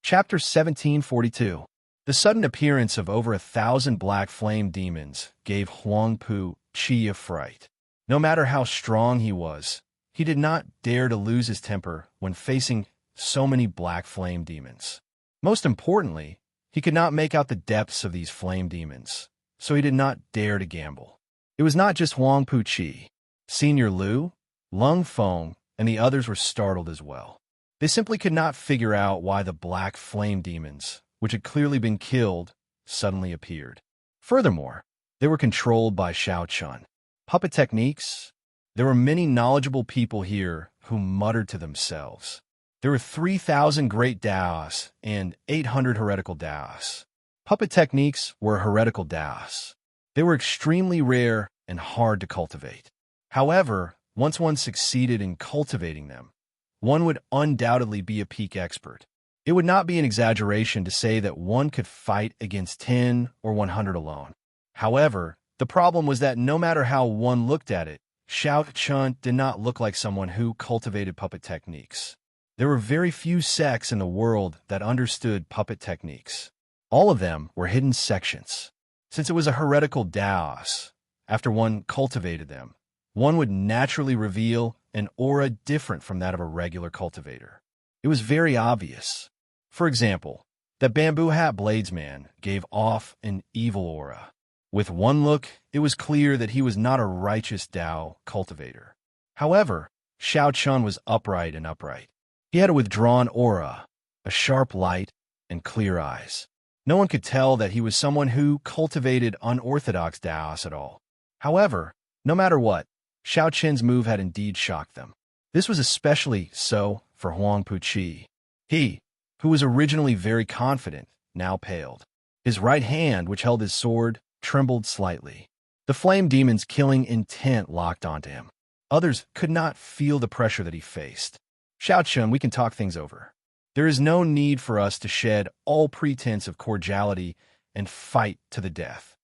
Chapter 1742. The sudden appearance of over 1,000 black flame demons gave Huangpu Qi a fright. No matter how strong he was, he did not dare to lose his temper when facing so many black flame demons. Most importantly, he could not make out the depths of these flame demons, so he did not dare to gamble. It was not just Huangpu Qi. Senior Lu, Lung Feng, and the others were startled as well. They simply could not figure out why the black flame demons, which had clearly been killed, suddenly appeared. Furthermore, they were controlled by Xiao Chun. Puppet techniques? There were many knowledgeable people here who muttered to themselves. There were 3,000 great Daos and 800 heretical Daos. Puppet techniques were heretical Daos. They were extremely rare and hard to cultivate. However, once one succeeded in cultivating them, one would undoubtedly be a peak expert. It would not be an exaggeration to say that one could fight against 10 or 100 alone. However, the problem was that no matter how one looked at it, Xiao Chun did not look like someone who cultivated puppet techniques. There were very few sects in the world that understood puppet techniques. All of them were hidden sections. Since it was a heretical Daos, after one cultivated them, one would naturally reveal an aura different from that of a regular cultivator. It was very obvious. For example, that bamboo hat bladesman gave off an evil aura. With one look, it was clear that he was not a righteous Dao cultivator. However, Xiao Chun was upright and upright. He had a withdrawn aura, a sharp light, and clear eyes. No one could tell that he was someone who cultivated unorthodox Daos at all. However, no matter what, Xiao Chun's move had indeed shocked them. This was especially so for Huangpu Qi. He, who was originally very confident, now paled. His right hand, which held his sword, trembled slightly. The flame demon's killing intent locked onto him. Others could not feel the pressure that he faced. Xiao Chun, we can talk things over. There is no need for us to shed all pretense of cordiality and fight to the death.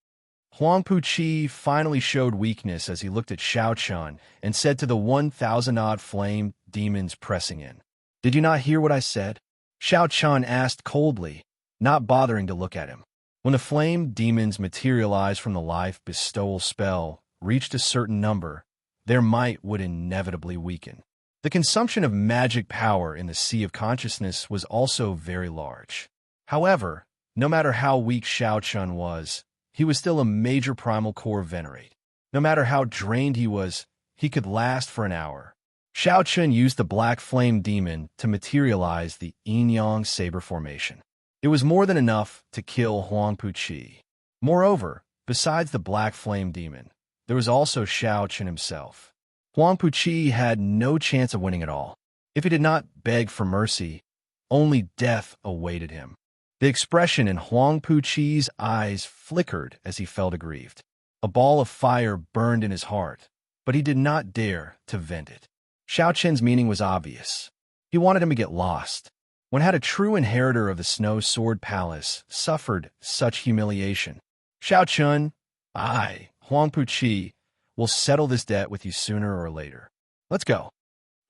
Huangpu Qi finally showed weakness as he looked at Xiao Chun and said to the 1,000-odd flame demons pressing in, "Did you not hear what I said?" Xiao Chun asked coldly, not bothering to look at him. When the flame demons materialized from the life bestowal spell reached a certain number, their might would inevitably weaken. The consumption of magic power in the sea of consciousness was also very large. However, no matter how weak Xiao Chun was, he was still a major primal core venerate. No matter how drained he was, he could last for an hour. Xiao Chun used the black flame demon to materialize the yin-yang saber formation. It was more than enough to kill Huangpu Qi. Moreover, besides the black flame demon, there was also Xiao Chun himself. Huangpu Qi had no chance of winning at all. If he did not beg for mercy, only death awaited him. The expression in Huangpu Qi's eyes flickered as he felt aggrieved. A ball of fire burned in his heart, but he did not dare to vent it. Xiao Chun's meaning was obvious. He wanted him to get lost. When had a true inheritor of the Snow Sword Palace suffered such humiliation? Xiao Chun, I, Huangpu Qi, will settle this debt with you sooner or later. Let's go.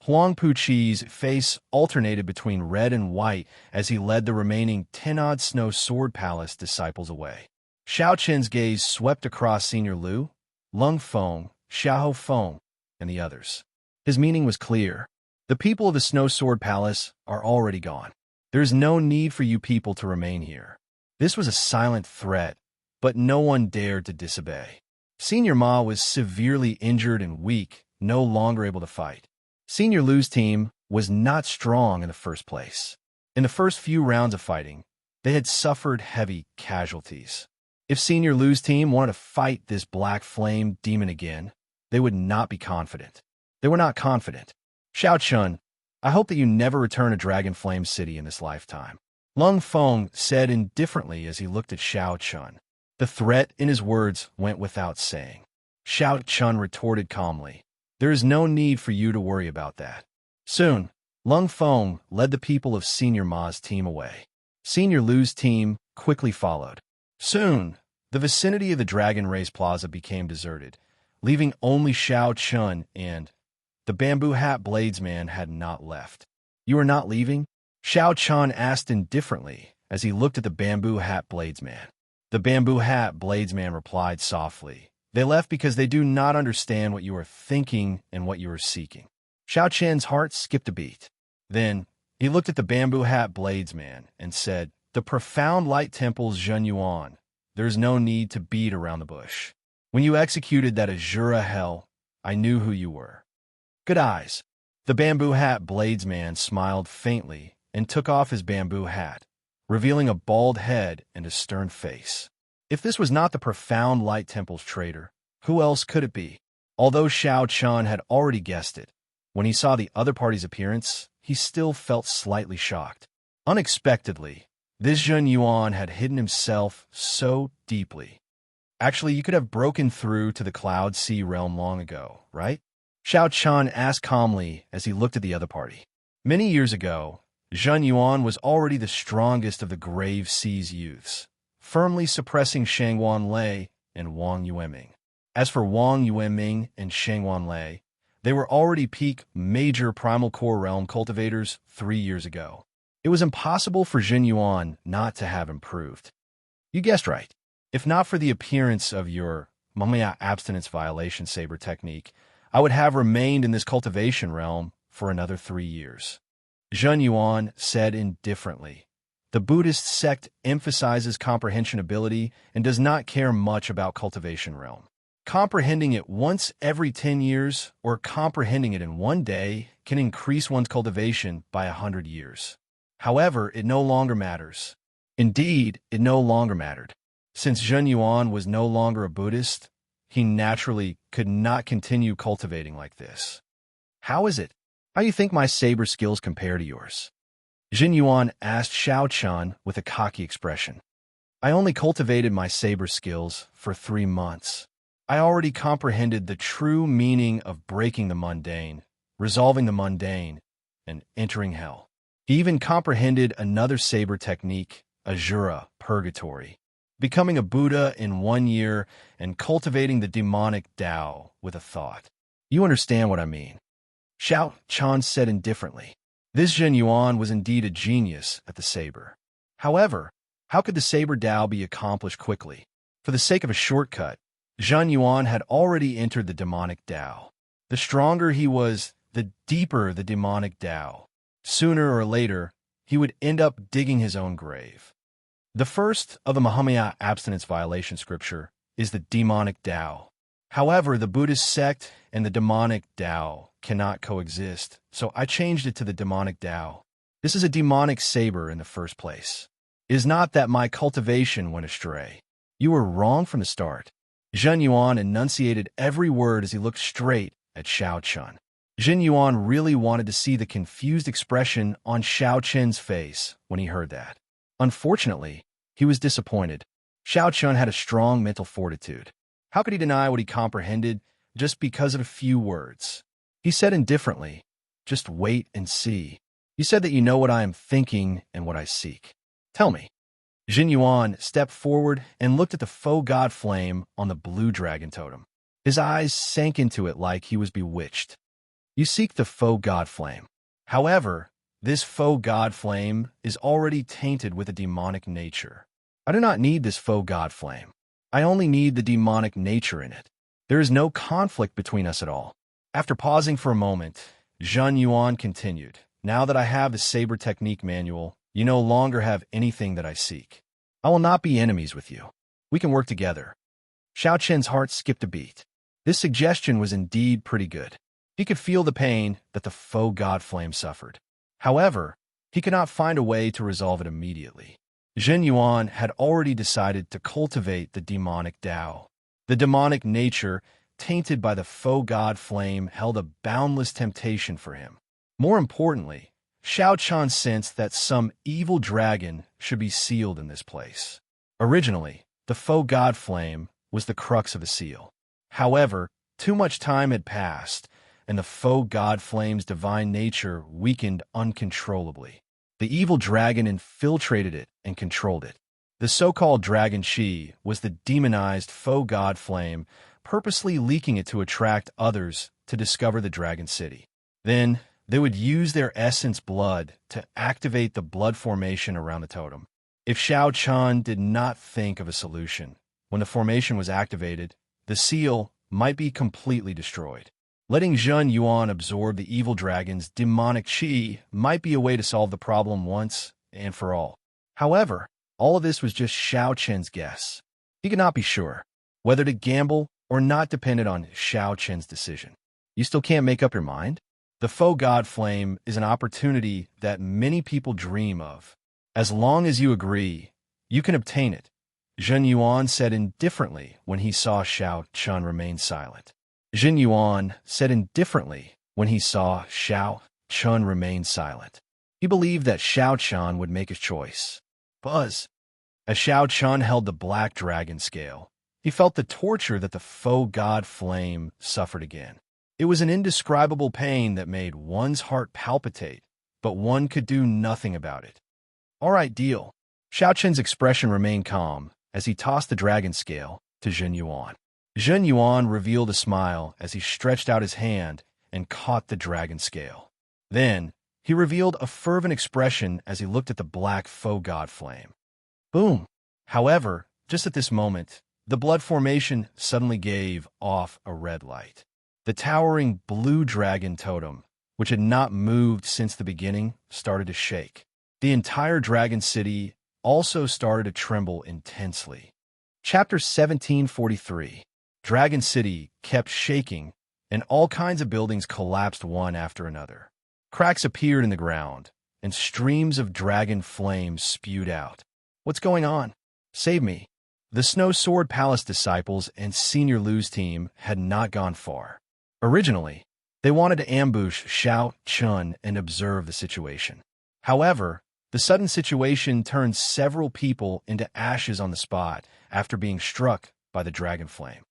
Huangpu Qi's face alternated between red and white as he led the remaining 10-odd Snow Sword Palace disciples away. Xiao Chun's gaze swept across Senior Lu, Lung Feng, Xiao Feng, and the others. His meaning was clear. The people of the Snow Sword Palace are already gone. There is no need for you people to remain here. This was a silent threat, but no one dared to disobey. Senior Ma was severely injured and weak, no longer able to fight. Senior Lu's team was not strong in the first place. In the first few rounds of fighting, they had suffered heavy casualties. If Senior Lu's team wanted to fight this black flame demon again, they would not be confident. They were not confident. Xiao Chun, I hope that you never return to Dragon Flame City in this lifetime. Lung Feng said indifferently as he looked at Xiao Chun. The threat in his words went without saying. Xiao Chun retorted calmly, there is no need for you to worry about that. Soon, Lung Feng led the people of Senior Ma's team away. Senior Lu's team quickly followed. Soon, the vicinity of the Dragon Race Plaza became deserted, leaving only Xiao Chun and the bamboo hat bladesman had not left. You are not leaving? Xiao Chan asked indifferently as he looked at the bamboo hat bladesman. The bamboo hat bladesman replied softly, "They left because they do not understand what you are thinking and what you are seeking." Xiao Chen's heart skipped a beat. Then he looked at the bamboo hat bladesman and said, "The profound light temples Zhen Yuan. There is no need to beat around the bush. When you executed that Azura hell, I knew who you were." Good eyes. The bamboo hat bladesman smiled faintly and took off his bamboo hat, revealing a bald head and a stern face. If this was not the profound light temple's traitor, who else could it be? Although Xiao Chan had already guessed it, when he saw the other party's appearance, he still felt slightly shocked. Unexpectedly, this Zhen Yuan had hidden himself so deeply. Actually, you could have broken through to the Cloud Sea realm long ago, right? Xiao Chan asked calmly as he looked at the other party. Many years ago, Zhen Yuan was already the strongest of the Grave Sea's youths, firmly suppressing Shangwan Lei and Wang Yueming. As for Wang Yueming and Shangwan Lei, they were already peak major primal core realm cultivators 3 years ago. It was impossible for Zhen Yuan not to have improved. You guessed right. If not for the appearance of your Mumia abstinence violation saber technique, I would have remained in this cultivation realm for another 3 years. Zhen Yuan said indifferently. The Buddhist sect emphasizes comprehension ability and does not care much about cultivation realm. Comprehending it once every 10 years or comprehending it in one day can increase one's cultivation by 100 years. However, it no longer matters. Indeed, it no longer mattered. Since Zhen Yuan was no longer a Buddhist, he naturally could not continue cultivating like this. How is it? How do you think my saber skills compare to yours? Zhen Yuan asked Xiao Chan with a cocky expression. I only cultivated my saber skills for 3 months. I already comprehended the true meaning of breaking the mundane, resolving the mundane, and entering hell. He even comprehended another saber technique, Azura, purgatory, becoming a Buddha in 1 year and cultivating the demonic Tao with a thought. You understand what I mean? Xiao Chan said indifferently. This Zhen Yuan was indeed a genius at the saber. However, how could the saber Tao be accomplished quickly? For the sake of a shortcut, Zhen Yuan had already entered the demonic Tao. The stronger he was, the deeper the demonic Tao. Sooner or later, he would end up digging his own grave. The first of the Mahamaya abstinence violation scripture is the demonic Tao. However, the Buddhist sect and the demonic Tao cannot coexist, so I changed it to the demonic Tao. This is a demonic saber in the first place. It is not that my cultivation went astray. You were wrong from the start. Zhen Yuan enunciated every word as he looked straight at Xiao Chan. Zhen Yuan really wanted to see the confused expression on Xiao Chen's face when he heard that. Unfortunately, he was disappointed. Xiao Chan had a strong mental fortitude. How could he deny what he comprehended just because of a few words? He said indifferently, "Just wait and see. You said that you know what I am thinking and what I seek. Tell me." Zhen Yuan stepped forward and looked at the faux god flame on the blue dragon totem. His eyes sank into it like he was bewitched. You seek the faux god flame. However, this faux god flame is already tainted with a demonic nature. I do not need this faux god flame. I only need the demonic nature in it. There is no conflict between us at all. After pausing for a moment, Zhen Yuan continued, "Now that I have the saber technique manual, you no longer have anything that I seek. I will not be enemies with you. We can work together." Xiao Chen's heart skipped a beat. This suggestion was indeed pretty good. He could feel the pain that the faux god flame suffered. However, he could not find a way to resolve it immediately. Zhen Yuan had already decided to cultivate the demonic Tao. The demonic nature, tainted by the faux god flame, held a boundless temptation for him. More importantly, Xiao Chan sensed that some evil dragon should be sealed in this place. Originally, the faux god flame was the crux of the seal. However, too much time had passed, and the faux god flame's divine nature weakened uncontrollably. The evil dragon infiltrated it and controlled it. The so-called Dragon Shi was the demonized faux god flame, purposely leaking it to attract others to discover the Dragon City. Then, They would use their essence blood to activate the blood formation around the totem. If Xiao Chun did not think of a solution, when the formation was activated, the seal might be completely destroyed. Letting Zhen Yuan absorb the evil dragon's demonic qi might be a way to solve the problem once and for all. However, all of this was just Xiao Chen's guess. He could not be sure. Whether to gamble or not depended on Xiao Chen's decision. You still can't make up your mind? The faux god flame is an opportunity that many people dream of. As long as you agree, you can obtain it. Zhen Yuan said indifferently when he saw Xiao Chun remain silent. Zhen Yuan said indifferently when he saw Xiao Chun remain silent. He believed that Xiao Chun would make his choice. Buzz. As Xiao Chun held the black dragon scale, he felt the torture that the faux god flame suffered again. It was an indescribable pain that made one's heart palpitate, but one could do nothing about it. All right, deal. Xiao Chen's expression remained calm as he tossed the dragon scale to Zhen Yuan. Zhen Yuan revealed a smile as he stretched out his hand and caught the dragon scale. Then, he revealed a fervent expression as he looked at the black faux god flame. Boom! However, just at this moment, the blood formation suddenly gave off a red light. The towering blue dragon totem, which had not moved since the beginning, started to shake. The entire dragon city also started to tremble intensely. Chapter 1743. Dragon City kept shaking, and all kinds of buildings collapsed one after another. Cracks appeared in the ground, and streams of dragon flames spewed out. What's going on? Save me. The Snow Sword Palace disciples and Senior Lu's team had not gone far. Originally, they wanted to ambush Xiao Chun and observe the situation. However, the sudden situation turned several people into ashes on the spot after being struck by the dragon flame.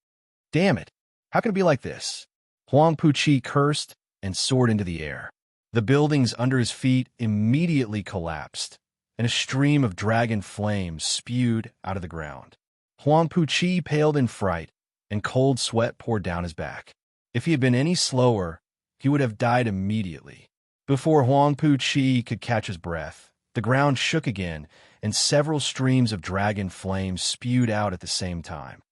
Damn it! How can it be like this? Huang Puqi cursed and soared into the air. The buildings under his feet immediately collapsed, and a stream of dragon flames spewed out of the ground. Huang Puqi paled in fright, and cold sweat poured down his back. If he had been any slower, he would have died immediately. Before Huang Puqi could catch his breath, the ground shook again, and several streams of dragon flames spewed out at the same time.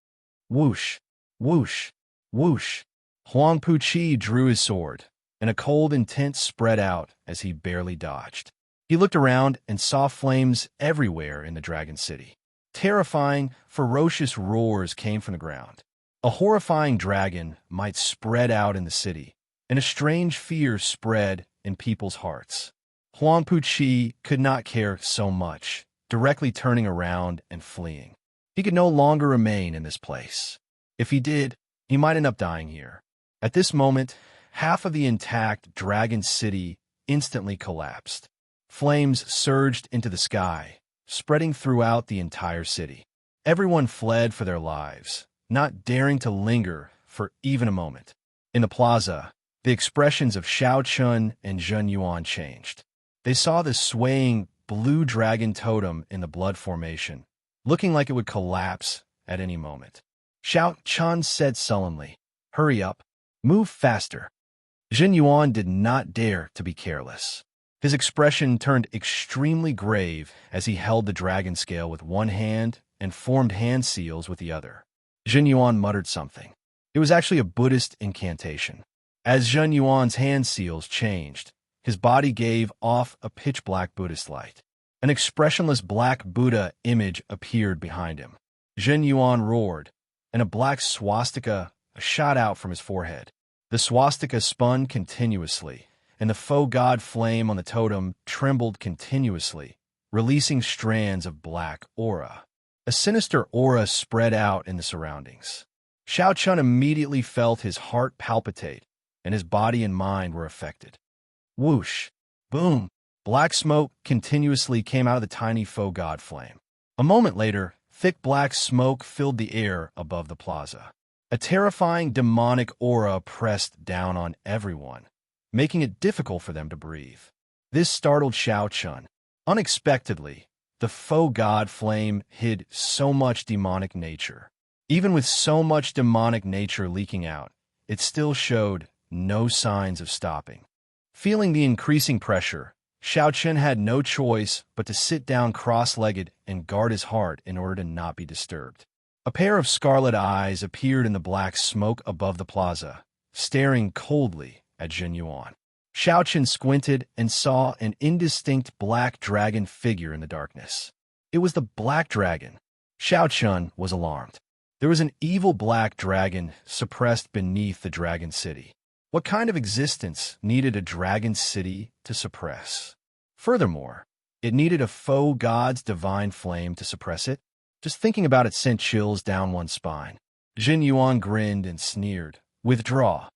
Whoosh! Whoosh! Whoosh! Huang Puqi drew his sword, and a cold intent spread out as he barely dodged. He looked around and saw flames everywhere in the dragon city. Terrifying, ferocious roars came from the ground. A horrifying dragon might spread out in the city, and a strange fear spread in people's hearts. Huang Puqi could not care so much, directly turning around and fleeing. He could no longer remain in this place. If he did, he might end up dying here. At this moment, half of the intact dragon city instantly collapsed. Flames surged into the sky, spreading throughout the entire city. Everyone fled for their lives, not daring to linger for even a moment. In the plaza, the expressions of Xiao Chun and Zhen Yuan changed. They saw the swaying blue dragon totem in the blood formation, looking like it would collapse at any moment. Xiao Chun said sullenly, "Hurry up. Move faster." Zhen Yuan did not dare to be careless. His expression turned extremely grave as he held the dragon scale with one hand and formed hand seals with the other. Zhen Yuan muttered something. It was actually a Buddhist incantation. As Zhen Yuan's hand seals changed, his body gave off a pitch-black Buddhist light. An expressionless black Buddha image appeared behind him. Zhen Yuan roared, and a black swastika shot out from his forehead. The swastika spun continuously, and the faux god flame on the totem trembled continuously, releasing strands of black aura. A sinister aura spread out in the surroundings. Xiao Chun immediately felt his heart palpitate, and his body and mind were affected. Whoosh! Boom! Black smoke continuously came out of the tiny faux god flame. A moment later, thick black smoke filled the air above the plaza. A terrifying demonic aura pressed down on everyone, making it difficult for them to breathe. This startled Xiao Chun. Unexpectedly, the faux god flame hid so much demonic nature. Even with so much demonic nature leaking out, it still showed no signs of stopping. Feeling the increasing pressure, Xiao Chen had no choice but to sit down cross-legged and guard his heart in order to not be disturbed. A pair of scarlet eyes appeared in the black smoke above the plaza, staring coldly at Jin Yuan. Xiao Chen squinted and saw an indistinct black dragon figure in the darkness. It was the black dragon. Xiao Chen was alarmed. There was an evil black dragon suppressed beneath the dragon city. What kind of existence needed a dragon city to suppress? Furthermore, it needed a faux god's divine flame to suppress it. Just thinking about it sent chills down one's spine. Jin Yuan grinned and sneered. Withdraw.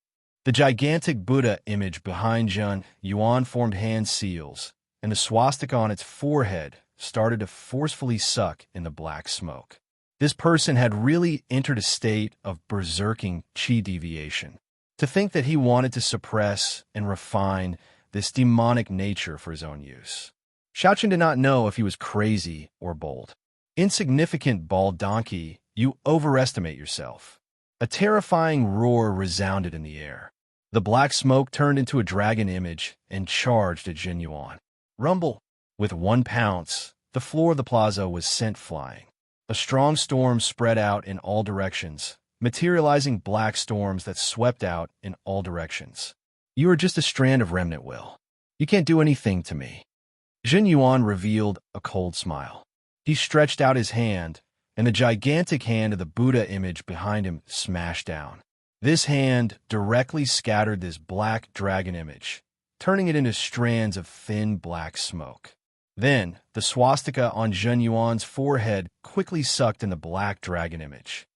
The gigantic Buddha image behind Jin Yuan formed hand seals, and the swastika on its forehead started to forcefully suck in the black smoke. This person had really entered a state of berserking chi deviation. To think that he wanted to suppress and refine this demonic nature for his own use. Xiao Chen did not know if he was crazy or bold. Insignificant bald donkey, you overestimate yourself. A terrifying roar resounded in the air. The black smoke turned into a dragon image and charged at Jin Yuan. Rumble! With one pounce, the floor of the plaza was sent flying. A strong storm spread out in all directions, materializing black storms that swept out in all directions. You are just a strand of remnant will. You can't do anything to me. Jin Yuan revealed a cold smile. He stretched out his hand, and the gigantic hand of the Buddha image behind him smashed down. This hand directly scattered this black dragon image, turning it into strands of thin black smoke. Then, the swastika on Jin Yuan's forehead quickly sucked in the black dragon image.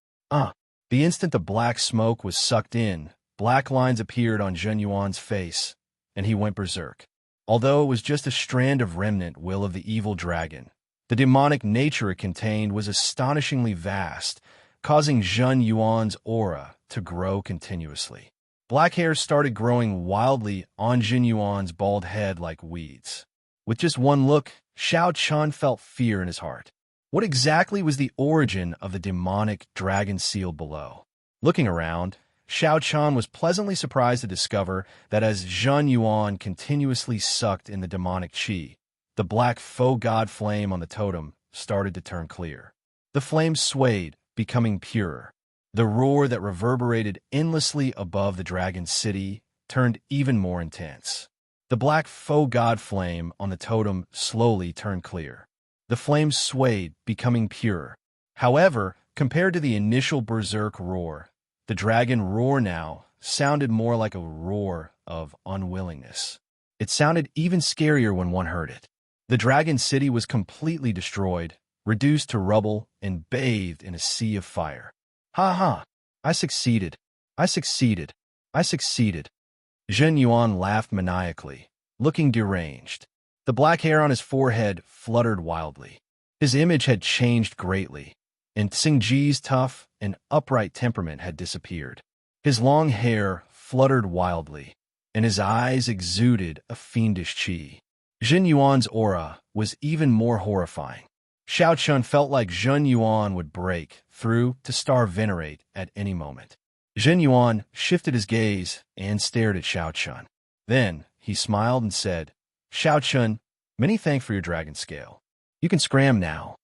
The instant the black smoke was sucked in, black lines appeared on Jin Yuan's face, and he went berserk. Although it was just a strand of remnant will of the evil dragon, the demonic nature it contained was astonishingly vast, causing Jin Yuan's aura to grow continuously. Black hairs started growing wildly on Jin Yuan's bald head like weeds. With just one look, Xiao Chen felt fear in his heart. What exactly was the origin of the demonic dragon seal below? Looking around, Xiao Chen was pleasantly surprised to discover that as Jin Yuan continuously sucked in the demonic qi, the black faux god flame on the totem started to turn clear. The flame swayed, becoming purer. The roar that reverberated endlessly above the dragon city turned even more intense. The black faux god flame on the totem slowly turned clear. The flame swayed, becoming pure. However, compared to the initial berserk roar, the dragon roar now sounded more like a roar of unwillingness. It sounded even scarier when one heard it. The dragon city was completely destroyed, reduced to rubble, and bathed in a sea of fire. Ha ha! I succeeded. I succeeded. I succeeded. Jin Yuan laughed maniacally, looking deranged. The black hair on his forehead fluttered wildly. His image had changed greatly, and Xingji's tough and upright temperament had disappeared. His long hair fluttered wildly, and his eyes exuded a fiendish qi. Jin Yuan's aura was even more horrifying. Xiao Chen felt like Jin Yuan would break through to star venerate at any moment. Jin Yuan shifted his gaze and stared at Xiao Chen. Then he smiled and said, Xiao Chen, many thanks for your dragon scale. You can scram now.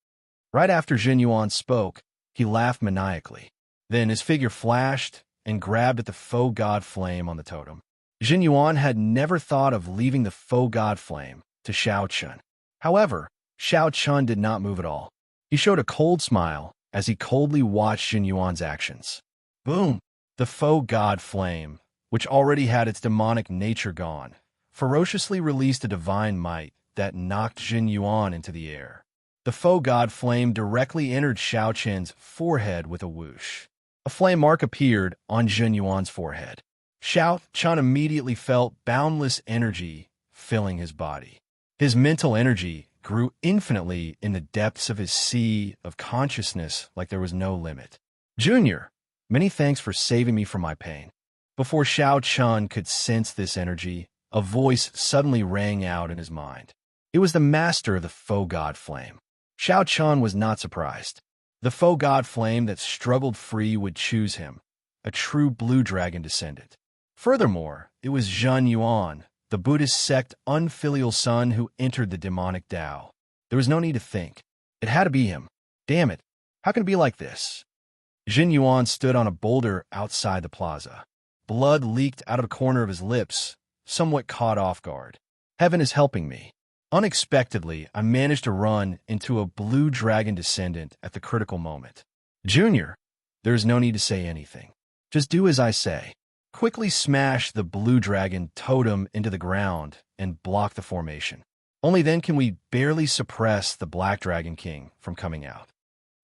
Right after Jin Yuan spoke, he laughed maniacally. Then his figure flashed and grabbed at the faux god flame on the totem. Jin Yuan had never thought of leaving the faux god flame to Xiao Chen. However, Xiao Chen did not move at all. He showed a cold smile as he coldly watched Jin Yuan's actions. Boom! The faux god flame, which already had its demonic nature gone, ferociously released a divine might that knocked Jin Yuan into the air. The faux god flame directly entered Xiao Chen's forehead with a whoosh. A flame mark appeared on Jin Yuan's forehead. Xiao Chen immediately felt boundless energy filling his body. His mental energy grew infinitely in the depths of his sea of consciousness like there was no limit. Junior, many thanks for saving me from my pain. Before Xiao Chen could sense this energy, a voice suddenly rang out in his mind. It was the master of the faux god flame. Xiao Chen was not surprised. The faux god flame that struggled free would choose him, a true blue dragon descendant. Furthermore, it was Jin Yuan, the the Buddhist sect unfilial son who entered the demonic Tao. There was no need to think. It had to be him. Damn it. How can it be like this? Jin Yuan stood on a boulder outside the plaza. Blood leaked out of the corner of his lips, somewhat caught off guard. Heaven is helping me. Unexpectedly, I managed to run into a blue dragon descendant at the critical moment. Junior, there is no need to say anything. Just do as I say. Quickly smash the blue dragon totem into the ground and block the formation. Only then can we barely suppress the Black Dragon King from coming out.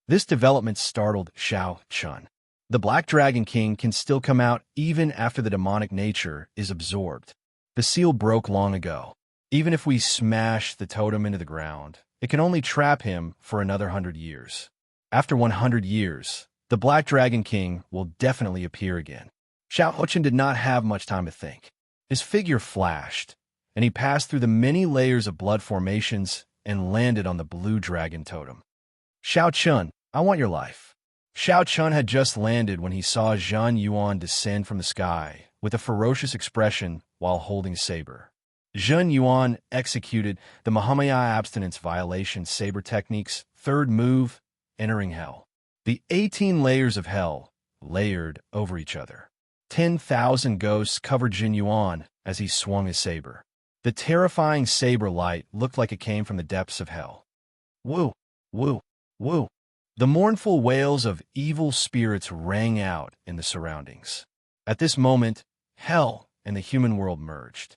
This development startled Xiao Chun. The Black Dragon King can still come out even after the demonic nature is absorbed. The seal broke long ago. Even if we smash the totem into the ground, it can only trap him for another 100 years. After 100 years, the Black Dragon King will definitely appear again. Xiao Chun did not have much time to think. His figure flashed, and he passed through the many layers of blood formations and landed on the blue dragon totem. Xiao Chun, I want your life. Xiao Chun had just landed when he saw Zhan Yuan descend from the sky with a ferocious expression while holding a saber. Zhan Yuan executed the Mahamaya abstinence violation saber technique's third move, entering hell. The 18 layers of hell layered over each other. 10,000 ghosts covered Jin Yuan as he swung his saber. The terrifying saber light looked like it came from the depths of hell. Woo, woo, woo. The mournful wails of evil spirits rang out in the surroundings. At this moment, hell and the human world merged.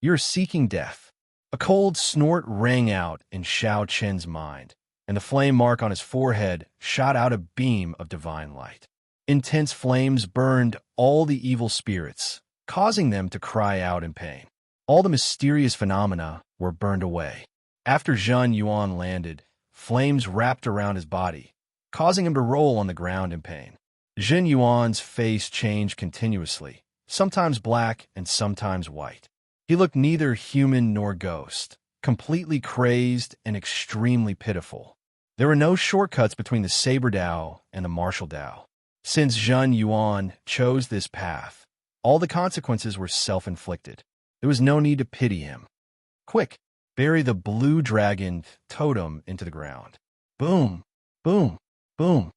You're seeking death. A cold snort rang out in Xiao Chen's mind, and the flame mark on his forehead shot out a beam of divine light. Intense flames burned all the evil spirits, causing them to cry out in pain. All the mysterious phenomena were burned away. After Zhan Yuan landed, flames wrapped around his body, causing him to roll on the ground in pain. Jin Yuan's face changed continuously, sometimes black and sometimes white. He looked neither human nor ghost, completely crazed and extremely pitiful. There were no shortcuts between the Saber Dao and the Martial Dao. Since Zhan Yuan chose this path, all the consequences were self-inflicted. There was no need to pity him. Quick, bury the blue dragon totem into the ground. Boom, boom, boom.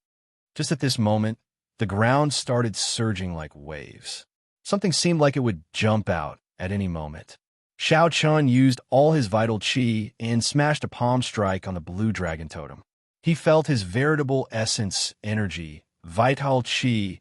Just at this moment, the ground started surging like waves. Something seemed like it would jump out at any moment. Xiao Chun used all his vital qi and smashed a palm strike on the blue dragon totem. He felt his veritable essence, energy, vital qi,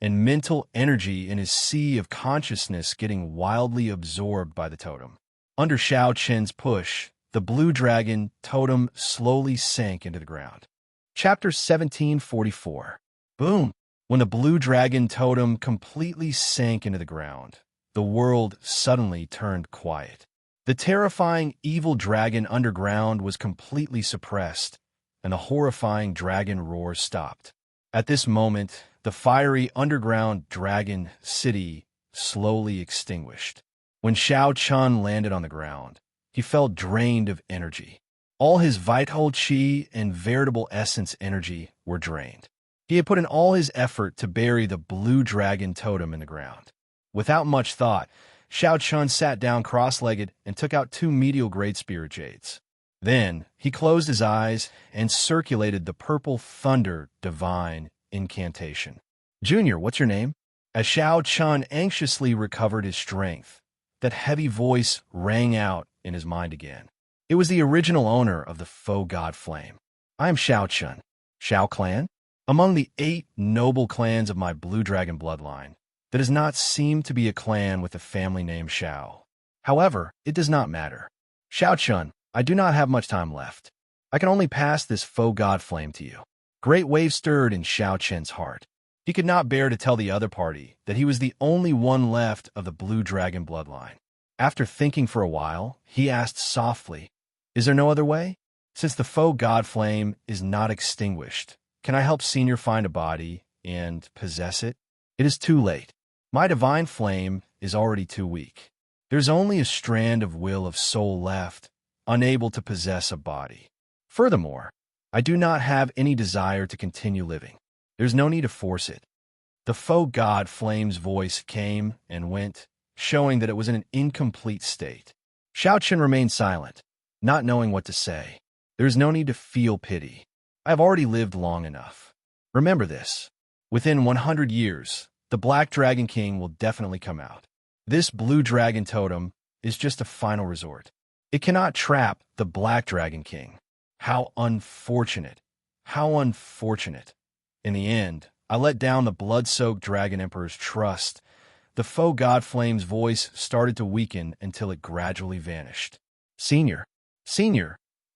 and mental energy in his sea of consciousness getting wildly absorbed by the totem. Under Xiao Chen's push, the blue dragon totem slowly sank into the ground. Chapter 1744. Boom! When the blue dragon totem completely sank into the ground, the world suddenly turned quiet. The terrifying evil dragon underground was completely suppressed, and the horrifying dragon roar stopped. At this moment, the fiery underground dragon city slowly extinguished. When Xiao Chun landed on the ground, he felt drained of energy. All his vital qi and veritable essence energy were drained. He had put in all his effort to bury the blue dragon totem in the ground. Without much thought, Xiao Chun sat down cross-legged and took out 2 medial great spirit jades. Then, he closed his eyes and circulated the purple thunder divine incantation. Junior, what's your name? As Xiao Chun anxiously recovered his strength, that heavy voice rang out in his mind again. It was the original owner of the faux god flame. I am Xiao Chun. Xiao clan? Among the 8 noble clans of my blue dragon bloodline, there does not seem to be a clan with a family name Xiao. However, it does not matter. Xiao Chun, I do not have much time left. I can only pass this faux god flame to you. Great waves stirred in Xiao Chen's heart. He could not bear to tell the other party that he was the only one left of the blue dragon bloodline. After thinking for a while, he asked softly, "Is there no other way? Since the faux god flame is not extinguished, can I help Senior find a body and possess it? It is too late. My divine flame is already too weak. There's only a strand of will of soul left, unable to possess a body. Furthermore, I do not have any desire to continue living. There's no need to force it." The faux god flame's voice came and went, showing that it was in an incomplete state. Xiao Chen remained silent, not knowing what to say. There is no need to feel pity. I have already lived long enough. Remember this. Within 100 years, the Black Dragon King will definitely come out. This blue dragon totem is just a final resort. It cannot trap the Black Dragon King. How unfortunate. How unfortunate. In the end, I let down the blood-soaked Dragon Emperor's trust. The faux god flame's voice started to weaken until it gradually vanished. Senior.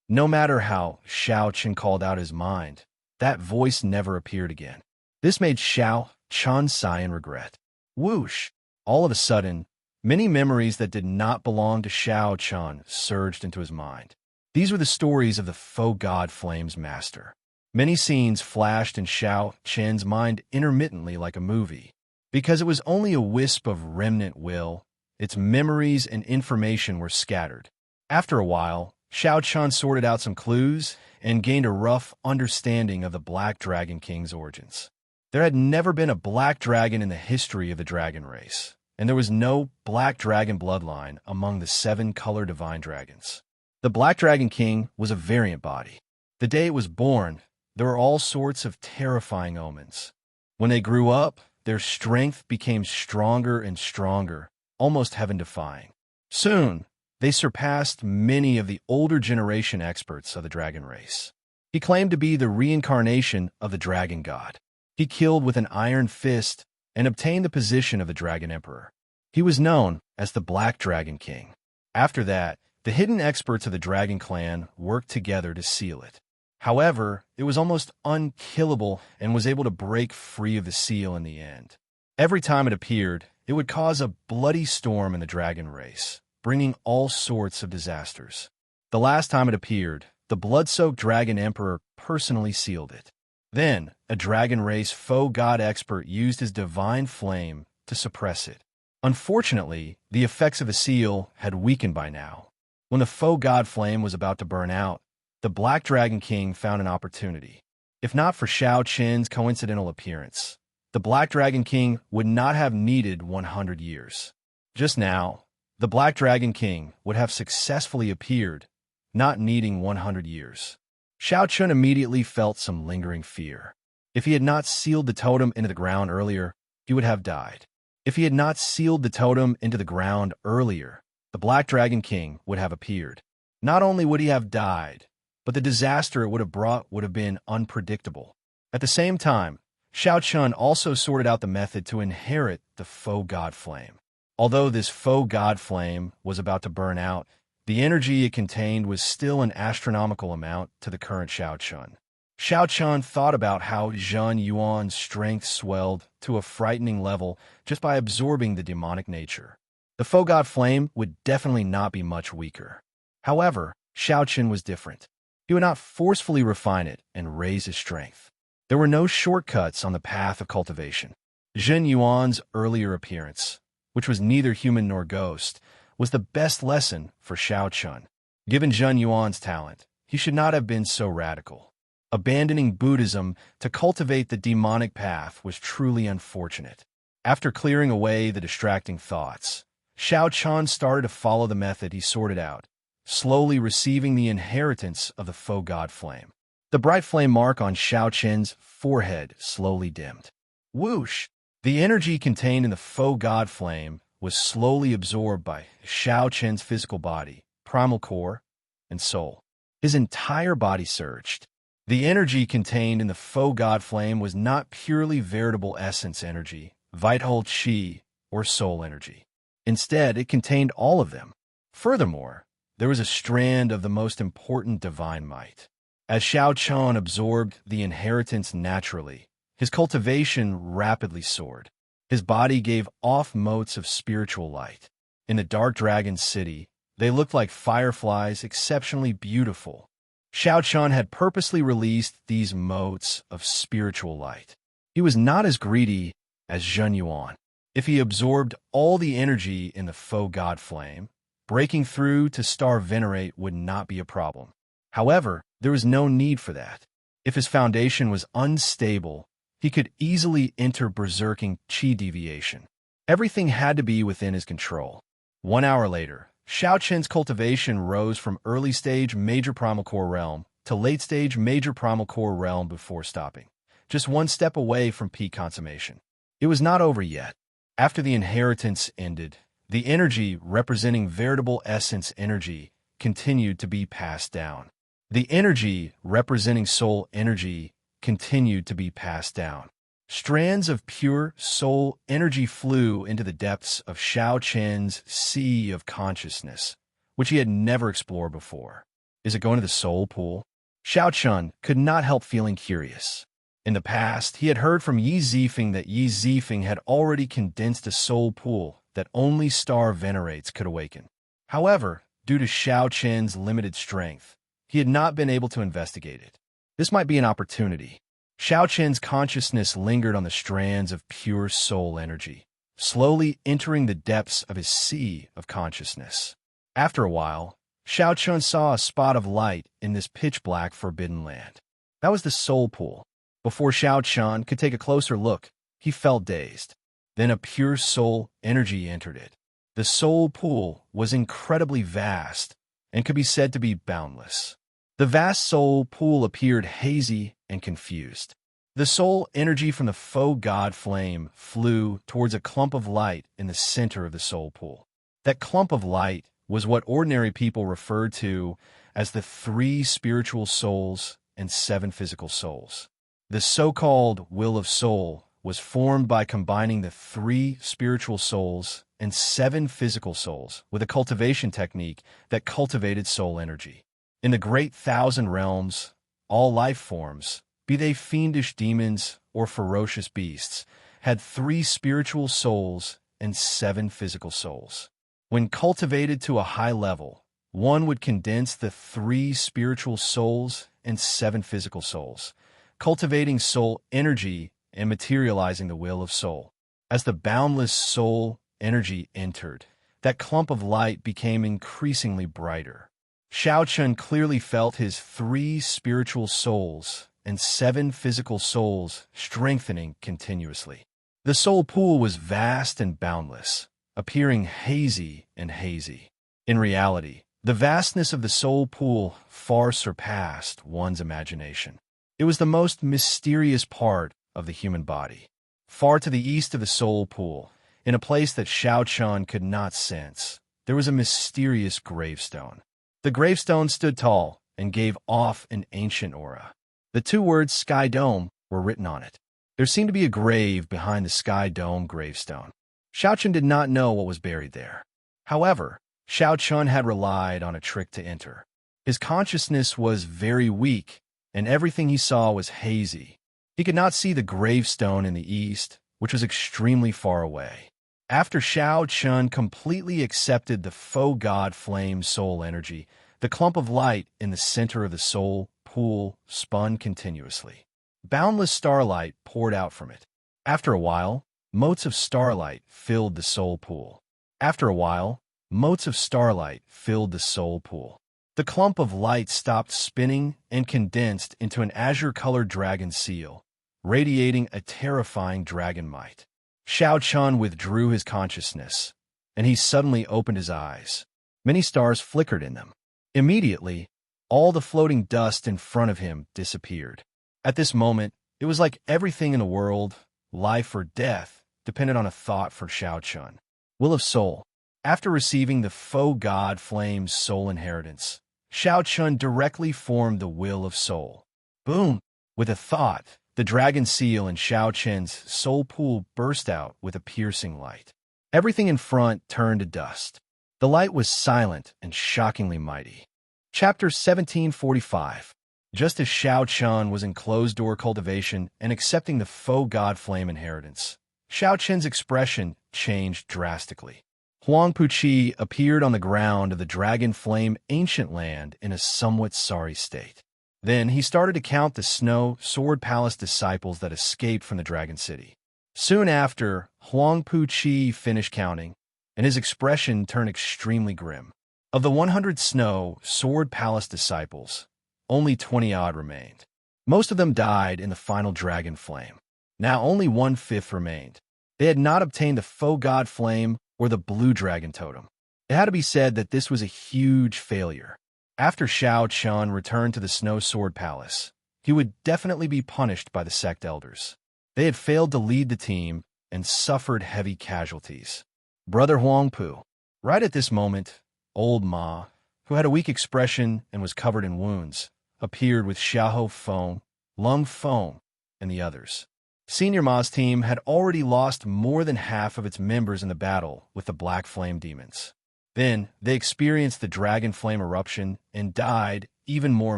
No matter how Xiao Chen called out his mind, that voice never appeared again. This made Xiao Chen sigh in regret. Whoosh! All of a sudden, many memories that did not belong to Xiao Chen surged into his mind. These were the stories of the faux god flame's master. Many scenes flashed in Xiao Chen's mind intermittently like a movie. Because it was only a wisp of remnant will, its memories and information were scattered. After a while, Xiao Chen sorted out some clues and gained a rough understanding of the Black Dragon King's origins. There had never been a black dragon in the history of the dragon race, and there was no black dragon bloodline among the 7 color divine dragons. The Black Dragon King was a variant body. The day it was born, there were all sorts of terrifying omens. When they grew up, their strength became stronger and stronger, almost heaven-defying. Soon, they surpassed many of the older generation experts of the dragon race. He claimed to be the reincarnation of the dragon god. He killed with an iron fist and obtained the position of the Dragon Emperor. He was known as the Black Dragon King. After that, the hidden experts of the Dragon Clan worked together to seal it. However, it was almost unkillable and was able to break free of the seal in the end. Every time it appeared, it would cause a bloody storm in the dragon race, bringing all sorts of disasters. The last time it appeared, the blood-soaked Dragon Emperor personally sealed it. Then, a dragon race faux god expert used his divine flame to suppress it. Unfortunately, the effects of the seal had weakened by now. When the faux god flame was about to burn out, the Black Dragon King found an opportunity. If not for Xiao Chen's coincidental appearance, the Black Dragon King would not have needed 100 years. Just now, the Black Dragon King would have successfully appeared, not needing 100 years. Xiao Chen immediately felt some lingering fear. If he had not sealed the totem into the ground earlier, he would have died. If he had not sealed the totem into the ground earlier, the Black Dragon King would have appeared. Not only would he have died, but the disaster it would have brought would have been unpredictable. At the same time, Xiao Chen also sorted out the method to inherit the faux god flame. Although this faux god flame was about to burn out, the energy it contained was still an astronomical amount to the current Xiao Chen. Xiao Chen thought about how Zhen Yuan's strength swelled to a frightening level just by absorbing the demonic nature. The faux god flame would definitely not be much weaker. However, Xiao Chen was different. He would not forcefully refine it and raise his strength. There were no shortcuts on the path of cultivation. Zhen Yuan's earlier appearance, which was neither human nor ghost, was the best lesson for Xiao Chen. Given Zhen Yuan's talent, he should not have been so radical. Abandoning Buddhism to cultivate the demonic path was truly unfortunate. After clearing away the distracting thoughts, Xiao Chen started to follow the method he sorted out, slowly receiving the inheritance of the faux god flame. The bright flame mark on Xiao Chen's forehead slowly dimmed. Whoosh! The energy contained in the faux god flame was slowly absorbed by Xiao Chen's physical body, primal core, and soul. His entire body surged. The energy contained in the faux god flame was not purely veritable essence energy, vital qi, or soul energy. Instead, it contained all of them. Furthermore, there was a strand of the most important divine might. As Xiao Chen absorbed the inheritance naturally, his cultivation rapidly soared. His body gave off motes of spiritual light. In the dark dragon city, they looked like fireflies, exceptionally beautiful. Xiao Chen had purposely released these motes of spiritual light. He was not as greedy as Zhen Yuan. If he absorbed all the energy in the faux god flame, breaking through to star venerate would not be a problem. However, there was no need for that. If his foundation was unstable, he could easily enter berserking qi deviation. Everything had to be within his control. 1 hour later, Xiao Qin's cultivation rose from early-stage major primal core realm to late-stage major primal core realm before stopping, just one step away from peak consummation. It was not over yet. After the inheritance ended, the energy representing veritable essence energy continued to be passed down. The energy representing soul energy continued to be passed down. Strands of pure soul energy flew into the depths of Xiao Qin's sea of consciousness, which he had never explored before. Is it going to the soul pool? Xiao Qin could not help feeling curious. In the past, he had heard from Yi Zifeng that Yi Zifeng had already condensed a soul pool that only star venerates could awaken. However, due to Xiao Qin's limited strength, he had not been able to investigate it. This might be an opportunity. Xiao Qin's consciousness lingered on the strands of pure soul energy, slowly entering the depths of his sea of consciousness. After a while, Xiao Qin saw a spot of light in this pitch-black forbidden land. That was the soul pool. Before Xiao Qin could take a closer look, he felt dazed. Then a pure soul energy entered it. The soul pool was incredibly vast and could be said to be boundless. The vast soul pool appeared hazy and confused. The soul energy from the faux god flame flew towards a clump of light in the center of the soul pool. That clump of light was what ordinary people referred to as the 3 spiritual souls and 7 physical souls. The so-called will of soul was formed by combining the 3 spiritual souls and 7 physical souls with a cultivation technique that cultivated soul energy. In the great 1,000 realms, all life forms, be they fiendish demons or ferocious beasts, had 3 spiritual souls and 7 physical souls. When cultivated to a high level, one would condense the 3 spiritual souls and 7 physical souls, cultivating soul energy and materializing the will of soul. As the boundless soul energy entered, that clump of light became increasingly brighter. Xiao Qin clearly felt his 3 spiritual souls and 7 physical souls strengthening continuously. The soul pool was vast and boundless, appearing hazy and hazy. In reality, the vastness of the soul pool far surpassed one's imagination. It was the most mysterious part of the human body. Far to the east of the soul pool, in a place that Xiao Qin could not sense, there was a mysterious gravestone. The gravestone stood tall and gave off an ancient aura. The 2 words Sky Dome were written on it. There seemed to be a grave behind the Sky Dome gravestone. Xiao Qin did not know what was buried there. However, Xiao Qin had relied on a trick to enter. His consciousness was very weak, and everything he saw was hazy. He could not see the gravestone in the east, which was extremely far away. After Xiao Qin completely accepted the faux god flame soul energy, the clump of light in the center of the soul pool spun continuously. Boundless starlight poured out from it. After a while, motes of starlight filled the soul pool. After a while, motes of starlight filled the soul pool. The clump of light stopped spinning and condensed into an azure-colored dragon seal, radiating a terrifying dragon might. Xiao Qin withdrew his consciousness, and he suddenly opened his eyes. Many stars flickered in them. Immediately, all the floating dust in front of him disappeared. At this moment, it was like everything in the world, life or death, depended on a thought for Xiao Qin. Will of Soul. After receiving the faux god flame's soul inheritance, Xiao Qin directly formed the Will of Soul. Boom! With a thought, the dragon seal in Xiao Qin's soul pool burst out with a piercing light. Everything in front turned to dust. The light was silent and shockingly mighty. Chapter 1745. Just as Xiao Qin was in closed-door cultivation and accepting the faux god flame inheritance, Xiao Qin's expression changed drastically. Huang Puqi appeared on the ground of the dragon flame ancient land in a somewhat sorry state. Then he started to count the Snow Sword Palace disciples that escaped from the Dragon City. Soon after, Huang Puqi finished counting, and his expression turned extremely grim. Of the 100 Snow Sword Palace disciples, only 20-odd remained. Most of them died in the final dragon flame. Now only 1/5 remained. They had not obtained the faux god flame or the blue dragon totem. It had to be said that this was a huge failure. After Shao Chun returned to the Snow Sword Palace, he would definitely be punished by the sect elders. They had failed to lead the team and suffered heavy casualties. Brother Huangpu. Right at this moment, old Ma, who had a weak expression and was covered in wounds, appeared with Xiaoho Feng, Lung Feng, and the others. Senior Ma's team had already lost more than half of its members in the battle with the Black Flame Demons. Then, they experienced the Dragon Flame eruption and died even more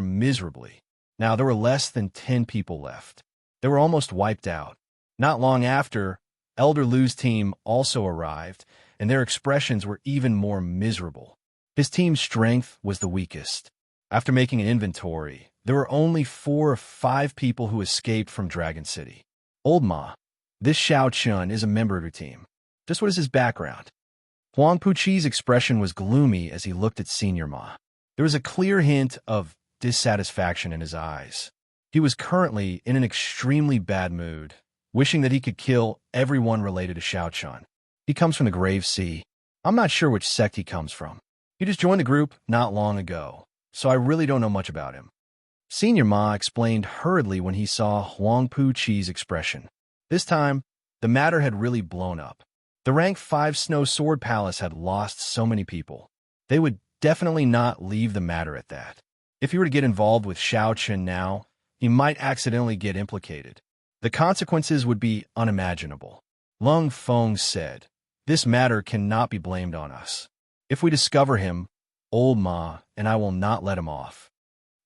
miserably. Now, there were less than 10 people left. They were almost wiped out. Not long after, Elder Lu's team also arrived, and their expressions were even more miserable. His team's strength was the weakest. After making an inventory, there were only 4 or 5 people who escaped from Dragon City. Old Ma, this Shao Chun is a member of your team. Just what is his background? Huang Puqi's expression was gloomy as he looked at Senior Ma. There was a clear hint of dissatisfaction in his eyes. He was currently in an extremely bad mood, wishing that he could kill everyone related to Shao Chun. He comes from the Grave Sea. I'm not sure which sect he comes from. He just joined the group not long ago, so I really don't know much about him. Senior Ma explained hurriedly when he saw Huang Puqi's expression. This time, the matter had really blown up. The Rank 5 Snow Sword Palace had lost so many people. They would definitely not leave the matter at that. If he were to get involved with Shao Chun now, he might accidentally get implicated. The consequences would be unimaginable. Lung Feng said, "This matter cannot be blamed on us. If we discover him, old Ma and I will not let him off."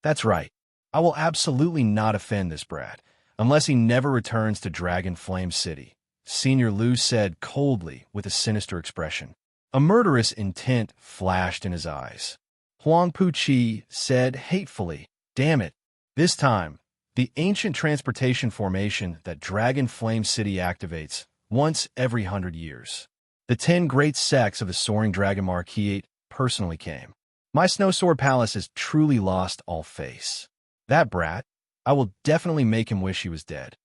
That's right. I will absolutely not offend this brat, unless he never returns to Dragon Flame City, Senior Lu said coldly with a sinister expression. A murderous intent flashed in his eyes. Huang Puqi said hatefully, "Damn it. This time, the ancient transportation formation that Dragon Flame City activates once every 100 years. The 10 great sects of the Soaring Dragon Marquis personally came. My Snow Sword Palace has truly lost all face. That brat, I will definitely make him wish he was dead."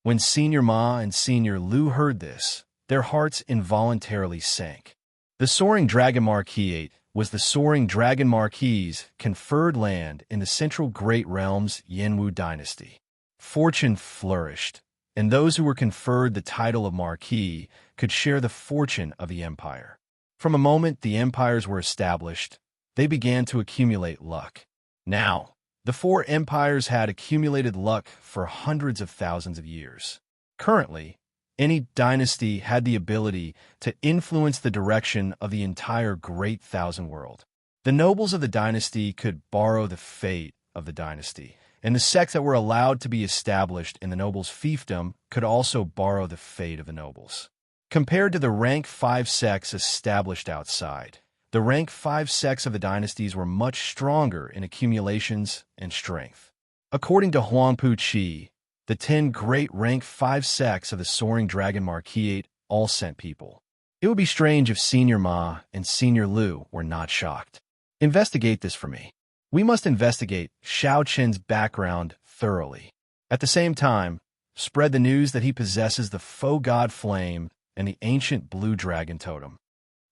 When Senior Ma and Senior Lu heard this, their hearts involuntarily sank. The Soaring Dragon Marquis was the Soaring Dragon Marquis' conferred land in the central Great Realm's Yanwu dynasty. Fortune flourished, and those who were conferred the title of Marquis could share the fortune of the empire. From a moment the empires were established, they began to accumulate luck. Now, the 4 empires had accumulated luck for hundreds of thousands of years. Currently, any dynasty had the ability to influence the direction of the entire Great Thousand World. The nobles of the dynasty could borrow the fate of the dynasty, and the sects that were allowed to be established in the nobles' fiefdom could also borrow the fate of the nobles. Compared to the Rank 5 sects established outside, the Rank 5 sects of the dynasties were much stronger in accumulations and strength. According to Huang Puqi, the 10 great Rank 5 sects of the Soaring Dragon Marquis all sent people. It would be strange if Senior Ma and Senior Lu were not shocked. Investigate this for me. We must investigate Shao Chun's background thoroughly. At the same time, spread the news that he possesses the faux god flame and the ancient blue dragon totem.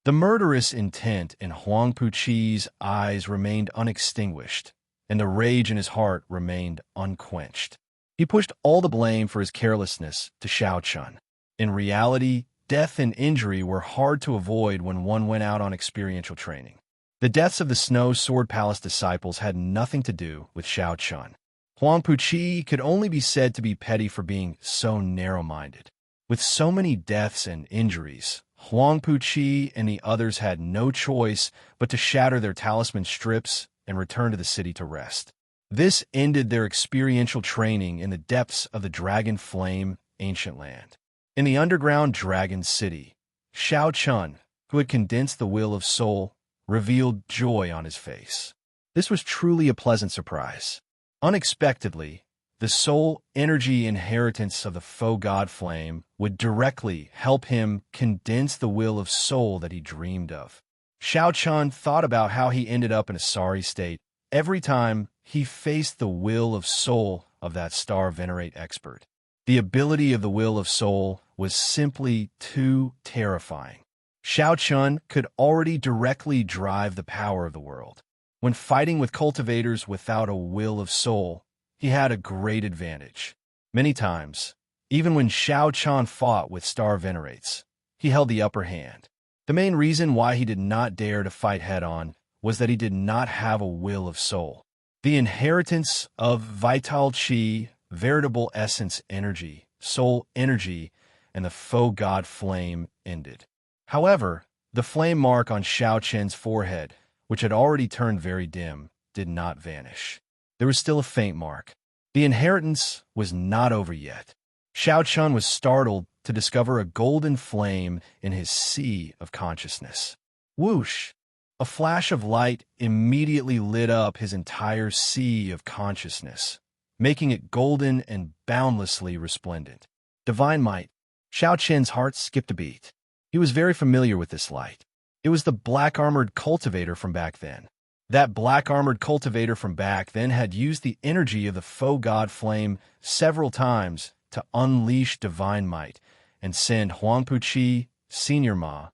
The murderous intent in Huang Puqi's eyes remained unextinguished, and the rage in his heart remained unquenched. He pushed all the blame for his carelessness to Shao Chun. In reality, death and injury were hard to avoid when one went out on experiential training. The deaths of the Snow Sword Palace disciples had nothing to do with Shao Chun. Huang Puqi could only be said to be petty for being so narrow-minded. With so many deaths and injuries, Huang Puqi and the others had no choice but to shatter their talisman strips and return to the city to rest. This ended their experiential training in the depths of the Dragon Flame ancient land. In the underground Dragon City, Shao Chun, who had condensed the will of soul, revealed joy on his face. This was truly a pleasant surprise. Unexpectedly, the soul energy inheritance of the faux god flame would directly help him condense the will of soul that he dreamed of. Shao Chun thought about how he ended up in a sorry state every time he faced the will of soul of that star venerate expert. The ability of the will of soul was simply too terrifying. Xiao Chun could already directly drive the power of the world. When fighting with cultivators without a will of soul, he had a great advantage. Many times, even when Xiao Chun fought with star venerates, he held the upper hand. The main reason why he did not dare to fight head-on was that he did not have a will of soul. The inheritance of vital qi, veritable essence energy, soul energy, and the faux god flame ended. However, the flame mark on Xiao Chen's forehead, which had already turned very dim, did not vanish. There was still a faint mark. The inheritance was not over yet. Xiao Chun was startled to discover a golden flame in his sea of consciousness. Whoosh! A flash of light immediately lit up his entire sea of consciousness, making it golden and boundlessly resplendent. Divine might. Xiao Chen's heart skipped a beat. He was very familiar with this light. It was the black-armored cultivator from back then. That black-armored cultivator from back then had used the energy of the faux god flame several times to unleash divine might and send Huangpu Qi, Senior Ma,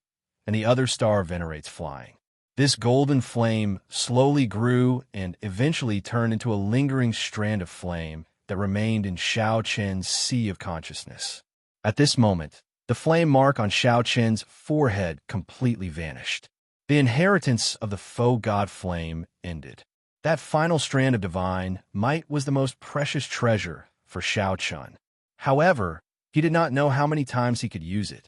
and the other star venerates flying. This golden flame slowly grew and eventually turned into a lingering strand of flame that remained in Xiao Chen's sea of consciousness. At this moment, the flame mark on Xiao Chen's forehead completely vanished. The inheritance of the faux god flame ended. That final strand of divine might was the most precious treasure for Xiao Chun. However, he did not know how many times he could use it.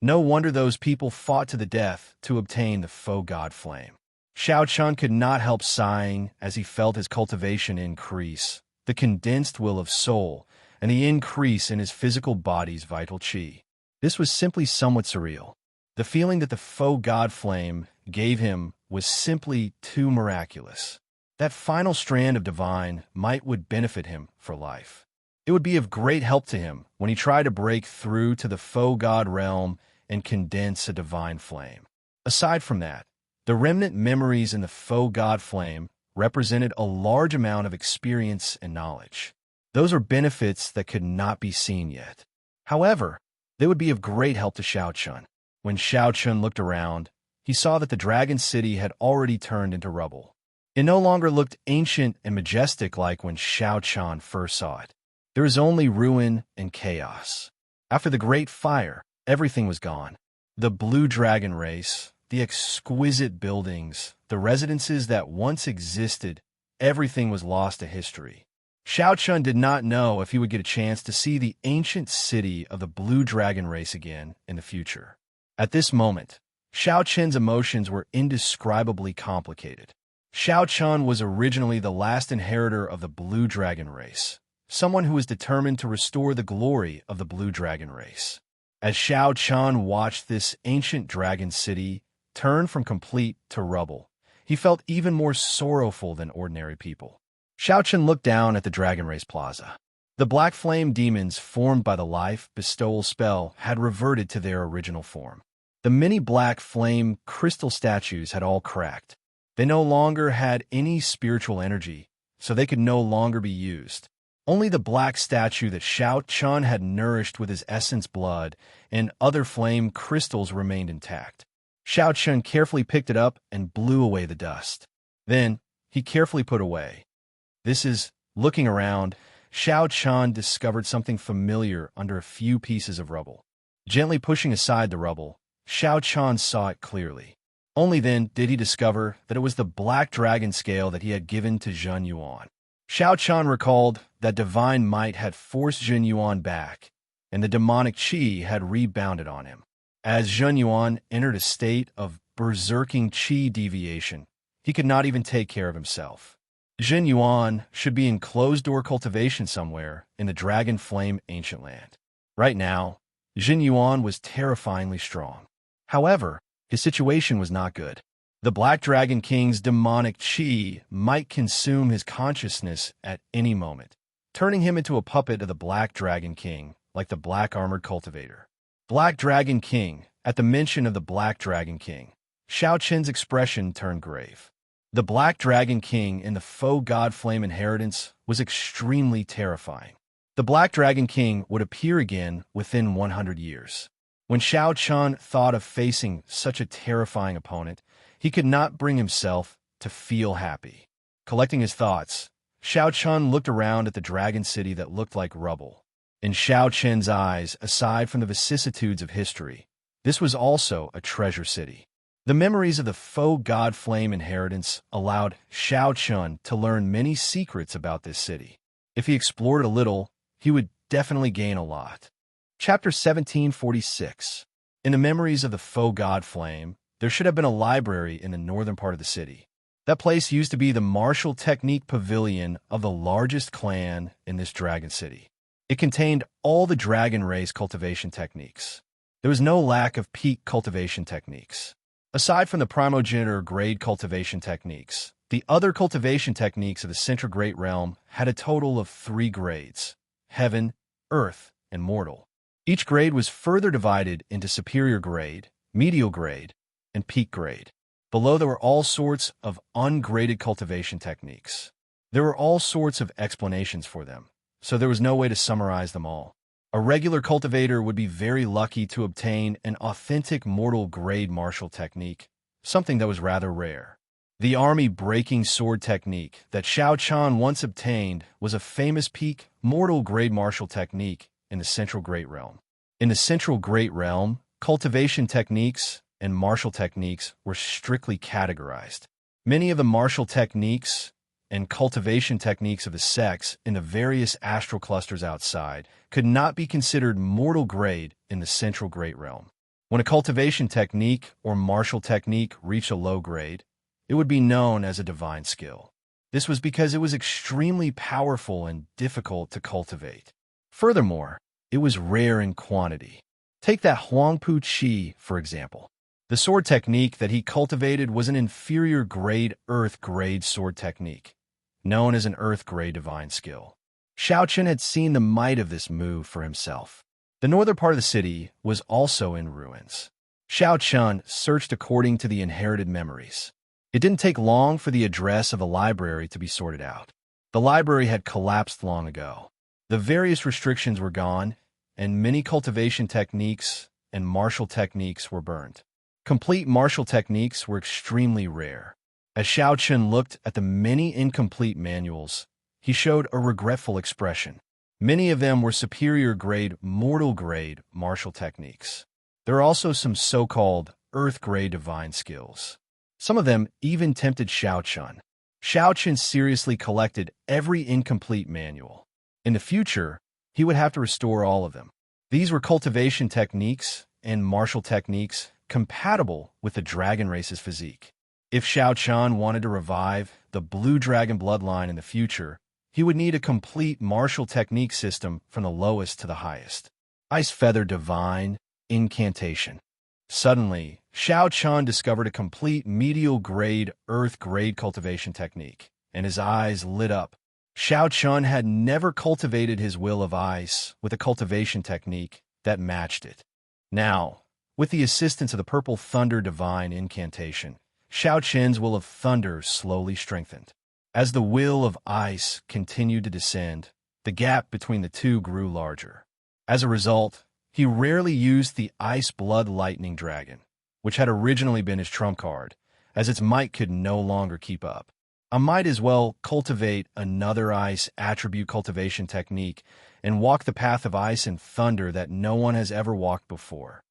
No wonder those people fought to the death to obtain the faux god flame. Xiao Chun could not help sighing as he felt his cultivation increase, the condensed will of soul, and the increase in his physical body's vital qi. This was simply somewhat surreal. The feeling that the faux god flame gave him was simply too miraculous. That final strand of divine might would benefit him for life. It would be of great help to him when he tried to break through to the faux god realm and condense a divine flame. Aside from that, the remnant memories in the faux god flame represented a large amount of experience and knowledge. Those are benefits that could not be seen yet. However, they would be of great help to Xiao Chun. When Xiao Chun looked around, he saw that the dragon city had already turned into rubble. It no longer looked ancient and majestic like when Xiao Chun first saw it. There was only ruin and chaos. After the great fire, everything was gone. The blue dragon race, the exquisite buildings, the residences that once existed, everything was lost to history. Xiao Chun did not know if he would get a chance to see the ancient city of the blue dragon race again in the future. At this moment, Xiao Chun's emotions were indescribably complicated. Xiao Chun was originally the last inheritor of the blue dragon race, someone who was determined to restore the glory of the blue dragon race. As Xiao Chun watched this ancient dragon city turn from complete to rubble, he felt even more sorrowful than ordinary people. Xiao Chun looked down at the dragon race plaza. The black flame demons formed by the life bestowal spell had reverted to their original form. The many black flame crystal statues had all cracked. They no longer had any spiritual energy, so they could no longer be used. Only the black statue that Xiao Chun had nourished with his essence blood and other flame crystals remained intact. Xiao Chun carefully picked it up and blew away the dust. Then, he carefully put away. Looking around, Xiao Chun discovered something familiar under a few pieces of rubble. Gently pushing aside the rubble, Xiao Chun saw it clearly. Only then did he discover that it was the black dragon scale that he had given to Zhen Yuan. Xiao Chun recalled that divine might had forced Zhen Yuan back, and the demonic qi had rebounded on him. As Zhen Yuan entered a state of berserking qi deviation, he could not even take care of himself. Zhen Yuan should be in closed-door cultivation somewhere in the Dragon Flame Ancient Land. Right now, Zhen Yuan was terrifyingly strong. However, his situation was not good. The Black Dragon King's demonic qi might consume his consciousness at any moment, turning him into a puppet of the Black Dragon King, like the Black Armored Cultivator. Black Dragon King. At the mention of the Black Dragon King, Xiao Chen's expression turned grave. The Black Dragon King in the faux god flame inheritance was extremely terrifying. The Black Dragon King would appear again within 100 years. When Shao Chun thought of facing such a terrifying opponent, he could not bring himself to feel happy. Collecting his thoughts, Shao Chun looked around at the dragon city that looked like rubble. In Shao Chun's eyes, aside from the vicissitudes of history, this was also a treasure city. The memories of the faux god flame inheritance allowed Shao Chun to learn many secrets about this city. If he explored a little, he would definitely gain a lot. Chapter 1746. In the memories of the faux god flame, there should have been a library in the northern part of the city. That place used to be the martial technique pavilion of the largest clan in this dragon city. It contained all the dragon race cultivation techniques. There was no lack of peak cultivation techniques. Aside from the primogenitor grade cultivation techniques, the other cultivation techniques of the Central Great Realm had a total of 3 grades: Heaven, Earth, and Mortal. Each grade was further divided into Superior Grade, Medial Grade, and Peak Grade. Below there were all sorts of ungraded cultivation techniques. There were all sorts of explanations for them, so there was no way to summarize them all. A regular cultivator would be very lucky to obtain an authentic mortal grade martial technique, something that was rather rare. The army breaking sword technique that Shao Chun once obtained was a famous peak mortal grade martial technique in the Central Great Realm. In the Central Great Realm, cultivation techniques and martial techniques were strictly categorized. Many of the martial techniques and cultivation techniques of the sects in the various astral clusters outside could not be considered mortal grade in the Central Great Realm. When a cultivation technique or martial technique reached a low grade, it would be known as a divine skill. This was because it was extremely powerful and difficult to cultivate. Furthermore, it was rare in quantity. Take that Huangpu Qi, for example. The sword technique that he cultivated was an inferior grade earth grade sword technique, known as an earth grade divine skill. Shao Chun had seen the might of this move for himself. The northern part of the city was also in ruins. Shao Chun searched according to the inherited memories. It didn't take long for the address of a library to be sorted out. The library had collapsed long ago. The various restrictions were gone, and many cultivation techniques and martial techniques were burned. Complete martial techniques were extremely rare. As Shao Chun looked at the many incomplete manuals, he showed a regretful expression. Many of them were superior grade, mortal grade martial techniques. There are also some so-called earth grade divine skills. Some of them even tempted Shao Chun. Shao Chun seriously collected every incomplete manual. In the future, he would have to restore all of them. These were cultivation techniques and martial techniques compatible with the dragon race's physique. If Shao Chun wanted to revive the blue dragon bloodline in the future, he would need a complete martial technique system from the lowest to the highest. Ice Feather Divine Incantation. Suddenly, Shao Chun discovered a complete medial grade, earth grade cultivation technique, and his eyes lit up. Shao Chun had never cultivated his will of ice with a cultivation technique that matched it. Now, with the assistance of the Purple Thunder Divine Incantation, Shao Chun's will of thunder slowly strengthened. As the will of ice continued to descend, the gap between the two grew larger. As a result, he rarely used the Ice Blood Lightning Dragon, which had originally been his trump card, as its might could no longer keep up. I might as well cultivate another ice attribute cultivation technique and walk the path of ice and thunder that no one has ever walked before.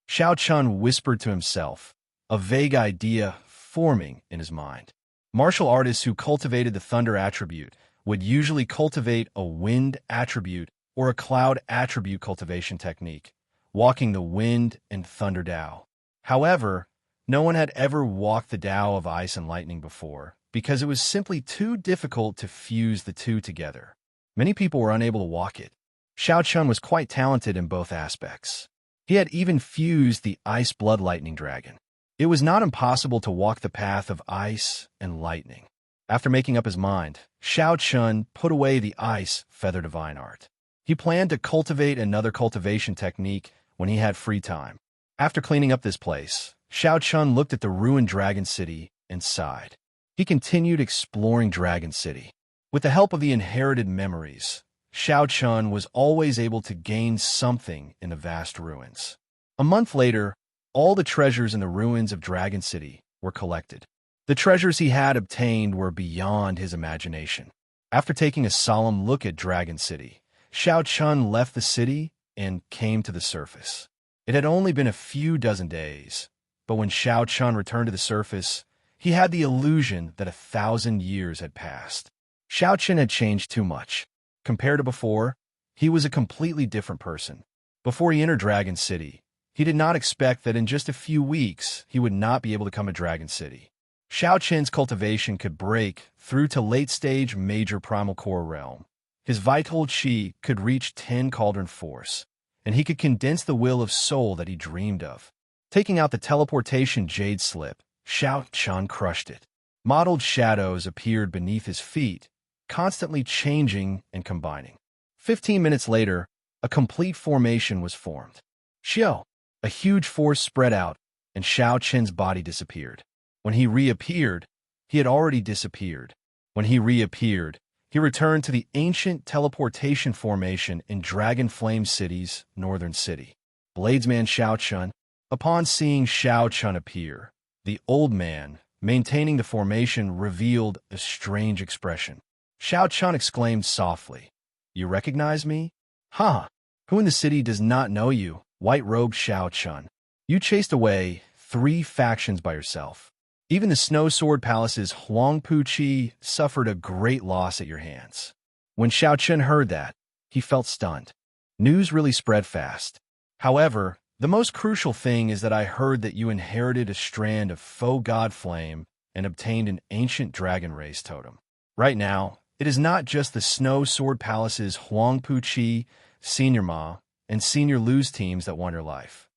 Shao Chun whispered to himself, a vague idea forming in his mind. Martial artists who cultivated the thunder attribute would usually cultivate a wind attribute or a cloud attribute cultivation technique, walking the wind and thunder Tao. However, no one had ever walked the Tao of ice and lightning before, because it was simply too difficult to fuse the two together. Many people were unable to walk it. Shao Chun was quite talented in both aspects. He had even fused the Ice Blood Lightning Dragon. It was not impossible to walk the path of ice and lightning. After making up his mind, Shao Chun put away the Ice Feather Divine Art. He planned to cultivate another cultivation technique when he had free time. After cleaning up this place, Shao Chun looked at the ruined Dragon City and sighed. He continued exploring Dragon City. With the help of the inherited memories, Xiao Chun was always able to gain something in the vast ruins. A month later, all the treasures in the ruins of Dragon City were collected. The treasures he had obtained were beyond his imagination. After taking a solemn look at Dragon City, Xiao Chun left the city and came to the surface. It had only been a few dozen days, but when Xiao Chun returned to the surface, he had the illusion that 1,000 years had passed. Xiao Chun had changed too much. Compared to before, he was a completely different person. Before he entered Dragon City, he did not expect that in just a few weeks he would not be able to come to Dragon City. Xiao Chun's cultivation could break through to late-stage major primal core realm. His vital qi could reach 10 cauldron force, and he could condense the will of soul that he dreamed of. Taking out the teleportation jade slip, Xiao Chun crushed it. Mottled shadows appeared beneath his feet, constantly changing and combining. 15 minutes later, a complete formation was formed. Xiao, a huge force spread out, and Xiao Chun's body disappeared. When he reappeared, he had already disappeared. When he reappeared, he returned to the ancient teleportation formation in Dragon Flame City's northern city. Bladesman Xiao Chun. Upon seeing Xiao Chun appear, the old man, maintaining the formation, revealed a strange expression. Xiao Chun exclaimed softly, "You recognize me? Ha! Who in the city does not know you, white-robed Xiao Chun? You chased away 3 factions by yourself. Even the Snow Sword Palace's Huangpu Qi suffered a great loss at your hands." When Xiao Chun heard that, he felt stunned. News really spread fast. However, the most crucial thing is that I heard that you inherited a strand of faux god flame and obtained an ancient dragon race totem. Right now, it is not just the Snow Sword Palace's Huangpu Qi, Senior Ma, and Senior Lu's teams that won your life.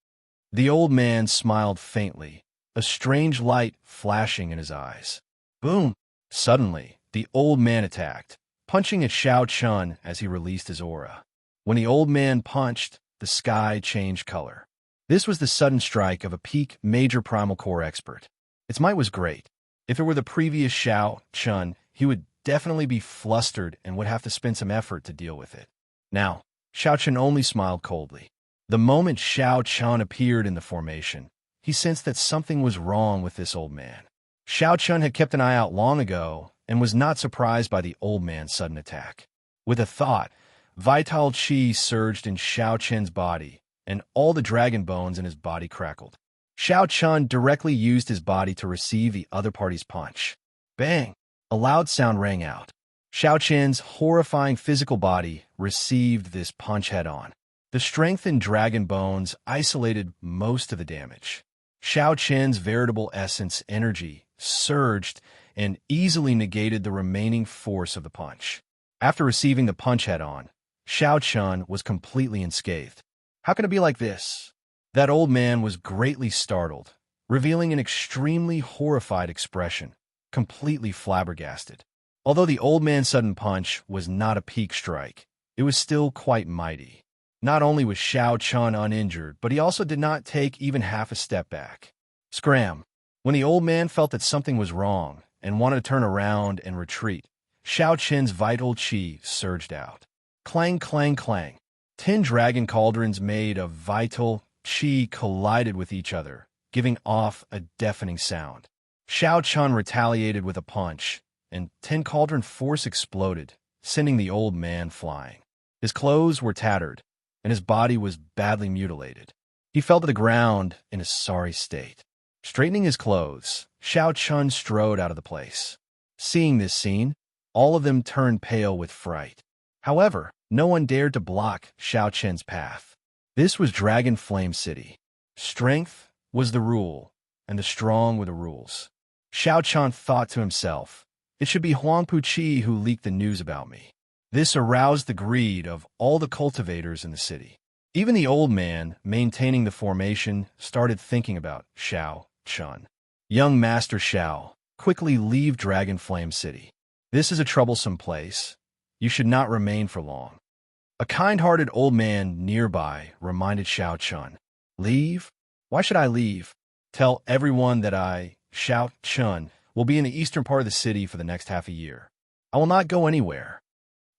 The old man smiled faintly, a strange light flashing in his eyes. Boom! Suddenly, the old man attacked, punching at Xiao Chun as he released his aura. When the old man punched, the sky changed color. This was the sudden strike of a peak major primal core expert. Its might was great. If it were the previous Xiao Chun, he would definitely be flustered and would have to spend some effort to deal with it. Now, Xiao Chun only smiled coldly. The moment Xiao Chun appeared in the formation, he sensed that something was wrong with this old man. Xiao Chun had kept an eye out long ago and was not surprised by the old man's sudden attack. With a thought, vital qi surged in Xiao Chun's body, and all the dragon bones in his body crackled. Xiao Chun directly used his body to receive the other party's punch. Bang! A loud sound rang out. Xiao Chun's horrifying physical body received this punch head-on. The strengthened dragon bones isolated most of the damage. Xiao Chun's veritable essence energy surged and easily negated the remaining force of the punch. After receiving the punch head-on, Xiao Chun was completely unscathed. How can it be like this? That old man was greatly startled, revealing an extremely horrified expression, completely flabbergasted. Although the old man's sudden punch was not a peak strike, it was still quite mighty. Not only was Xiao Chun uninjured, but he also did not take even half a step back. Scram! When the old man felt that something was wrong and wanted to turn around and retreat, Xiao Chun's vital qi surged out. Clang, clang, clang. 10 dragon cauldrons made of vital qi collided with each other, giving off a deafening sound. Xiao Chun retaliated with a punch, and 10 cauldron force exploded, sending the old man flying. His clothes were tattered, and his body was badly mutilated. He fell to the ground in a sorry state. Straightening his clothes, Xiao Chun strode out of the place. Seeing this scene, all of them turned pale with fright. However, no one dared to block Xiao Chun's path. This was Dragon Flame City. Strength was the rule, and the strong were the rules. Xiao Chun thought to himself, "It should be Huangpu Qi who leaked the news about me." This aroused the greed of all the cultivators in the city. Even the old man, maintaining the formation, started thinking about Xiao Chun. Young Master Xiao, quickly leave Dragon Flame City. This is a troublesome place. You should not remain for long. A kind-hearted old man nearby reminded Xiao Chun. Leave? Why should I leave? Tell everyone that I, Xiao Chun, will be in the eastern part of the city for the next half a year. I will not go anywhere.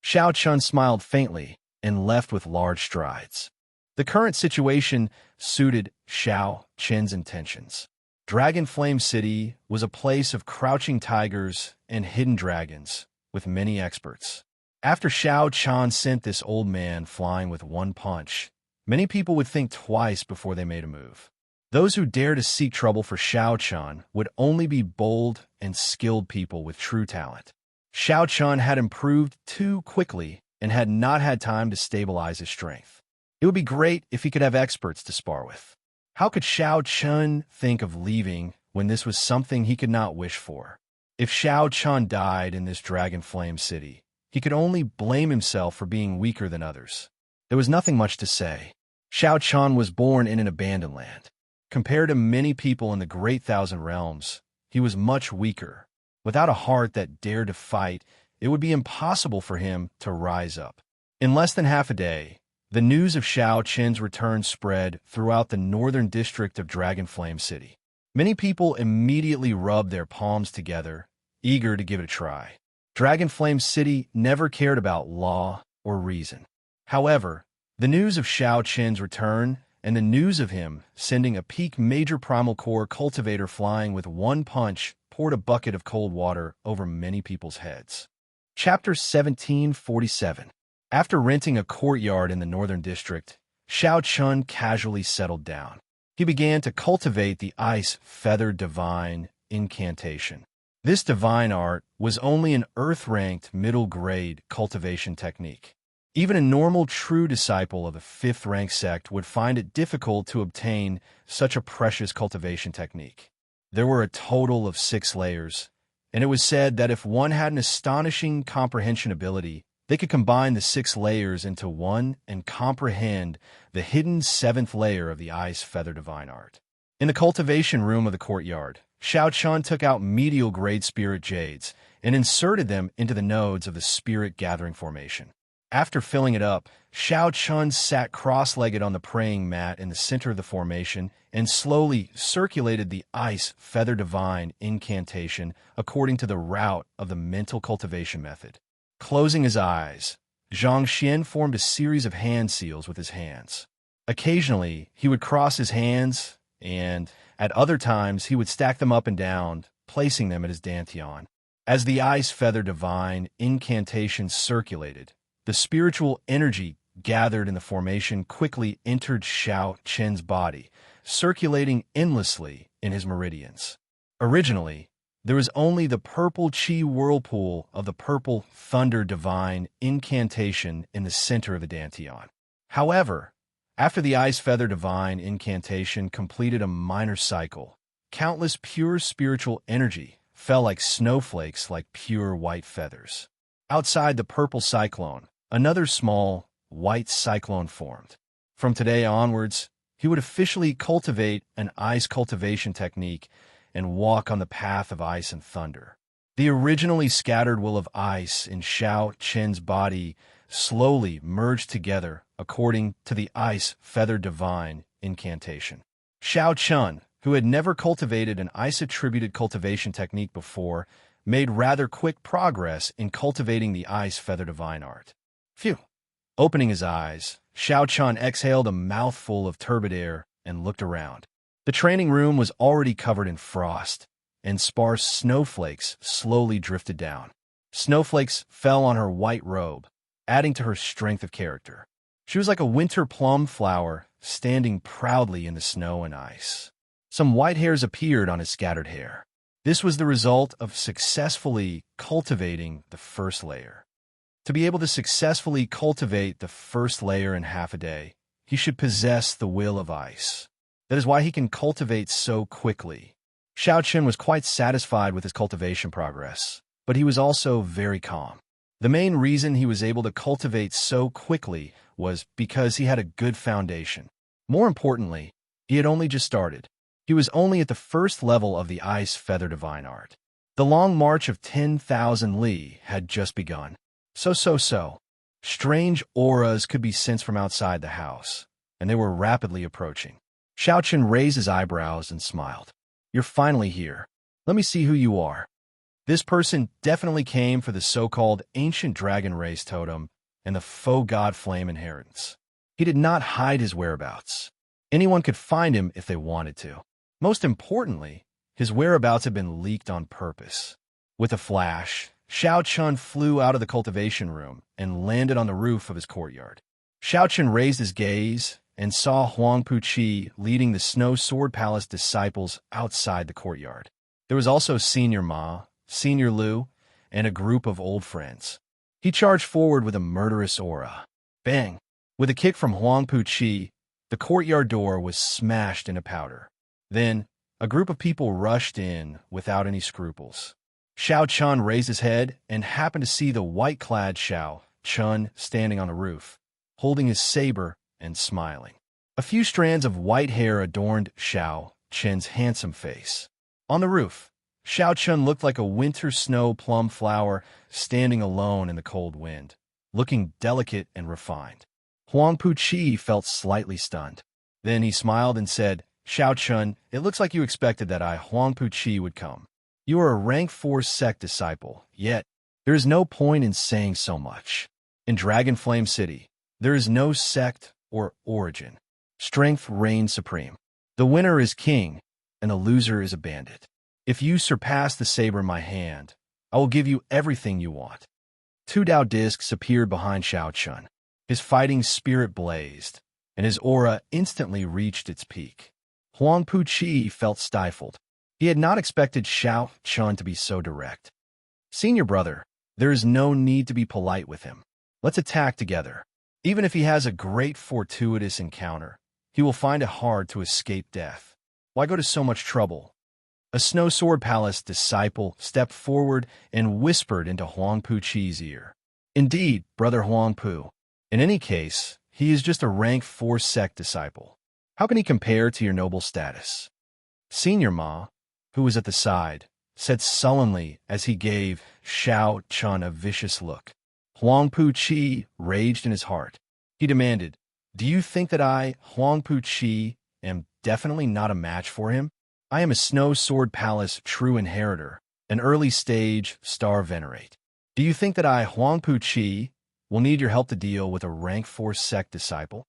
Xiao Chun smiled faintly and left with large strides. The current situation suited Xiao Chen's intentions. Dragon Flame City was a place of crouching tigers and hidden dragons, with many experts. After Xiao Chan sent this old man flying with one punch, many people would think twice before they made a move. Those who dare to seek trouble for Xiao Chan would only be bold and skilled people with true talent. Xiao Chun had improved too quickly and had not had time to stabilize his strength. It would be great if he could have experts to spar with. How could Xiao Chun think of leaving when this was something he could not wish for? If Xiao Chun died in this Dragon Flame City, he could only blame himself for being weaker than others. There was nothing much to say. Xiao Chun was born in an abandoned land. Compared to many people in the Great Thousand Realms, he was much weaker. Without a heart that dared to fight, it would be impossible for him to rise up. In less than half a day, the news of Xiao Chen's return spread throughout the northern district of Dragon Flame City. Many people immediately rubbed their palms together, eager to give it a try. Dragon Flame City never cared about law or reason. However, the news of Xiao Chen's return and the news of him sending a peak major primal core cultivator flying with one punch poured a bucket of cold water over many people's heads. Chapter 1747. After renting a courtyard in the northern district, Xiao Chun casually settled down. He began to cultivate the Ice Feather Divine incantation. This divine art was only an earth-ranked middle-grade cultivation technique. Even a normal true disciple of the 5th-rank sect would find it difficult to obtain such a precious cultivation technique. There were a total of 6 layers, and it was said that if one had an astonishing comprehension ability, they could combine the 6 layers into one and comprehend the hidden 7th layer of the Ice Feather Divine Art. In the cultivation room of the courtyard, Xiao Chun took out medial-grade spirit jades and inserted them into the nodes of the spirit gathering formation. After filling it up, Xiao Chun sat cross-legged on the praying mat in the center of the formation and slowly circulated the Ice Feather Divine incantation according to the route of the mental cultivation method. Closing his eyes, Zhang Xian formed a series of hand seals with his hands. Occasionally, he would cross his hands, and at other times he would stack them up and down, placing them at his dantian. As the Ice Feather Divine incantation circulated, the spiritual energy gathered in the formation quickly entered Xiao Chen's body, circulating endlessly in his meridians. Originally, there was only the purple chi whirlpool of the purple thunder divine incantation in the center of the dantian. However, after the Ice Feather Divine incantation completed a minor cycle, countless pure spiritual energy fell like snowflakes like pure white feathers. Outside the purple cyclone, another small, white cyclone formed. From today onwards, he would officially cultivate an ice cultivation technique and walk on the path of ice and thunder. The originally scattered will of ice in Xiao Chen's body slowly merged together according to the Ice Feather Divine incantation. Xiao Chun, who had never cultivated an ice-attributed cultivation technique before, made rather quick progress in cultivating the Ice Feather Divine art. Phew! Opening his eyes, Xiao Chun exhaled a mouthful of turbid air and looked around. The training room was already covered in frost, and sparse snowflakes slowly drifted down. Snowflakes fell on her white robe, adding to her strength of character. She was like a winter plum flower standing proudly in the snow and ice. Some white hairs appeared on his scattered hair. This was the result of successfully cultivating the first layer. To be able to successfully cultivate the first layer in half a day, he should possess the will of ice. That is why he can cultivate so quickly. Xiao Chen was quite satisfied with his cultivation progress, but he was also very calm. The main reason he was able to cultivate so quickly was because he had a good foundation. More importantly, he had only just started. He was only at the first level of the Ice Feather Divine art. The long march of 10,000 li had just begun. So. Strange auras could be sensed from outside the house, and they were rapidly approaching. Xiao Chen raised his eyebrows and smiled. "You're finally here. Let me see who you are." This person definitely came for the so-called ancient dragon race totem and the faux god flame inheritance. He did not hide his whereabouts. Anyone could find him if they wanted to. Most importantly, his whereabouts had been leaked on purpose. With a flash, Xiao Chun flew out of the cultivation room and landed on the roof of his courtyard. Xiao Chun raised his gaze and saw Huang Puqi leading the Snow Sword Palace disciples outside the courtyard. There was also Senior Ma, Senior Lu, and a group of old friends. He charged forward with a murderous aura. Bang! With a kick from Huang Puqi, the courtyard door was smashed into powder. Then, a group of people rushed in without any scruples. Xiao Chun raised his head and happened to see the white-clad Xiao Chun standing on the roof, holding his saber and smiling. A few strands of white hair adorned Xiao Chun's handsome face. On the roof, Xiao Chun looked like a winter snow plum flower standing alone in the cold wind, looking delicate and refined. Huang Puqi felt slightly stunned. Then he smiled and said, Xiao Chun, it looks like you expected that I, Huang Puqi, would come. You are a rank 4 sect disciple, yet there is no point in saying so much. In Dragon Flame City, there is no sect or origin. Strength reigns supreme. The winner is king, and the loser is a bandit. If you surpass the saber in my hand, I will give you everything you want. 2 Dao discs appeared behind Xiao Chun. His fighting spirit blazed, and his aura instantly reached its peak. Huang Puqi felt stifled. He had not expected Xiao Chun to be so direct. Senior brother, there is no need to be polite with him. Let's attack together. Even if he has a great fortuitous encounter, he will find it hard to escape death. Why go to so much trouble? A Snow Sword Palace disciple stepped forward and whispered into Huang Puqi's ear. Indeed, brother Huang Pu. In any case, he is just a rank 4 sect disciple. How can he compare to your noble status? Senior Ma, who was at the side, said sullenly as he gave Xiao Chun a vicious look. Huang Puqi raged in his heart. He demanded, Do you think that I, Huang Puqi, am definitely not a match for him? I am a Snow Sword Palace true inheritor, an early stage star venerate. Do you think that I, Huang Puqi, will need your help to deal with a rank 4 sect disciple?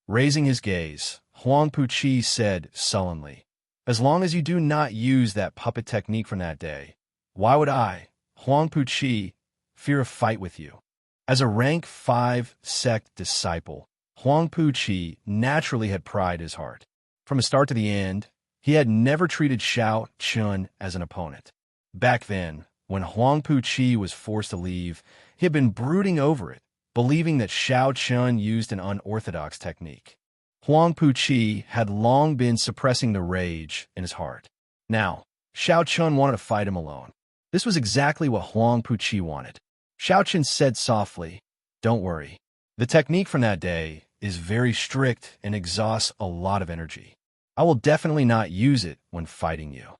Raising his gaze, Huang Puqi said sullenly, As long as you do not use that puppet technique from that day, why would I, Huang Puqi, fear a fight with you? As a rank 5 sect disciple, Huang Puqi naturally had pride in his heart. From the start to the end, he had never treated Xiao Chun as an opponent. Back then, when Huang Puqi was forced to leave, he had been brooding over it, believing that Xiao Chun used an unorthodox technique. Huang Puqi had long been suppressing the rage in his heart. Now, Xiao Chun wanted to fight him alone. This was exactly what Huang Puqi wanted. Xiao Chun said softly, Don't worry. The technique from that day is very strict and exhausts a lot of energy. I will definitely not use it when fighting you.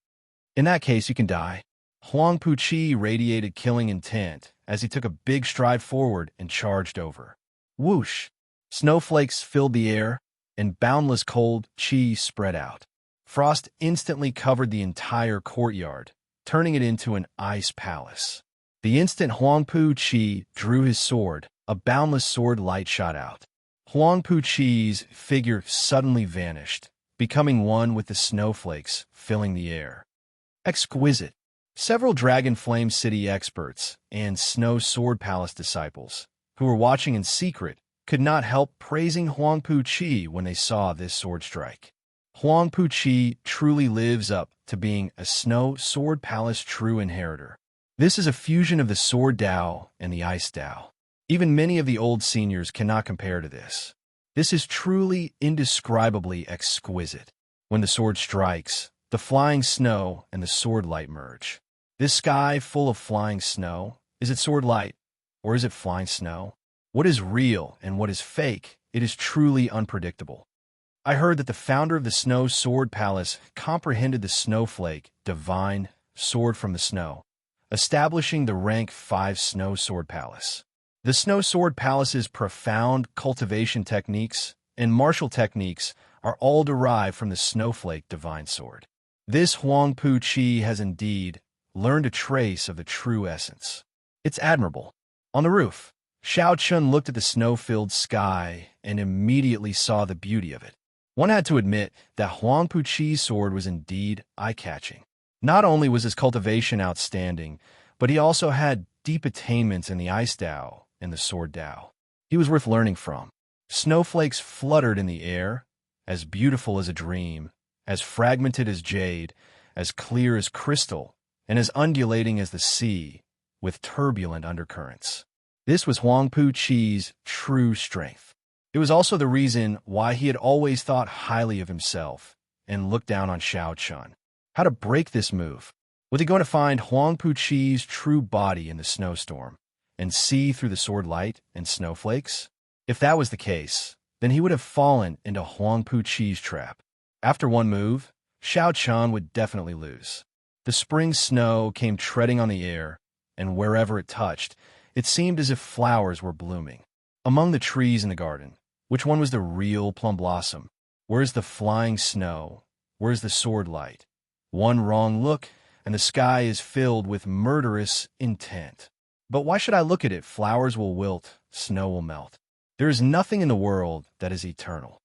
In that case, you can die. Huang Puqi radiated killing intent as he took a big stride forward and charged over. Whoosh! Snowflakes filled the air, and boundless cold chi spread out. Frost instantly covered the entire courtyard, turning it into an ice palace. The instant Huang Puqi drew his sword, a boundless sword light shot out. Huang Puqi's figure suddenly vanished, becoming one with the snowflakes filling the air. Exquisite. Several Dragon Flame City experts and Snow Sword Palace disciples, who were watching in secret, could not help praising Huang Puqi when they saw this sword strike. Huang Puqi truly lives up to being a Snow Sword Palace true inheritor. This is a fusion of the Sword Dao and the Ice Dao. Even many of the old seniors cannot compare to this. This is truly indescribably exquisite. When the sword strikes, the flying snow and the sword light merge. This sky full of flying snow, is it sword light, or is it flying snow? What is real and what is fake? It is truly unpredictable. I heard that the founder of the Snow Sword Palace comprehended the snowflake, divine, sword from the snow, establishing the rank 5 Snow Sword Palace. The Snow Sword Palace's profound cultivation techniques and martial techniques are all derived from the snowflake divine sword. This Huang Puqi has indeed learned a trace of the true essence. It's admirable. On the roof, Xiao Chun looked at the snow-filled sky and immediately saw the beauty of it. One had to admit that Huang Puqi's sword was indeed eye-catching. Not only was his cultivation outstanding, but he also had deep attainments in the Ice Dao and the Sword Dao. He was worth learning from. Snowflakes fluttered in the air, as beautiful as a dream, as fragmented as jade, as clear as crystal, and as undulating as the sea, with turbulent undercurrents. This was Huang Puqi's true strength. It was also the reason why he had always thought highly of himself and looked down on Xiao Chun. How to break this move? Was he going to find Huang Puqi's true body in the snowstorm and see through the sword light and snowflakes? If that was the case, then he would have fallen into Huang Puqi's trap. After one move, Xiao Chun would definitely lose. The spring snow came treading on the air, and wherever it touched, it seemed as if flowers were blooming. Among the trees in the garden, which one was the real plum blossom? Where's the flying snow? Where's the sword light? One wrong look, and the sky is filled with murderous intent. But why should I look at it? Flowers will wilt, snow will melt. There is nothing in the world that is eternal.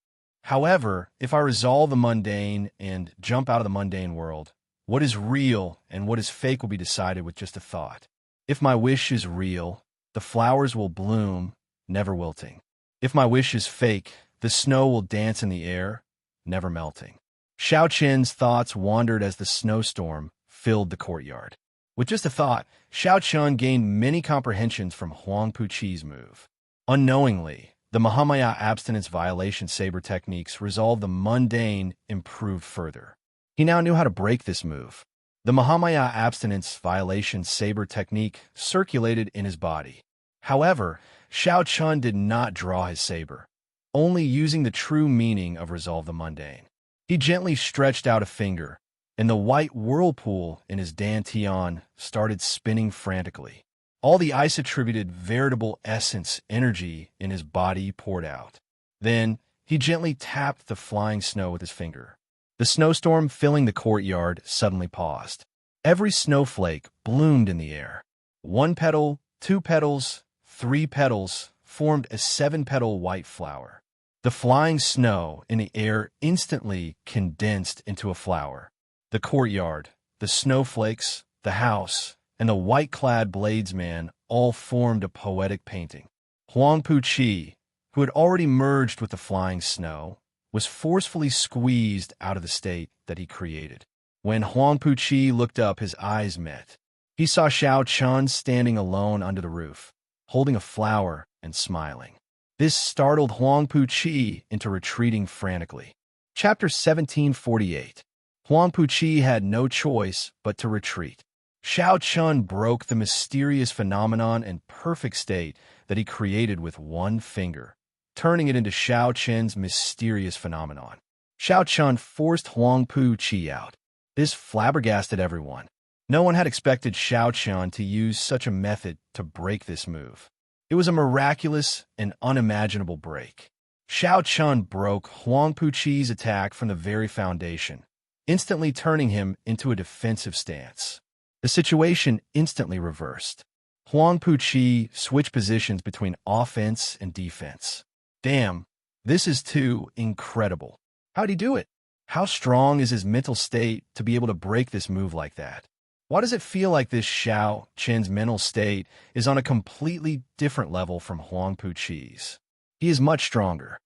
However, if I resolve the mundane and jump out of the mundane world, what is real and what is fake will be decided with just a thought. If my wish is real, the flowers will bloom, never wilting. If my wish is fake, the snow will dance in the air, never melting. Xiao Chen's thoughts wandered as the snowstorm filled the courtyard. With just a thought, Xiao Chun gained many comprehensions from Huang Puqi's move. Unknowingly, the Mahamaya abstinence violation saber techniques resolved the mundane improved further. He now knew how to break this move. The Mahamaya abstinence violation saber technique circulated in his body. However, Xiao Chun did not draw his saber, only using the true meaning of resolve the mundane. He gently stretched out a finger, and the white whirlpool in his dantian started spinning frantically. All the ice-attributed veritable essence energy in his body poured out. Then, he gently tapped the flying snow with his finger. The snowstorm filling the courtyard suddenly paused. Every snowflake bloomed in the air. 1 petal, 2 petals, 3 petals formed a 7-petal white flower. The flying snow in the air instantly condensed into a flower. The courtyard, the snowflakes, the house, and the white-clad bladesman all formed a poetic painting. Huang Puqi, who had already merged with the flying snow, was forcefully squeezed out of the state that he created. When Huang Puqi looked up, his eyes met. He saw Xiao Chun standing alone under the roof, holding a flower and smiling. This startled Huang Puqi into retreating frantically. Chapter 1748. Huang Puqi had no choice but to retreat. Xiao Chun broke the mysterious phenomenon and perfect state that he created with one finger, turning it into Xiao Chen's mysterious phenomenon. Xiao Chun forced Huang Puqi out. This flabbergasted everyone. No one had expected Xiao Chun to use such a method to break this move. It was a miraculous and unimaginable break. Xiao Chun broke Huang Puqi's attack from the very foundation, instantly turning him into a defensive stance. The situation instantly reversed. Huang Puqi switched positions between offense and defense. Damn, this is too incredible. How'd he do it? How strong is his mental state to be able to break this move like that? Why does it feel like this Xiao Chen's mental state is on a completely different level from Huang Puqi's? He is much stronger.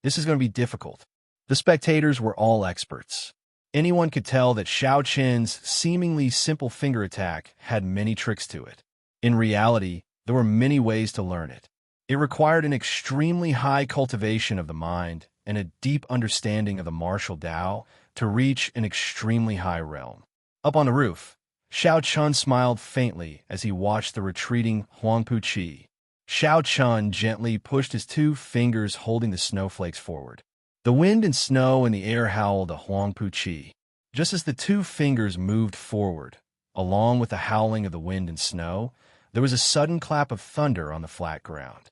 This is going to be difficult. The spectators were all experts. Anyone could tell that Xiao Chen's seemingly simple finger attack had many tricks to it. In reality, there were many ways to learn it. It required an extremely high cultivation of the mind and a deep understanding of the martial Dao to reach an extremely high realm. Up on the roof, Xiao Chun smiled faintly as he watched the retreating Huang Puqi. Xiao Chun gently pushed his 2 fingers holding the snowflakes forward. The wind and snow in the air howled to Huang Puqi. Just as the 2 fingers moved forward, along with the howling of the wind and snow, there was a sudden clap of thunder on the flat ground.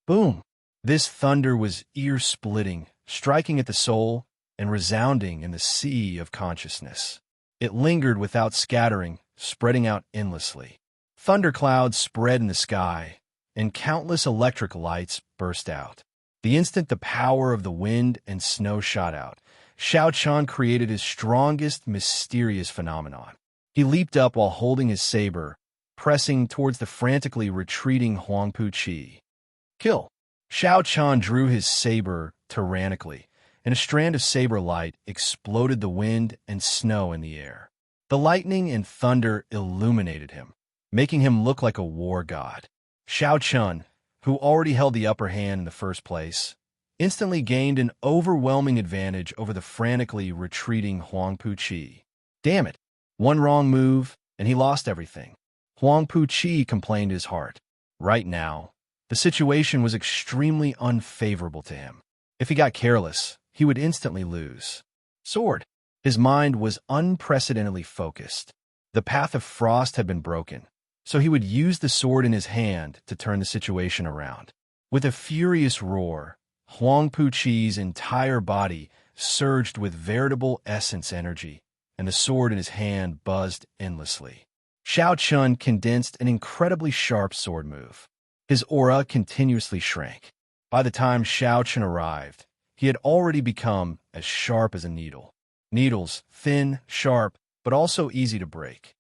Boom! This thunder was ear-splitting, striking at the soul and resounding in the sea of consciousness. It lingered without scattering, spreading out endlessly. Thunderclouds spread in the sky, and countless electric lights burst out. The instant the power of the wind and snow shot out, Xiao Qian created his strongest, mysterious phenomenon. He leaped up while holding his saber, pressing towards the frantically retreating Huangpu Qi. Kill! Xiao Qian drew his saber tyrannically, and a strand of saber light exploded the wind and snow in the air. The lightning and thunder illuminated him, making him look like a war god. Xiao Qian, who already held the upper hand in the first place, instantly gained an overwhelming advantage over the frantically retreating Huangpu Qi. Damn it! One wrong move, and he lost everything. Huangpu Qi complained his heart. Right now, the situation was extremely unfavorable to him. If he got careless, he would instantly lose. Sword. His mind was unprecedentedly focused. The path of frost had been broken, so he would use the sword in his hand to turn the situation around. With a furious roar, Huangpu Qi's entire body surged with veritable essence energy, and the sword in his hand buzzed endlessly. Xiao Qian condensed an incredibly sharp sword move. His aura continuously shrank. By the time Xiao Qian arrived, he had already become as sharp as a needle. Needles, thin, sharp, but also easy to break.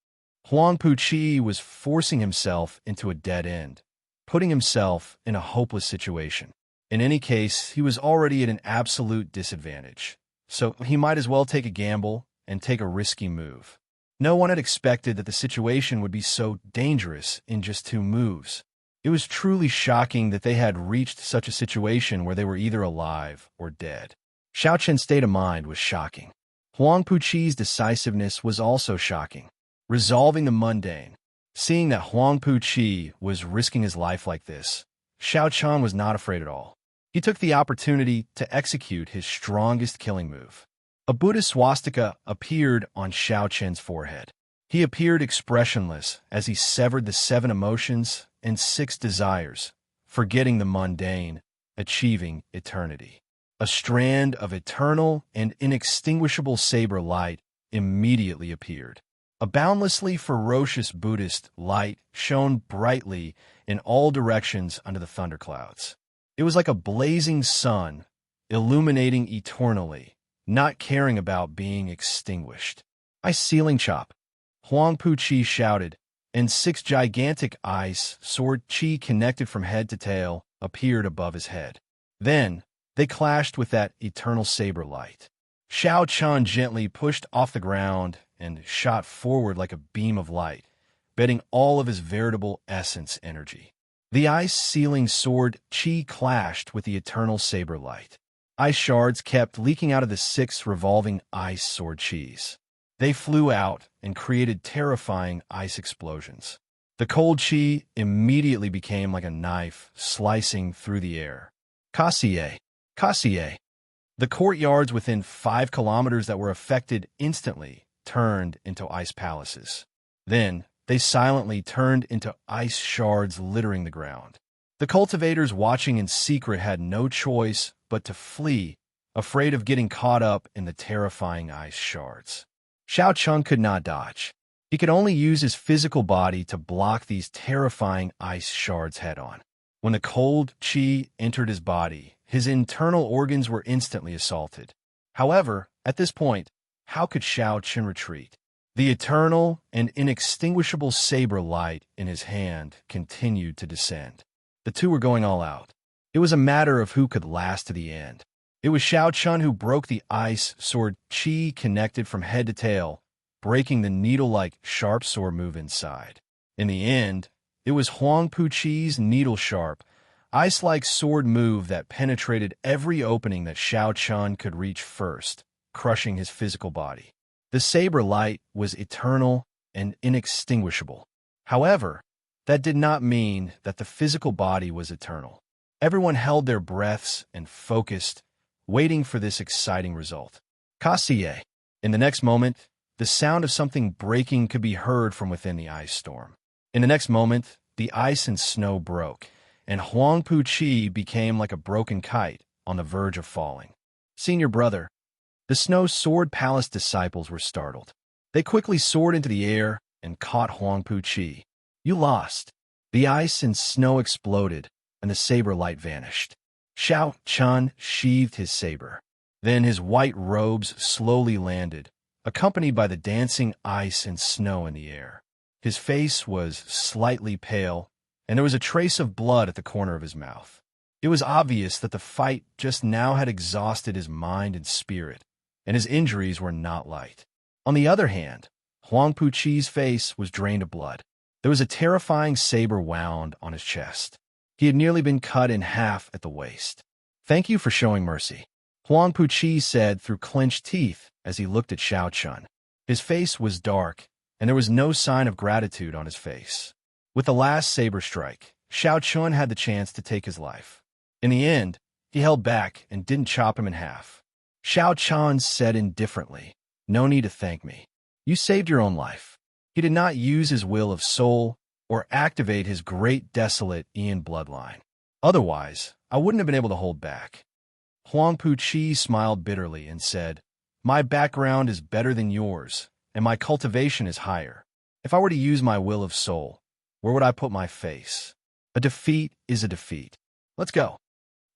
Huangpu Qi was forcing himself into a dead end, putting himself in a hopeless situation. In any case, he was already at an absolute disadvantage, so he might as well take a gamble and take a risky move. No one had expected that the situation would be so dangerous in just 2 moves. It was truly shocking that they had reached such a situation where they were either alive or dead. Xiao Qian's state of mind was shocking. Huangpu Qi's decisiveness was also shocking. Resolving the mundane. Seeing that Huangpu Qi was risking his life like this, Xiao Qian was not afraid at all. He took the opportunity to execute his strongest killing move. A Buddhist swastika appeared on Xiao Qian's forehead. He appeared expressionless as he severed the 7 emotions and 6 desires, forgetting the mundane, achieving eternity. A strand of eternal and inextinguishable saber light immediately appeared. A boundlessly ferocious Buddhist light shone brightly in all directions under the thunderclouds. It was like a blazing sun, illuminating eternally, not caring about being extinguished. Ice ceiling chop, Huangpu Qi shouted, and 6 gigantic ice sword qi connected from head to tail appeared above his head. Then, they clashed with that eternal saber light. Xiao Qian gently pushed off the ground and shot forward like a beam of light, betting all of his veritable essence energy. The ice-sealing sword qi clashed with the eternal saber light. Ice shards kept leaking out of the 6 revolving ice sword qis. They flew out and created terrifying ice explosions. The cold qi immediately became like a knife slicing through the air. Kassier. Kassier. The courtyards within 5 kilometers that were affected instantly turned into ice palaces. Then, they silently turned into ice shards littering the ground. The cultivators watching in secret had no choice but to flee, afraid of getting caught up in the terrifying ice shards. Xiao Qian could not dodge. He could only use his physical body to block these terrifying ice shards head-on. When the cold qi entered his body, his internal organs were instantly assaulted. However, at this point, how could Xiao Qian retreat? The eternal and inextinguishable saber light in his hand continued to descend. The 2 were going all out. It was a matter of who could last to the end. It was Xiao Qian who broke the ice sword qi connected from head to tail, breaking the needle-like sharp sword move inside. In the end, it was Huangpu Qi's needle-sharp, ice-like sword move that penetrated every opening that Xiao Qian could reach first, crushing his physical body. The saber light was eternal and inextinguishable. However, that did not mean that the physical body was eternal. Everyone held their breaths and focused, waiting for this exciting result. Kassier. In the next moment, the sound of something breaking could be heard from within the ice storm. In the next moment, the ice and snow broke, and Huangpu Qi became like a broken kite on the verge of falling. Senior brother. The Snow Sword Palace disciples were startled. They quickly soared into the air, and caught Huang Puqi. You lost. The ice and snow exploded, and the saber light vanished. Xiao Chun sheathed his saber. Then his white robes slowly landed, accompanied by the dancing ice and snow in the air. His face was slightly pale, and there was a trace of blood at the corner of his mouth. It was obvious that the fight just now had exhausted his mind and spirit, and his injuries were not light. On the other hand, Huang Puqi's face was drained of blood. There was a terrifying saber wound on his chest. He had nearly been cut in half at the waist. "Thank you for showing mercy," Huang Puqi said through clenched teeth as he looked at Xiao Chun. His face was dark, and there was no sign of gratitude on his face. With the last saber strike, Xiao Chun had the chance to take his life. In the end, he held back and didn't chop him in half. Xiao Chun said indifferently, "No need to thank me. You saved your own life." He did not use his will of soul or activate his great desolate Ian bloodline. Otherwise, I wouldn't have been able to hold back. Huang Puqi smiled bitterly and said, "My background is better than yours, and my cultivation is higher. If I were to use my will of soul, where would I put my face? A defeat is a defeat. Let's go."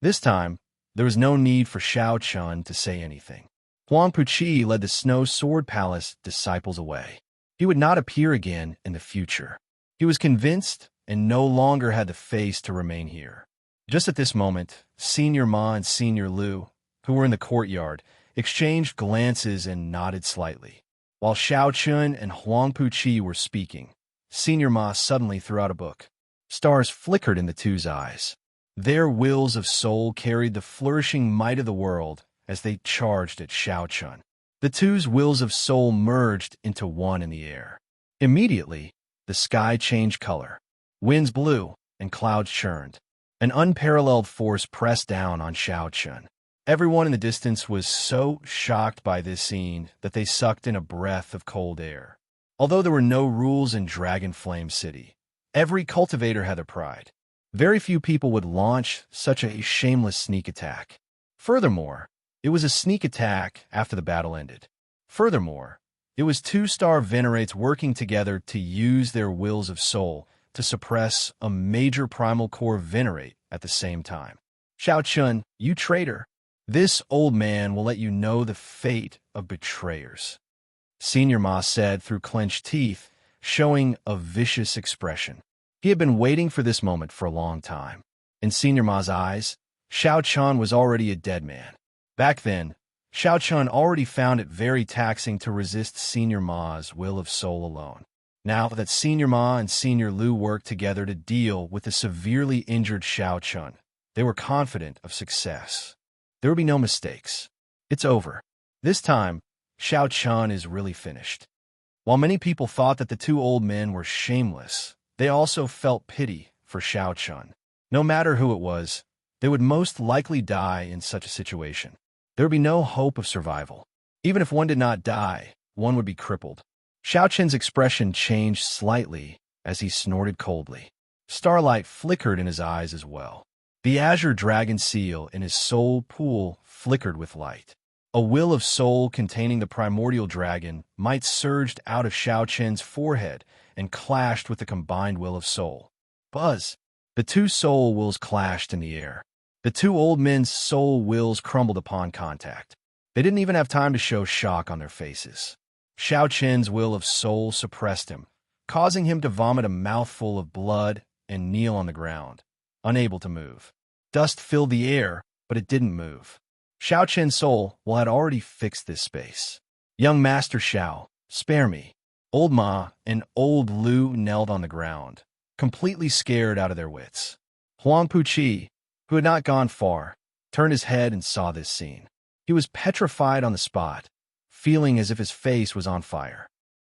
This time, there was no need for Xiao Chun to say anything. Huang Puqi led the Snow Sword Palace disciples away. He would not appear again in the future. He was convinced and no longer had the face to remain here. Just at this moment, Senior Ma and Senior Lu, who were in the courtyard, exchanged glances and nodded slightly. While Xiao Chun and Huang Puqi were speaking, Senior Ma suddenly threw out a book. Stars flickered in the two's eyes. Their wills of soul carried the flourishing might of the world as they charged at Xiao Chun. The two's wills of soul merged into one in the air. Immediately, the sky changed color. Winds blew and clouds churned. An unparalleled force pressed down on Xiao Chun. Everyone in the distance was so shocked by this scene that they sucked in a breath of cold air. Although there were no rules in Dragon Flame City, every cultivator had their pride. Very few people would launch such a shameless sneak attack. Furthermore, it was a sneak attack after the battle ended. Furthermore, it was two-star venerates working together to use their wills of soul to suppress a major primal core venerate at the same time. "Xiao Chun, you traitor! This old man will let you know the fate of betrayers," Senior Ma said through clenched teeth, showing a vicious expression. He had been waiting for this moment for a long time. In Senior Ma's eyes, Xiao Chun was already a dead man. Back then, Xiao Chun already found it very taxing to resist Senior Ma's will of soul alone. Now that Senior Ma and Senior Lu worked together to deal with the severely injured Xiao Chun, they were confident of success. There would be no mistakes. It's over. This time, Xiao Chun is really finished. While many people thought that the two old men were shameless, they also felt pity for Xiao Chun. No matter who it was, they would most likely die in such a situation. There would be no hope of survival. Even if one did not die, one would be crippled. Xiao Chun's expression changed slightly as he snorted coldly. Starlight flickered in his eyes as well. The azure dragon seal in his soul pool flickered with light. A will of soul containing the primordial dragon might surged out of Xiao Chun's forehead and clashed with the combined will of soul. Buzz! The two soul wills clashed in the air. The two old men's soul wills crumbled upon contact. They didn't even have time to show shock on their faces. Xiao Chun's will of soul suppressed him, causing him to vomit a mouthful of blood and kneel on the ground, unable to move. Dust filled the air, but it didn't move. Xiao Chun's soul had already fixed this space. "Young Master Xiao, spare me." Old Ma and Old Lu knelt on the ground, completely scared out of their wits. Huang Puqi, who had not gone far, turned his head and saw this scene. He was petrified on the spot, feeling as if his face was on fire.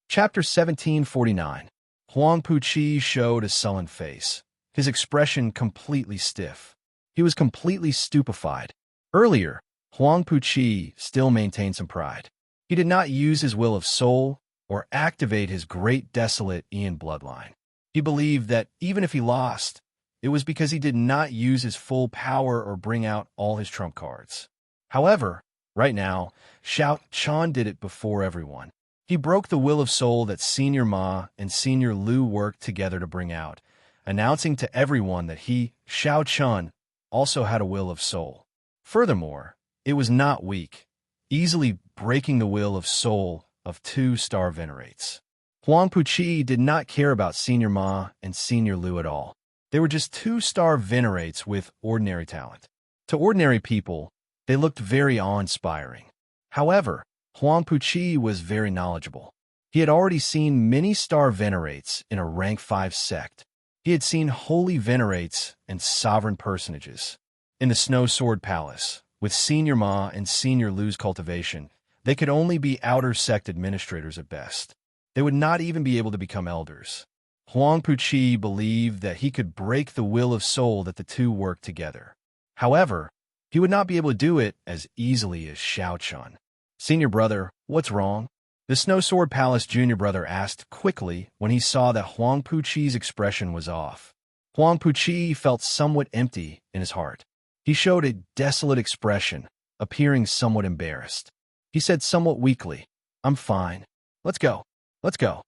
Chapter 1749. Huang Puqi showed a sullen face, his expression completely stiff. He was completely stupefied. Earlier, Huang Puqi still maintained some pride. He did not use his will of soul or activate his great desolate Ian bloodline. He believed that even if he lost, it was because he did not use his full power or bring out all his trump cards. However, right now, Xiao Chun did it before everyone. He broke the will of soul that Senior Ma and Senior Lu worked together to bring out, announcing to everyone that he, Xiao Chun, also had a will of soul. Furthermore, it was not weak, easily breaking the will of soul of 2-star venerates. Huang Puqi did not care about Senior Ma and Senior Lu at all. They were just 2-star venerates with ordinary talent. To ordinary people, they looked very awe-inspiring. However, Huang Puqi was very knowledgeable. He had already seen many star venerates in a rank 5 sect. He had seen holy venerates and sovereign personages. In the Snow Sword Palace, with Senior Ma and Senior Lu's cultivation, they could only be outer sect administrators at best. They would not even be able to become elders. Huang Puqi believed that he could break the will of soul that the two worked together. However, he would not be able to do it as easily as Xiao Chun. Senior brother, what's wrong? The Snow Sword Palace junior brother asked quickly when he saw that Huang Puqi's expression was off. Huang Puqi felt somewhat empty in his heart. He showed a desolate expression, appearing somewhat embarrassed. He said somewhat weakly, "I'm fine. Let's go. Let's go."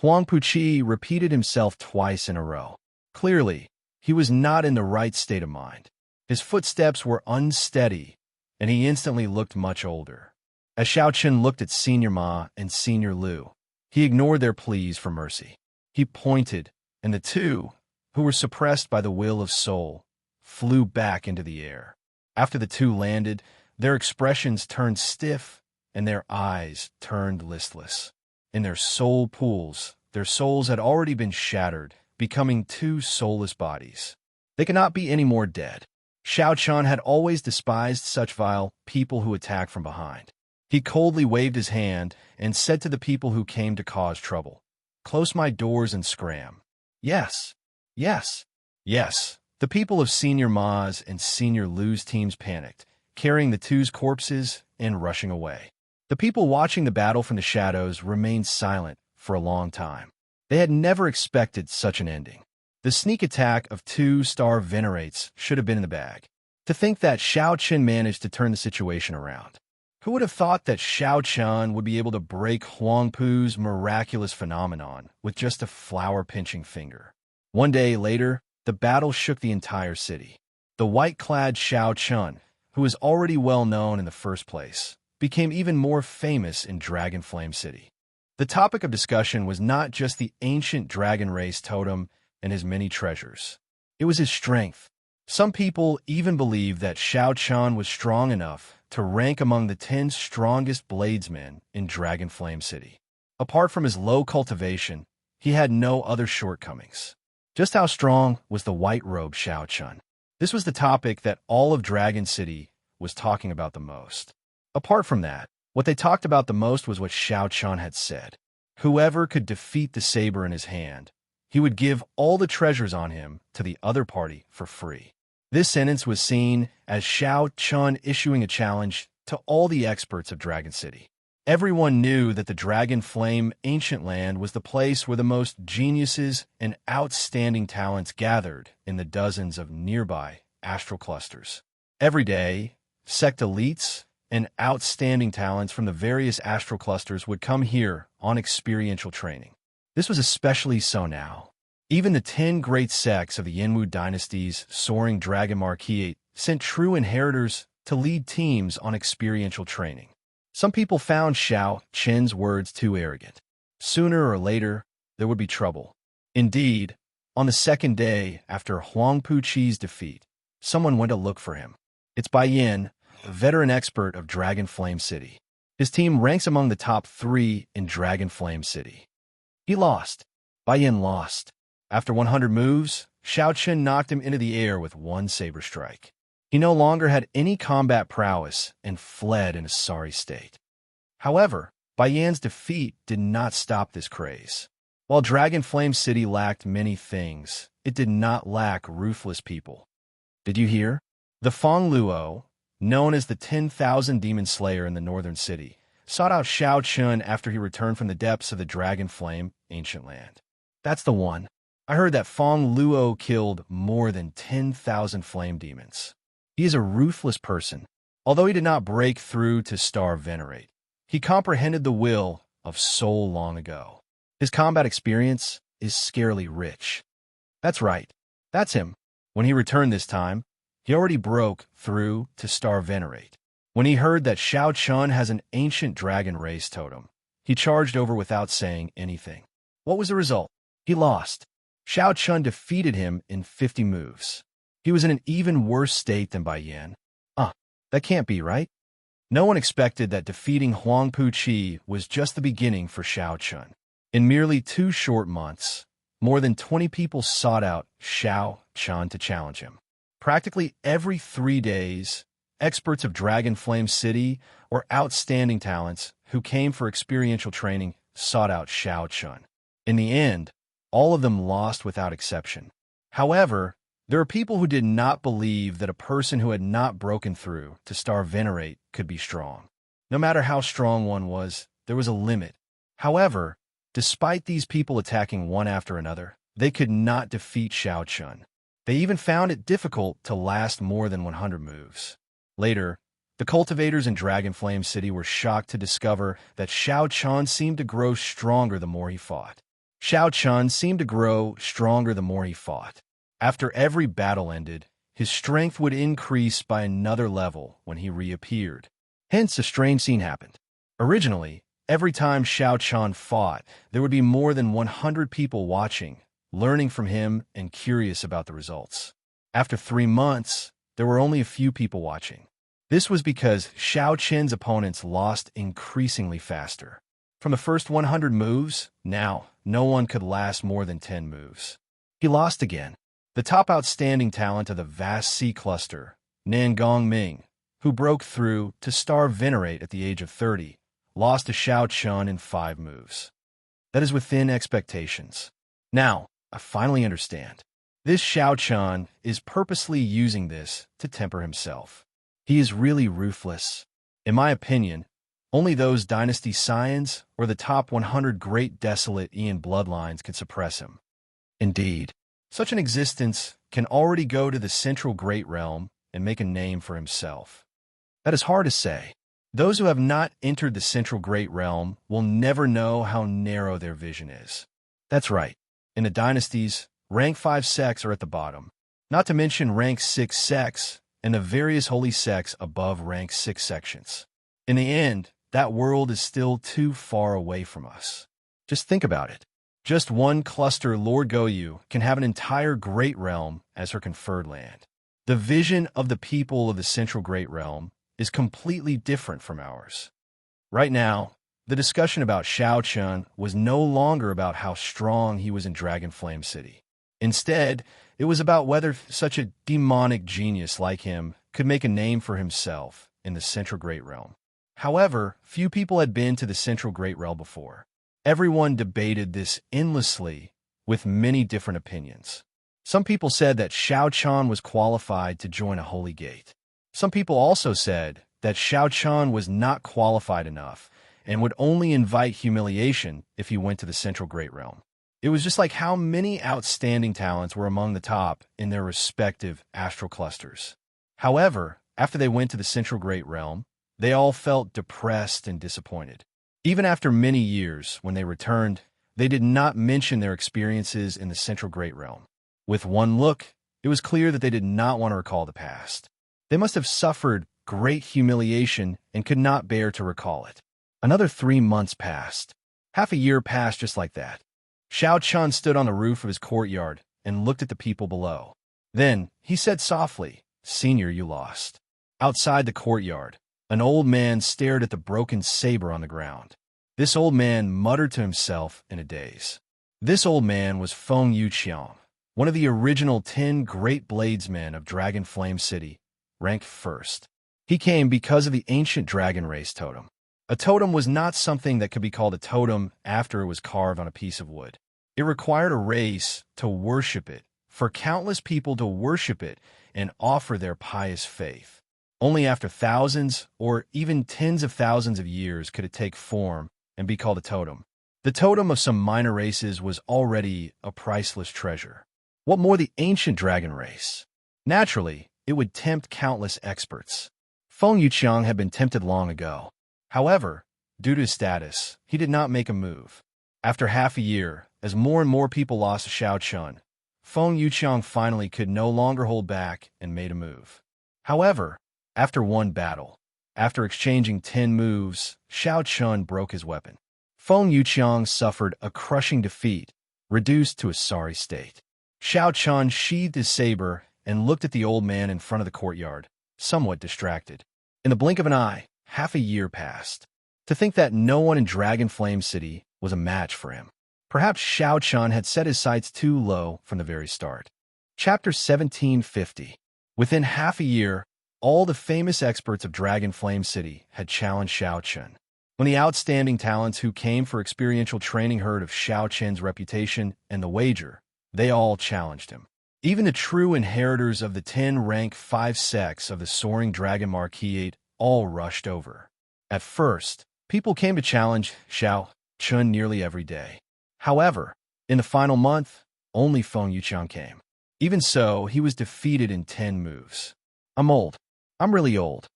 Huang Puqi repeated himself twice in a row. Clearly, he was not in the right state of mind. His footsteps were unsteady, and he instantly looked much older. As Xiao Chun looked at Senior Ma and Senior Lu, he ignored their pleas for mercy. He pointed, and the two, who were suppressed by the will of soul, flew back into the air. After the two landed, their expressions turned stiff, and their eyes turned listless. In their soul pools, their souls had already been shattered, becoming two soulless bodies. They could not be any more dead. Xiao Chun had always despised such vile people who attack from behind. He coldly waved his hand and said to the people who came to cause trouble, "Close my doors and scram." Yes, yes, yes. The people of Senior Ma's and Senior Lu's teams panicked, carrying the two's corpses and rushing away. The people watching the battle from the shadows remained silent for a long time. They had never expected such an ending. The sneak attack of 2-star venerates should have been in the bag. To think that Xiao Chun managed to turn the situation around. Who would have thought that Xiao Chun would be able to break Huang Pu's miraculous phenomenon with just a flower-pinching finger? One day later, the battle shook the entire city. The white-clad Xiao Chun, who was already well known in the first place, became even more famous in Dragon Flame City. The topic of discussion was not just the ancient dragon race totem and his many treasures. It was his strength. Some people even believed that Xiao Chun was strong enough to rank among the 10 strongest bladesmen in Dragon Flame City. Apart from his low cultivation, he had no other shortcomings. Just how strong was the white-robed Xiao Chun? This was the topic that all of Dragon City was talking about the most. Apart from that, what they talked about the most was what Xiao Chun had said. Whoever could defeat the saber in his hand, he would give all the treasures on him to the other party for free. This sentence was seen as Xiao Chun issuing a challenge to all the experts of Dragon City. Everyone knew that the Dragon Flame Ancient Land was the place where the most geniuses and outstanding talents gathered in the dozens of nearby astral clusters. Every day, sect elites and outstanding talents from the various astral clusters would come here on experiential training. This was especially so now. Even the 10 great sects of the Yenwu dynasty's soaring Dragon Marquis sent true inheritors to lead teams on experiential training. Some people found Xiao Chun's words too arrogant. Sooner or later, there would be trouble. Indeed, on the second day after Huang Puqi's defeat, someone went to look for him. It's Bai Yin, a veteran expert of Dragon Flame City. His team ranks among the top 3 in Dragon Flame City. He lost. Bai Yin lost. After 100 moves, Xiao Chun knocked him into the air with one saber strike. He no longer had any combat prowess and fled in a sorry state. However, Bai Yin's defeat did not stop this craze. While Dragon Flame City lacked many things, it did not lack ruthless people. Did you hear? The Feng Luo, known as the 10,000 Demon Slayer in the northern city, sought out Xiao Chun after he returned from the depths of the Dragon Flame Ancient Land. That's the one. I heard that Feng Luo killed more than 10,000 flame demons. He is a ruthless person. Although he did not break through to Star Venerate, he comprehended the will of so long ago. His combat experience is scarily rich. That's right. That's him. When he returned this time, he already broke through to Star Venerate. When he heard that Shao Chun has an ancient dragon race totem, he charged over without saying anything. What was the result? He lost. Shao Chun defeated him in 50 moves. He was in an even worse state than Bai Yan. That can't be right. No one expected that defeating Huang Pu Qi was just the beginning for Shao Chun. In merely 2 short months, more than 20 people sought out Shao Chun to challenge him. Practically every 3 days, experts of Dragon Flame City or outstanding talents who came for experiential training sought out Shao Chun. In the end, all of them lost without exception. However, there are people who did not believe that a person who had not broken through to Star Venerate could be strong. No matter how strong one was, there was a limit. However, despite these people attacking one after another, they could not defeat Shao Chun. They even found it difficult to last more than 100 moves. Later, the cultivators in Dragon Flame City were shocked to discover that Shao Chun seemed to grow stronger the more he fought. Shao Chun seemed to grow stronger the more he fought. After every battle ended, his strength would increase by another level when he reappeared. Hence, a strange scene happened. Originally, every time Shao Chun fought, there would be more than 100 people watching, learning from him and curious about the results. After 3 months, there were only a few people watching. This was because Shao Chun's opponents lost increasingly faster. From the first 100 moves, now, no one could last more than 10 moves. He lost again. The top outstanding talent of the vast sea cluster, Nangong Ming, who broke through to Star Venerate at the age of 30, lost to Shao Chun in 5 moves. That is within expectations. Now, I finally understand. This Shao Chun is purposely using this to temper himself. He is really ruthless. In my opinion, only those dynasty scions or the top 100 great desolate Ian bloodlines could suppress him. Indeed, such an existence can already go to the central great realm and make a name for himself. That is hard to say. Those who have not entered the central great realm will never know how narrow their vision is. That's right. In the dynasties, rank 5 sects are at the bottom, not to mention rank 6 sects and the various holy sects above rank 6 sections. In the end, that world is still too far away from us. Just think about it. Just one cluster Lord Goyu can have an entire great realm as her conferred land. The vision of the people of the central great realm is completely different from ours. Right now, the discussion about Shao Chun was no longer about how strong he was in Dragon Flame City. Instead, it was about whether such a demonic genius like him could make a name for himself in the central great realm. However, few people had been to the central great realm before. Everyone debated this endlessly with many different opinions. Some people said that Shao Chun was qualified to join a holy gate. Some people also said that Shao Chun was not qualified enough and would only invite humiliation if he went to the central great realm. It was just like how many outstanding talents were among the top in their respective astral clusters. However, after they went to the central great realm, they all felt depressed and disappointed. Even after many years, when they returned, they did not mention their experiences in the central great realm. With one look, it was clear that they did not want to recall the past. They must have suffered great humiliation and could not bear to recall it. Another 3 months passed. Half a year passed just like that. Shao Chun stood on the roof of his courtyard and looked at the people below. Then, he said softly, "Senior, you lost." Outside the courtyard, an old man stared at the broken saber on the ground. This old man muttered to himself in a daze. This old man was Feng Yuqiang, one of the original 10 great bladesmen of Dragon Flame City, ranked first. He came because of the ancient dragon race totem. A totem was not something that could be called a totem after it was carved on a piece of wood. It required a race to worship it, for countless people to worship it and offer their pious faith. Only after thousands or even tens of thousands of years could it take form and be called a totem. The totem of some minor races was already a priceless treasure. What more the ancient dragon race? Naturally, it would tempt countless experts. Feng Yuqiang had been tempted long ago. However, Due to his status, he did not make a move. After half a year, as more and more people lost to Xiao Chun, Feng Yuqiang finally could no longer hold back and made a move. However, after one battle, after exchanging 10 moves, Xiao Chun broke his weapon. Feng Yuqiang suffered a crushing defeat, reduced to a sorry state. Xiao Chun sheathed his saber and looked at the old man in front of the courtyard, somewhat distracted. In the blink of an eye, half a year passed. To think that no one in Dragon Flame City was a match for him. Perhaps Xiao Chun had set his sights too low from the very start. Chapter 1750. Within half a year, all the famous experts of Dragon Flame City had challenged Xiao Chun. When the outstanding talents who came for experiential training heard of Xiao Chun's reputation and the wager, they all challenged him. Even the true inheritors of the 10-rank 5 sects of the Soaring Dragon Marquis all rushed over. At first, people came to challenge Xiao Chun nearly every day. However, in the final month, only Feng Yuqiang came. Even so, he was defeated in 10 moves. I'm old. I'm really old.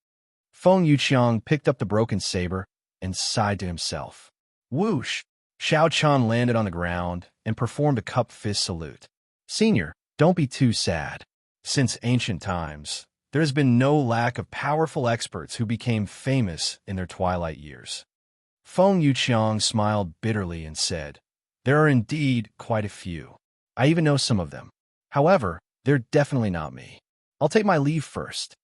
Feng Yuqiang picked up the broken saber and sighed to himself. Whoosh! Xiao Chun landed on the ground and performed a cup fist salute. Senior, don't be too sad. Since ancient times, there has been no lack of powerful experts who became famous in their twilight years. Feng Yuqiang smiled bitterly and said, there are indeed quite a few. I even know some of them. However, they're definitely not me. I'll take my leave first.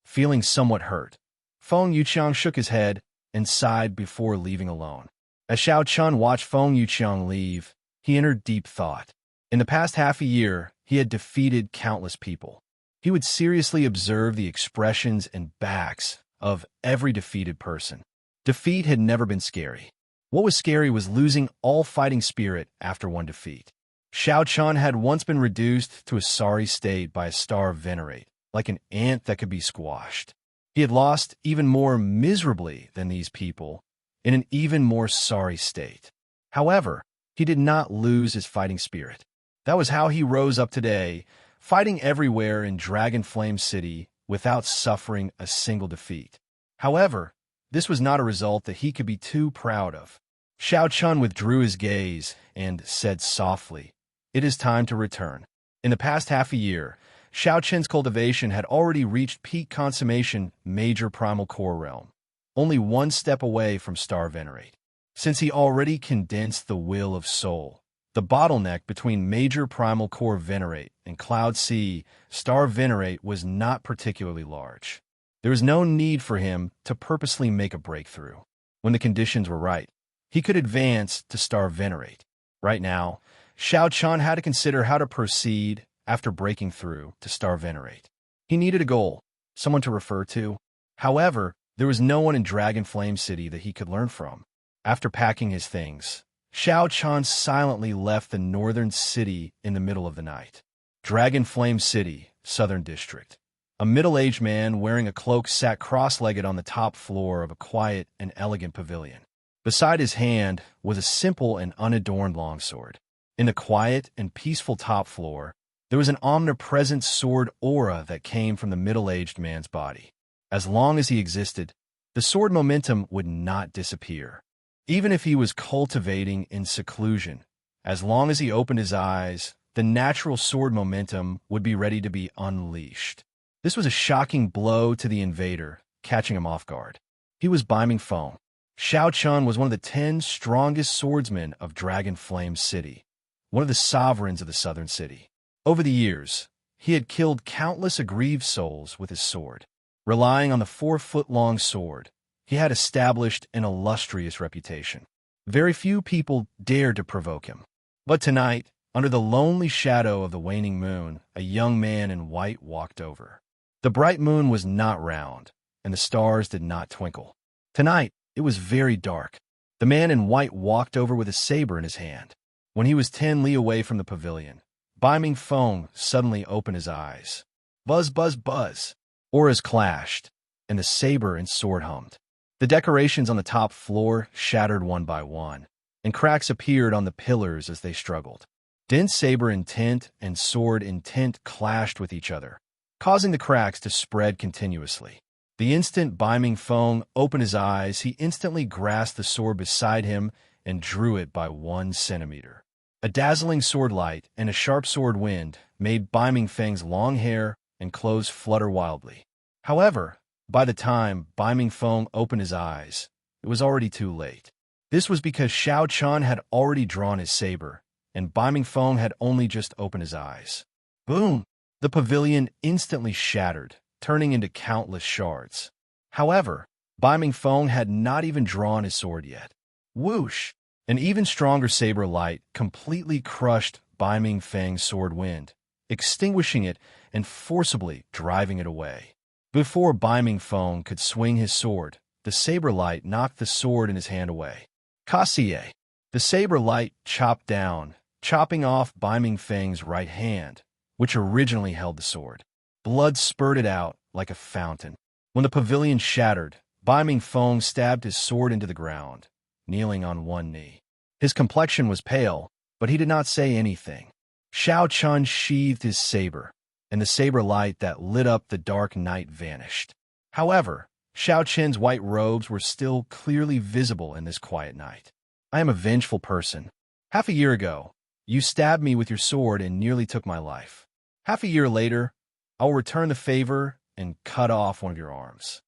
Feeling somewhat hurt, Feng Yuqiang shook his head and sighed before leaving alone. As Xiao Chun watched Feng Yuqiang leave, he entered deep thought. In the past half a year, he had defeated countless people. He would seriously observe the expressions and backs of every defeated person. Defeat had never been scary. What was scary was losing all fighting spirit after one defeat. Xiao Chun had once been reduced to a sorry state by a star of venerate, like an ant that could be squashed. He had lost even more miserably than these people, in an even more sorry state. However, he did not lose his fighting spirit. That was how he rose up today, fighting everywhere in Dragon Flame City without suffering a single defeat. However, this was not a result that he could be too proud of. Xiao Chun withdrew his gaze and said softly, it is time to return. In the past half a year, Xiao Chun's cultivation had already reached peak consummation major primal core realm, only one step away from star venerate. Since he already condensed the will of soul, the bottleneck between major primal core venerate and cloud sea star venerate was not particularly large. There was no need for him to purposely make a breakthrough. When the conditions were right, he could advance to star venerate. Right now, Xiao Chun had to consider how to proceed after breaking through to star venerate. He needed a goal, someone to refer to. However, there was no one in Dragon Flame City that he could learn from. After packing his things, Xiao Chun silently left the northern city in the middle of the night. Dragon Flame City, Southern District. A middle-aged man wearing a cloak sat cross-legged on the top floor of a quiet and elegant pavilion. Beside his hand was a simple and unadorned longsword. In the quiet and peaceful top floor, there was an omnipresent sword aura that came from the middle-aged man's body. As long as he existed, the sword momentum would not disappear. Even if he was cultivating in seclusion, as long as he opened his eyes, the natural sword momentum would be ready to be unleashed. This was a shocking blow to the invader, catching him off guard. He was Biming Feng. Xiao Chun was one of the 10 strongest swordsmen of Dragon Flame City, one of the sovereigns of the southern city. Over the years, he had killed countless aggrieved souls with his sword. Relying on the 4-foot-long sword, he had established an illustrious reputation. Very few people dared to provoke him. But tonight, under the lonely shadow of the waning moon, a young man in white walked over. The bright moon was not round, and the stars did not twinkle. Tonight, it was very dark. The man in white walked over with a saber in his hand. When he was 10 li away from the pavilion, Biming Feng suddenly opened his eyes. Buzz, buzz, buzz. Auras clashed, and the saber and sword hummed. The decorations on the top floor shattered one by one, and cracks appeared on the pillars as they struggled. Dense saber intent and sword intent clashed with each other, causing the cracks to spread continuously. The instant Bai Ming Feng opened his eyes, he instantly grasped the sword beside him and drew it by 1 centimeter. A dazzling sword light and a sharp sword wind made Bai Ming Feng's long hair and clothes flutter wildly. However, by the time Bai Ming Feng opened his eyes, it was already too late. This was because Xiao Chun had already drawn his saber, and Bai Ming Feng had only just opened his eyes. Boom! The pavilion instantly shattered, turning into countless shards. However, Bai Ming Feng had not even drawn his sword yet. Whoosh! An even stronger saber light completely crushed Bai Ming Feng's sword wind, extinguishing it and forcibly driving it away. Before Bai Ming Feng could swing his sword, the saber light knocked the sword in his hand away. Kassier! The saber light chopped down, chopping off Bai Ming Feng's right hand, which originally held the sword. Blood spurted out like a fountain. When the pavilion shattered, Bai Ming Feng stabbed his sword into the ground, kneeling on one knee. His complexion was pale, but he did not say anything. Xiao Chun sheathed his saber, and the saber light that lit up the dark night vanished. However, Xiao Chen's white robes were still clearly visible in this quiet night. I am a vengeful person. Half a year ago, you stabbed me with your sword and nearly took my life. Half a year later, I will return the favor and cut off one of your arms.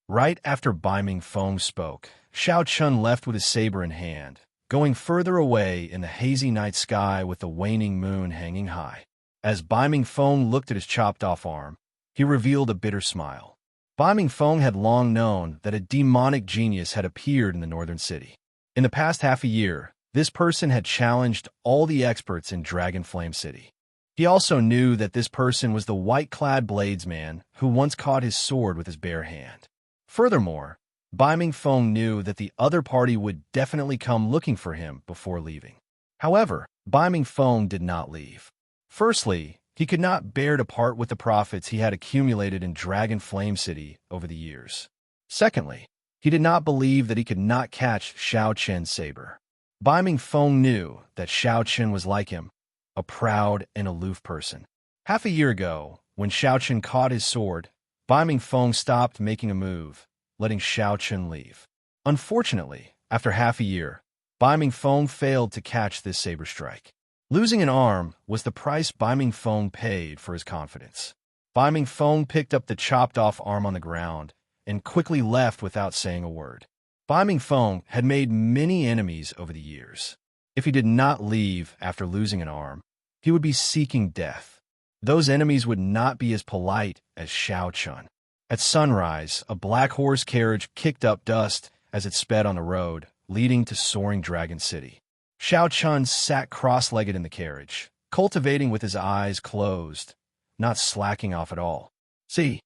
Right after Bai Ming Feng spoke, Xiao Chun left with his saber in hand, going further away in the hazy night sky with the waning moon hanging high. As Bai Ming Feng looked at his chopped-off arm, he revealed a bitter smile. Bai Ming Feng had long known that a demonic genius had appeared in the northern city. In the past half a year, this person had challenged all the experts in Dragon Flame City. He also knew that this person was the white-clad bladesman who once caught his sword with his bare hand. Furthermore, Bai Ming Feng knew that the other party would definitely come looking for him before leaving. However, Bai Ming Feng did not leave. Firstly, he could not bear to part with the profits he had accumulated in Dragon Flame City over the years. Secondly, he did not believe that he could not catch Xiao Chen's saber. Bai Ming Feng knew that Xiao Chen was like him, a proud and aloof person. Half a year ago, when Xiao Chen caught his sword, Bai Ming Feng stopped making a move, letting Xiao Chen leave. Unfortunately, after half a year, Bai Ming Feng failed to catch this saber strike. Losing an arm was the price Bai Ming Feng paid for his confidence. Bai Ming Feng picked up the chopped-off arm on the ground and quickly left without saying a word. Bai Ming Feng had made many enemies over the years. If he did not leave after losing an arm, he would be seeking death. Those enemies would not be as polite as Xiao Chun. At sunrise, a black horse carriage kicked up dust as it sped on the road, leading to Soaring Dragon City. Xiao Chun sat cross-legged in the carriage, cultivating with his eyes closed, not slacking off at all. See.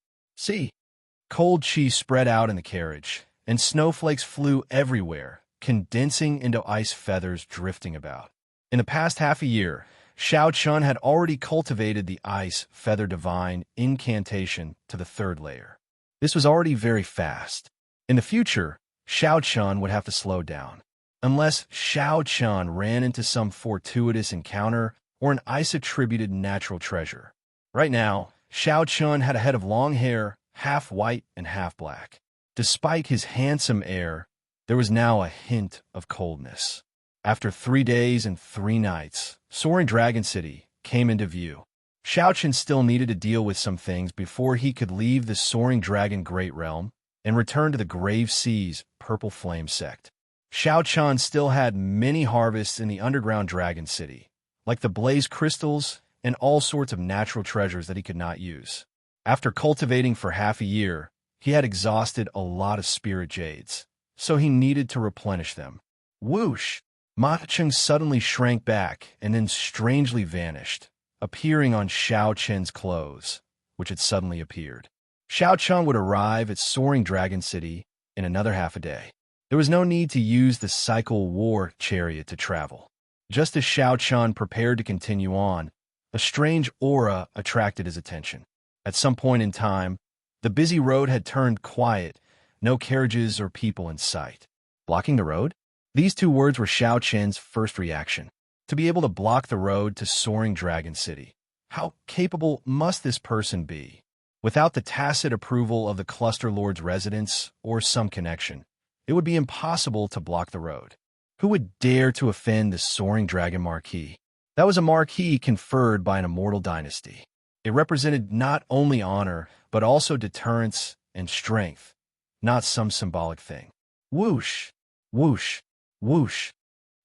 Cold chi spread out in the carriage, and snowflakes flew everywhere, condensing into ice feathers drifting about. In the past half a year, Xiao Chun had already cultivated the ice feather divine incantation to the 3rd layer. This was already very fast. In the future, Xiao Chun would have to slow down. Unless Xiao Chun ran into some fortuitous encounter or an ice-attributed natural treasure. Right now, Xiao Chun had a head of long hair, half white and half black. Despite his handsome air, there was now a hint of coldness. After 3 days and 3 nights, Soaring Dragon City came into view. Xiao Chun still needed to deal with some things before he could leave the Soaring Dragon Great Realm and return to the Grave Sea's Purple Flame sect. Xiao Chun still had many harvests in the underground Dragon City, like the blaze crystals and all sorts of natural treasures that he could not use. After cultivating for half a year, he had exhausted a lot of spirit jades, so he needed to replenish them. Whoosh! Ma Cheng suddenly shrank back and then strangely vanished, appearing on Xiao Chen's clothes, which had suddenly appeared. Xiao Chun would arrive at Soaring Dragon City in another half a day. There was no need to use the cycle war chariot to travel. Just as Xiao Chun prepared to continue on, a strange aura attracted his attention. At some point in time, the busy road had turned quiet, no carriages or people in sight. Blocking the road? These 2 words were Xiao Chen's first reaction. To be able to block the road to Soaring Dragon City. How capable must this person be? Without the tacit approval of the cluster lord's residents or some connection, it would be impossible to block the road. Who would dare to offend the soaring dragon marquee? That was a marquee conferred by an immortal dynasty. It represented not only honor, but also deterrence and strength, not some symbolic thing. Whoosh, whoosh, whoosh.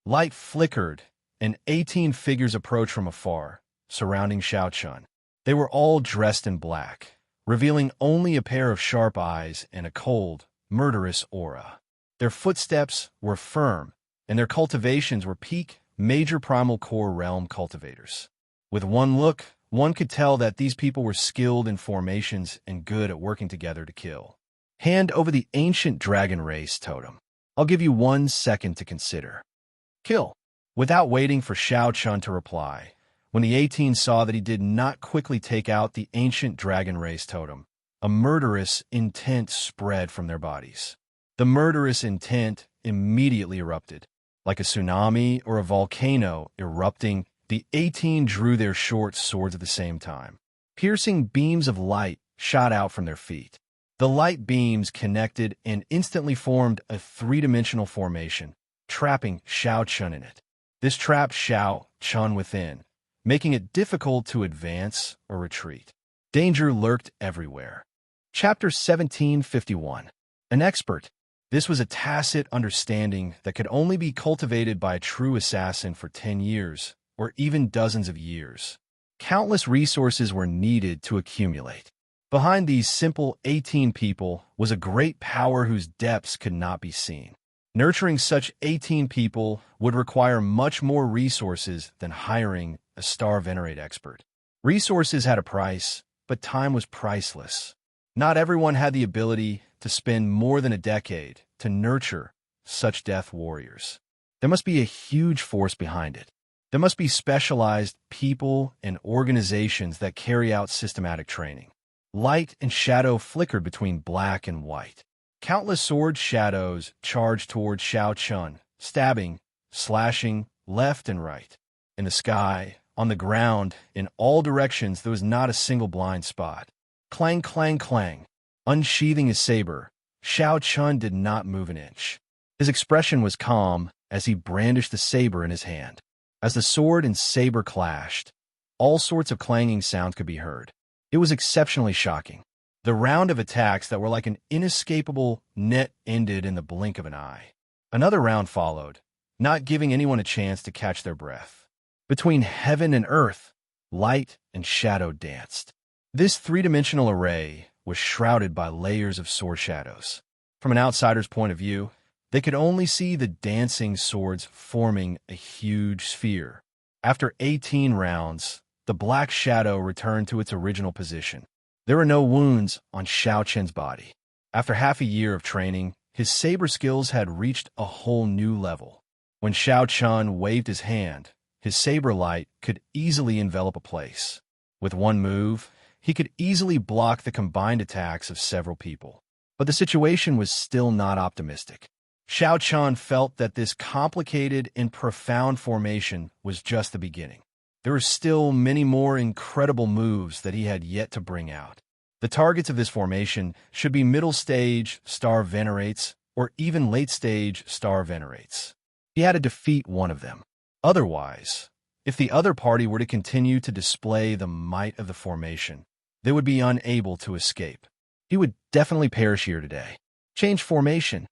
Light flickered, and 18 figures approached from afar, surrounding Xiao Chun. They were all dressed in black, revealing only a pair of sharp eyes and a cold, murderous aura. Their footsteps were firm, and their cultivations were peak, major primal core realm cultivators. With one look, one could tell that these people were skilled in formations and good at working together to kill. Hand over the ancient dragon race totem. I'll give you 1 second to consider. Kill. Without waiting for Xiao Chun to reply, when the 18 saw that he did not quickly take out the ancient dragon race totem, a murderous intent spread from their bodies. The murderous intent immediately erupted. Like a tsunami or a volcano erupting, the 18 drew their short swords at the same time. Piercing beams of light shot out from their feet. The light beams connected and instantly formed a 3-dimensional formation, trapping Xiao Chun in it. This trapped Xiao Chun within, making it difficult to advance or retreat. Danger lurked everywhere. Chapter 1751. An expert. This was a tacit understanding that could only be cultivated by a true assassin for 10 years, or even dozens of years. Countless resources were needed to accumulate. Behind these simple 18 people was a great power whose depths could not be seen. Nurturing such 18 people would require much more resources than hiring a star venerate expert. Resources had a price, but time was priceless. Not everyone had the ability to spend more than a decade to nurture such death warriors. There must be a huge force behind it. There must be specialized people and organizations that carry out systematic training. Light and shadow flickered between black and white. Countless sword shadows charged toward Xiao Chun, stabbing, slashing left and right. In the sky, on the ground, in all directions, there was not a single blind spot. Clang, clang, clang. Unsheathing his saber, Xiao Chun did not move an inch. His expression was calm as he brandished the saber in his hand. As the sword and saber clashed, all sorts of clanging sounds could be heard. It was exceptionally shocking. The round of attacks that were like an inescapable net ended in the blink of an eye. Another round followed, not giving anyone a chance to catch their breath. Between heaven and earth, light and shadow danced. This 3-dimensional array was shrouded by layers of sword shadows. From an outsider's point of view, they could only see the dancing swords forming a huge sphere. After 18 rounds, the black shadow returned to its original position. There were no wounds on Xiao Chun's body. After half a year of training, his saber skills had reached a whole new level. When Xiao Chun waved his hand, his saber light could easily envelop a place. With one move, he could easily block the combined attacks of several people. But the situation was still not optimistic. Xiao Chun felt that this complicated and profound formation was just the beginning. There were still many more incredible moves that he had yet to bring out. The targets of this formation should be middle-stage star venerates or even late-stage star venerates. He had to defeat one of them. Otherwise, if the other party were to continue to display the might of the formation, they would be unable to escape. He would definitely perish here today. Change formation.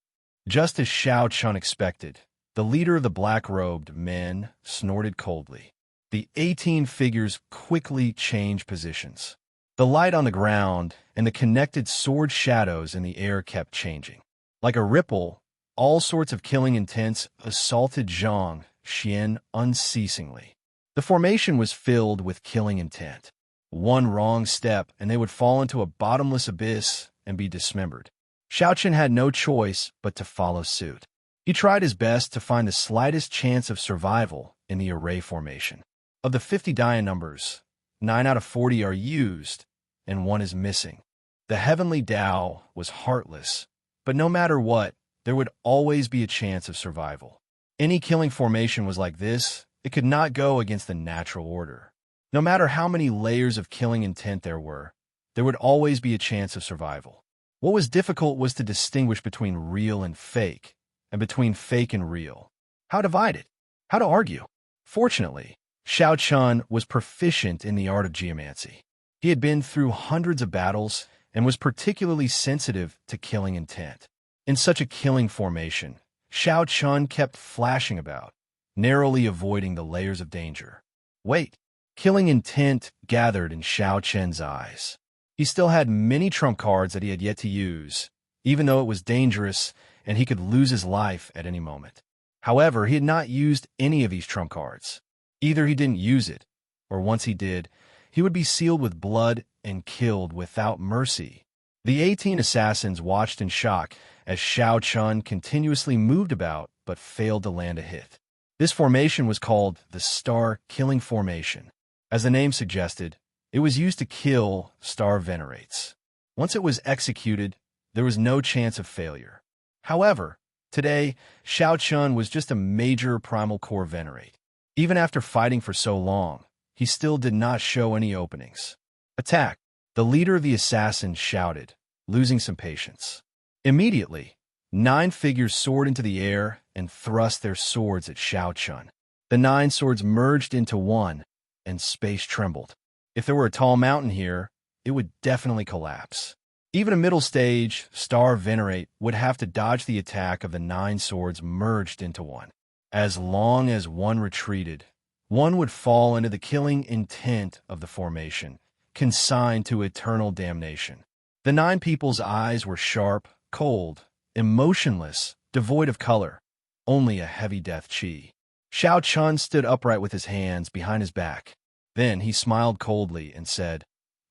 Just as Xiao Chun expected, the leader of the black-robed men snorted coldly. The 18 figures quickly changed positions. The light on the ground and the connected sword shadows in the air kept changing. Like a ripple, all sorts of killing intents assaulted Zhang Xian unceasingly. The formation was filled with killing intent. One wrong step and they would fall into a bottomless abyss and be dismembered. Xiao Chun had no choice but to follow suit. He tried his best to find the slightest chance of survival in the array formation. Of the 50 die numbers, 9 out of 40 are used, and 1 is missing. The heavenly Tao was heartless, but no matter what, there would always be a chance of survival. Any killing formation was like this, it could not go against the natural order. No matter how many layers of killing intent there were, there would always be a chance of survival. What was difficult was to distinguish between real and fake, and between fake and real. How to divide it? How to argue? Fortunately, Xiao Chun was proficient in the art of geomancy. He had been through hundreds of battles and was particularly sensitive to killing intent. In such a killing formation, Xiao Chun kept flashing about, narrowly avoiding the layers of danger. Wait, killing intent gathered in Xiao Chen's eyes. He still had many trump cards that he had yet to use, even though it was dangerous and he could lose his life at any moment. However, he had not used any of these trump cards. Either he didn't use it, or once he did, he would be sealed with blood and killed without mercy. The 18 assassins watched in shock as Xiao Chun continuously moved about but failed to land a hit. This formation was called the Star Killing Formation. As the name suggested, it was used to kill star venerates. Once it was executed, there was no chance of failure. However, today, Xiao Chun was just a major primal core venerate. Even after fighting for so long, he still did not show any openings. Attack! The leader of the assassins shouted, losing some patience. Immediately, 9 figures soared into the air and thrust their swords at Xiao Chun. The 9 swords merged into one, and space trembled. If there were a tall mountain here, it would definitely collapse. Even a middle stage star venerate would have to dodge the attack of the 9 swords merged into one. As long as one retreated, one would fall into the killing intent of the formation, consigned to eternal damnation. The 9 people's eyes were sharp, cold, emotionless, devoid of color, only a heavy death chi. Xiao Chun stood upright with his hands behind his back. Then he smiled coldly and said,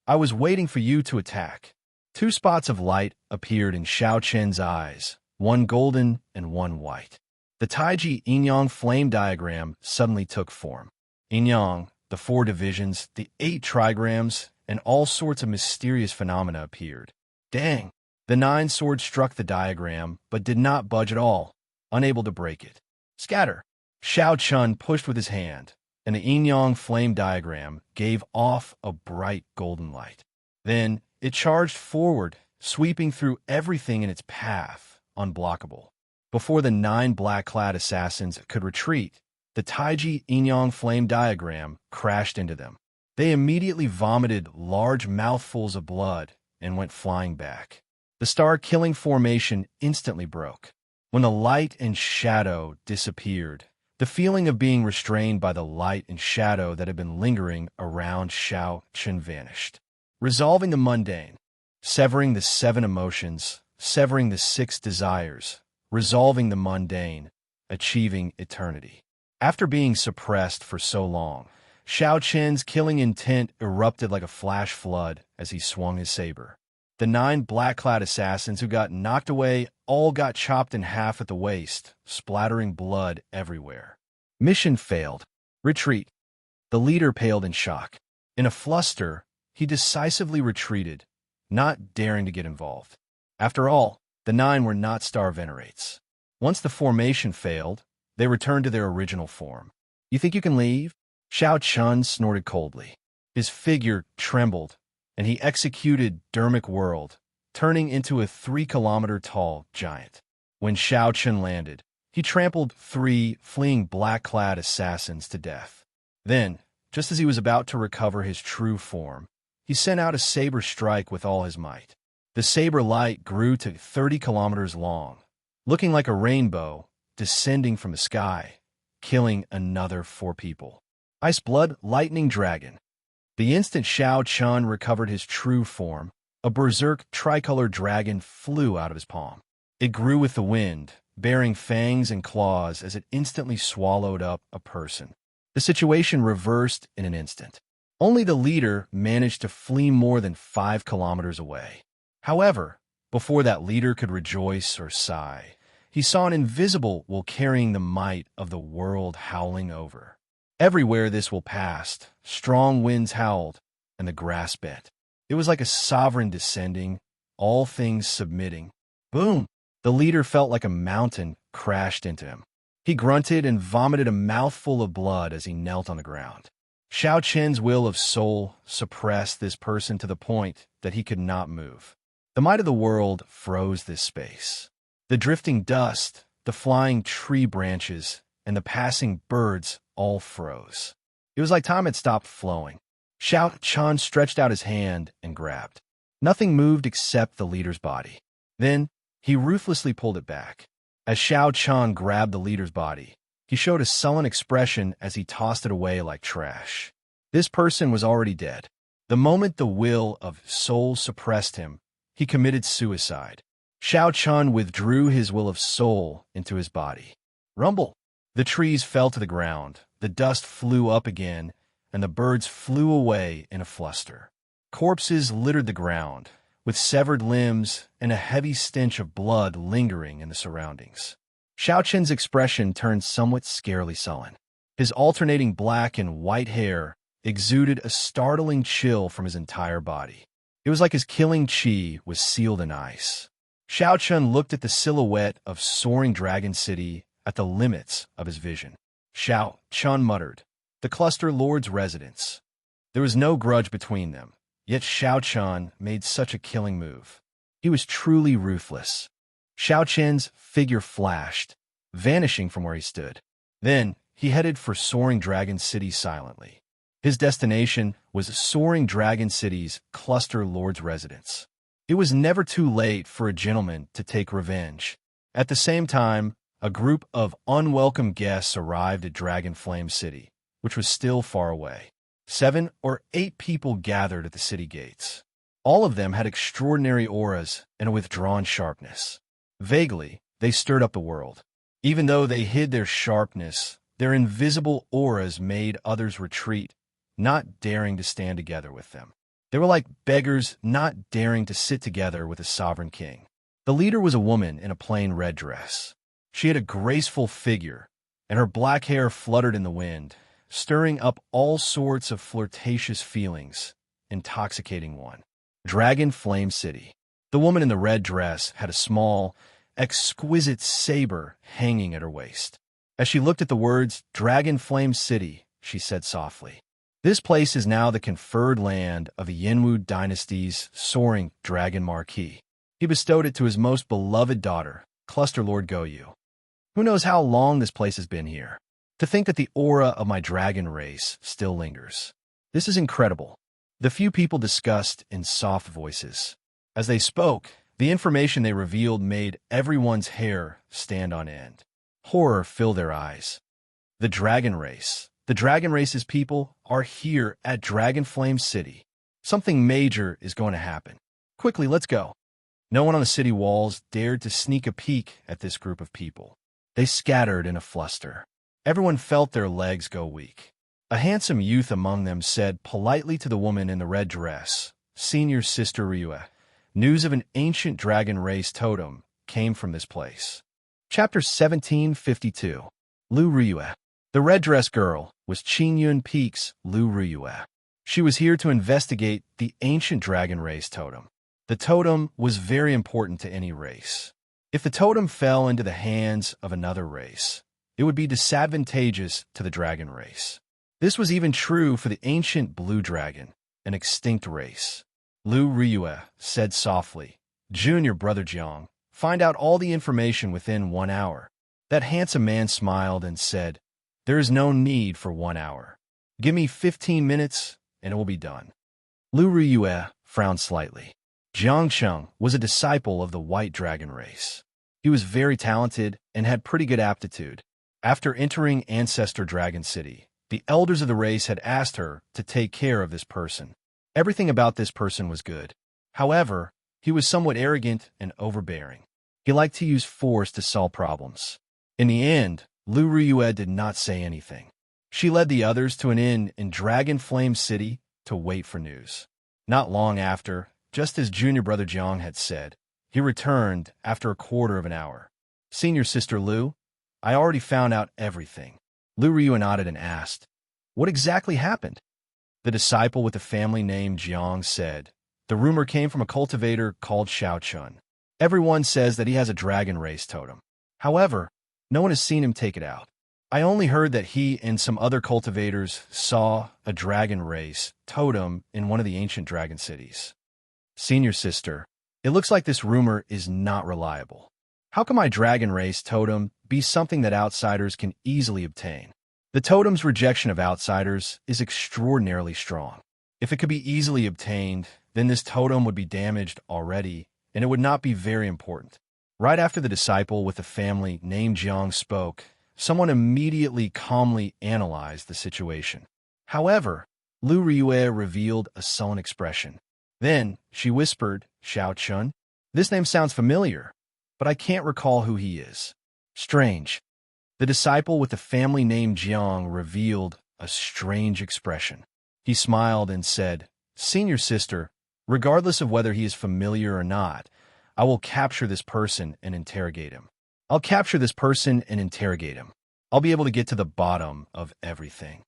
"I was waiting for you to attack." 2 spots of light appeared in Xiao Chen's eyes, one golden and one white. The Taiji yin-yang flame diagram suddenly took form. Yin-yang, the 4 divisions, the 8 trigrams, and all sorts of mysterious phenomena appeared. Dang! The 9 swords struck the diagram, but did not budge at all, unable to break it. Scatter! Xiao Chun pushed with his hand, and the yin-yang flame diagram gave off a bright golden light. Then it charged forward, sweeping through everything in its path, unblockable. Before the 9 black-clad assassins could retreat, the Taiji yin-yang flame diagram crashed into them. They immediately vomited large mouthfuls of blood and went flying back. The star-killing formation instantly broke. When the light and shadow disappeared, the feeling of being restrained by the light and shadow that had been lingering around Xiao Chun vanished. Resolving the mundane, severing the 7 emotions, severing the 6 desires, resolving the mundane, achieving eternity. After being suppressed for so long, Xiao Chen's killing intent erupted like a flash flood as he swung his saber. The 9 black-clad assassins who got knocked away all got chopped in half at the waist, splattering blood everywhere. Mission failed. Retreat. The leader paled in shock. In a fluster, he decisively retreated, not daring to get involved. After all, the 9 were not star venerates. Once the formation failed, they returned to their original form. "You think you can leave?" Xiao Chun snorted coldly. His figure trembled, and he executed Dermic World, turning into a 3-kilometer-tall giant. When Xiao Chun landed, he trampled 3 fleeing black-clad assassins to death. Then, just as he was about to recover his true form, he sent out a saber strike with all his might. The saber light grew to 30 kilometers long, looking like a rainbow descending from the sky, killing another 4 people. Ice Blood Lightning Dragon. The instant Xiao Chun recovered his true form, a berserk tricolor dragon flew out of his palm. It grew with the wind, bearing fangs and claws as it instantly swallowed up a person. The situation reversed in an instant. Only the leader managed to flee more than 5 kilometers away. However, before that leader could rejoice or sigh, he saw an invisible will carrying the might of the world howling over. Everywhere this will passed, strong winds howled, and the grass bent. It was like a sovereign descending, all things submitting. Boom! The leader felt like a mountain crashed into him. He grunted and vomited a mouthful of blood as he knelt on the ground. Xiao Qian's will of soul suppressed this person to the point that he could not move. The might of the world froze this space. The drifting dust, the flying tree branches, and the passing birds all froze. It was like time had stopped flowing. Xiao Qian stretched out his hand and grabbed. Nothing moved except the leader's body. Then, he ruthlessly pulled it back. As Xiao Qian grabbed the leader's body, he showed a sullen expression as he tossed it away like trash. This person was already dead. The moment the will of soul suppressed him, he committed suicide. Xiao Qian withdrew his will of soul into his body. Rumble! The trees fell to the ground, the dust flew up again, and the birds flew away in a fluster. Corpses littered the ground, with severed limbs and a heavy stench of blood lingering in the surroundings. Xiao Qian's expression turned somewhat scarily sullen. His alternating black and white hair exuded a startling chill from his entire body. It was like his killing chi was sealed in ice. Xiao Qian looked at the silhouette of soaring Dragon City at the limits of his vision. Xiao Qian muttered, "The Cluster Lord's residence." There was no grudge between them, yet Xiao Qian made such a killing move. He was truly ruthless. Xiao Qian's figure flashed, vanishing from where he stood. Then, he headed for Soaring Dragon City silently. His destination was Soaring Dragon City's Cluster Lord's residence. It was never too late for a gentleman to take revenge. At the same time, a group of unwelcome guests arrived at Dragon Flame City, which was still far away. 7 or 8 people gathered at the city gates. All of them had extraordinary auras and a withdrawn sharpness. Vaguely, they stirred up the world. Even though they hid their sharpness, their invisible auras made others retreat, not daring to stand together with them. They were like beggars not daring to sit together with a sovereign king. The leader was a woman in a plain red dress. She had a graceful figure, and her black hair fluttered in the wind, stirring up all sorts of flirtatious feelings, intoxicating one. Dragon Flame City. The woman in the red dress had a small, exquisite saber hanging at her waist. As she looked at the words, Dragon Flame City, she said softly, "This place is now the conferred land of the Yinwu dynasty's soaring dragon marquis. He bestowed it to his most beloved daughter, Cluster Lord Goyu. Who knows how long this place has been here? To think that the aura of my dragon race still lingers. This is incredible." The few people discussed in soft voices. As they spoke, the information they revealed made everyone's hair stand on end. Horror filled their eyes. The dragon race. The dragon race's people are here at Dragon Flame City. Something major is going to happen. Quickly, let's go. No one on the city walls dared to sneak a peek at this group of people. They scattered in a fluster. Everyone felt their legs go weak. A handsome youth among them said politely to the woman in the red dress, "Senior Sister Ryue, news of an ancient dragon race totem came from this place." Chapter 1752. Lu Ryue. The red dress girl was Qingyun Peak's Lu Ryue. She was here to investigate the ancient dragon race totem. The totem was very important to any race. If the totem fell into the hands of another race, it would be disadvantageous to the dragon race. This was even true for the ancient blue dragon, an extinct race. Lu Ryue said softly, "Junior Brother Jiang, find out all the information within 1 hour." That handsome man smiled and said, "There is no need for 1 hour. Give me 15 minutes and it will be done." Lu Ryue frowned slightly. Jiang Cheng was a disciple of the white dragon race. He was very talented and had pretty good aptitude. After entering Ancestor Dragon City, the elders of the race had asked her to take care of this person. Everything about this person was good. However, he was somewhat arrogant and overbearing. He liked to use force to solve problems. In the end, Lu Ryue did not say anything. She led the others to an inn in Dragon Flame City to wait for news. Not long after, just as Junior Brother Jiang had said, he returned after a quarter of an hour. "Senior Sister Lu, I already found out everything." Lu Ryue nodded and asked, "What exactly happened?" The disciple with the family name Jiang said, "The rumor came from a cultivator called Xiao Chun. Everyone says that he has a dragon race totem. However, no one has seen him take it out. I only heard that he and some other cultivators saw a dragon race totem in one of the ancient dragon cities. Senior sister, it looks like this rumor is not reliable. How can my dragon race totem be something that outsiders can easily obtain? The totem's rejection of outsiders is extraordinarily strong. If it could be easily obtained, then this totem would be damaged already, and it would not be very important. Right after the disciple with the family named Jiang spoke, someone immediately calmly analyzed the situation. However, Lu Riyue revealed a sullen expression. Then she whispered, Xiao Chun? This name sounds familiar, but I can't recall who he is. Strange. The disciple with the family name Jiang revealed a strange expression. He smiled and said, Senior sister, regardless of whether he is familiar or not, I will capture this person and interrogate him. I'll capture this person and interrogate him. I'll be able to get to the bottom of everything.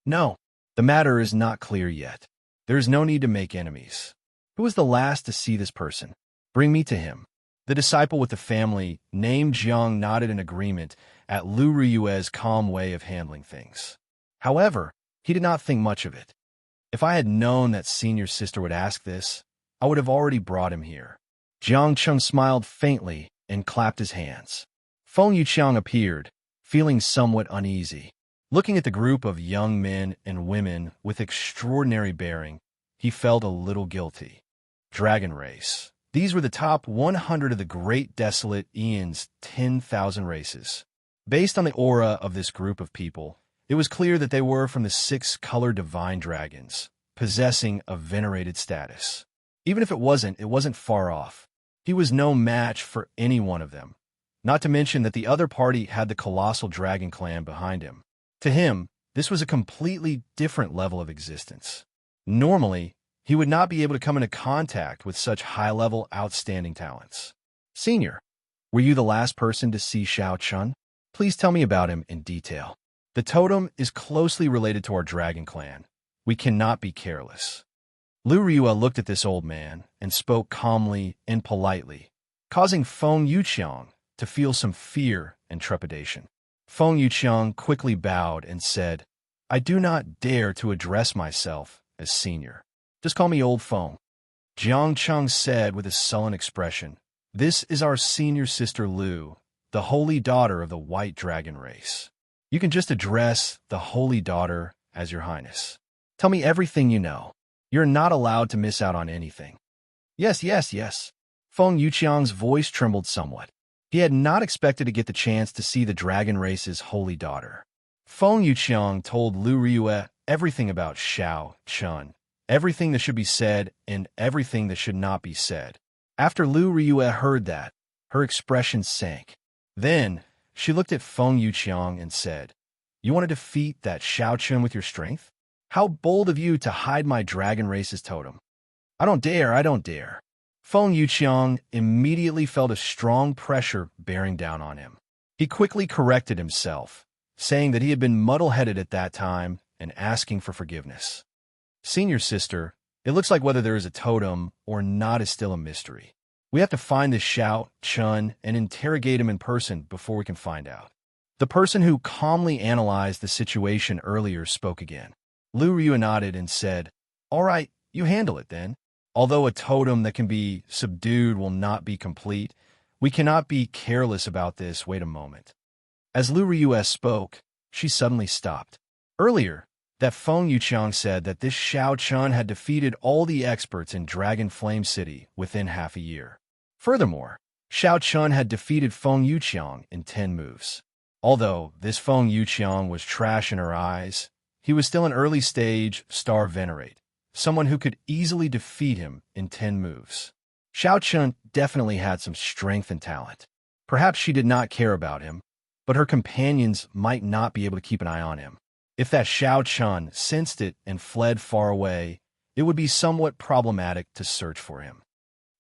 No, the matter is not clear yet. There is no need to make enemies. Who was the last to see this person? Bring me to him. The disciple with the family named Jiang nodded in agreement at Lu Riyue's calm way of handling things. However, he did not think much of it. If I had known that senior sister would ask this, I would have already brought him here. Jiang Cheng smiled faintly and clapped his hands. Feng Yuqiang appeared, feeling somewhat uneasy. Looking at the group of young men and women with extraordinary bearing, he felt a little guilty. Dragon race. These were the top 100 of the great desolate Aeon's 10,000 races. Based on the aura of this group of people, it was clear that they were from the 6-colored divine dragons, possessing a venerated status. Even if it wasn't far off. He was no match for any one of them. Not to mention that the other party had the colossal dragon clan behind him. To him, this was a completely different level of existence. Normally, he would not be able to come into contact with such high-level, outstanding talents. Senior, were you the last person to see Xiao Chun? Please tell me about him in detail. The totem is closely related to our dragon clan. We cannot be careless. Lu Riyue looked at this old man and spoke calmly and politely, causing Feng Yuqiang to feel some fear and trepidation. Feng Yuqiang quickly bowed and said, I do not dare to address myself as senior. Just call me Old Feng. Jiang Cheng said with a sullen expression, This is our senior sister Lu, the holy daughter of the white dragon race. You can just address the holy daughter as your highness. Tell me everything you know. You're not allowed to miss out on anything. Yes. Feng Yuqiang's voice trembled somewhat. He had not expected to get the chance to see the dragon race's holy daughter. Feng Yuqiang told Lu Riyue everything about Xiao Chun, everything that should be said and everything that should not be said. After Lu Riyue heard that, her expression sank. Then, she looked at Feng Yuqiang and said, You want to defeat that Xiao Chun with your strength? How bold of you to hide my dragon race's totem. I don't dare. Feng Yuqiang immediately felt a strong pressure bearing down on him. He quickly corrected himself, saying that he had been muddle-headed at that time and asking for forgiveness. Senior sister, it looks like whether there is a totem or not is still a mystery. We have to find this Xiao Chun and interrogate him in person before we can find out. The person who calmly analyzed the situation earlier spoke again. Lu Riyue nodded and said, All right, you handle it then. Although a totem that can be subdued will not be complete, we cannot be careless about this. Wait a moment. As Lu Riyue spoke, she suddenly stopped. Earlier, that Feng Yuqiang said that this Xiao Chun had defeated all the experts in Dragon Flame City within half a year. Furthermore, Xiao Chun had defeated Feng Yuqiang in 10 moves. Although this Feng Yuqiang was trash in her eyes, he was still an early-stage star venerate, someone who could easily defeat him in 10 moves. Xiao Chun definitely had some strength and talent. Perhaps she did not care about him, but her companions might not be able to keep an eye on him. If that Xiao Chun sensed it and fled far away, it would be somewhat problematic to search for him.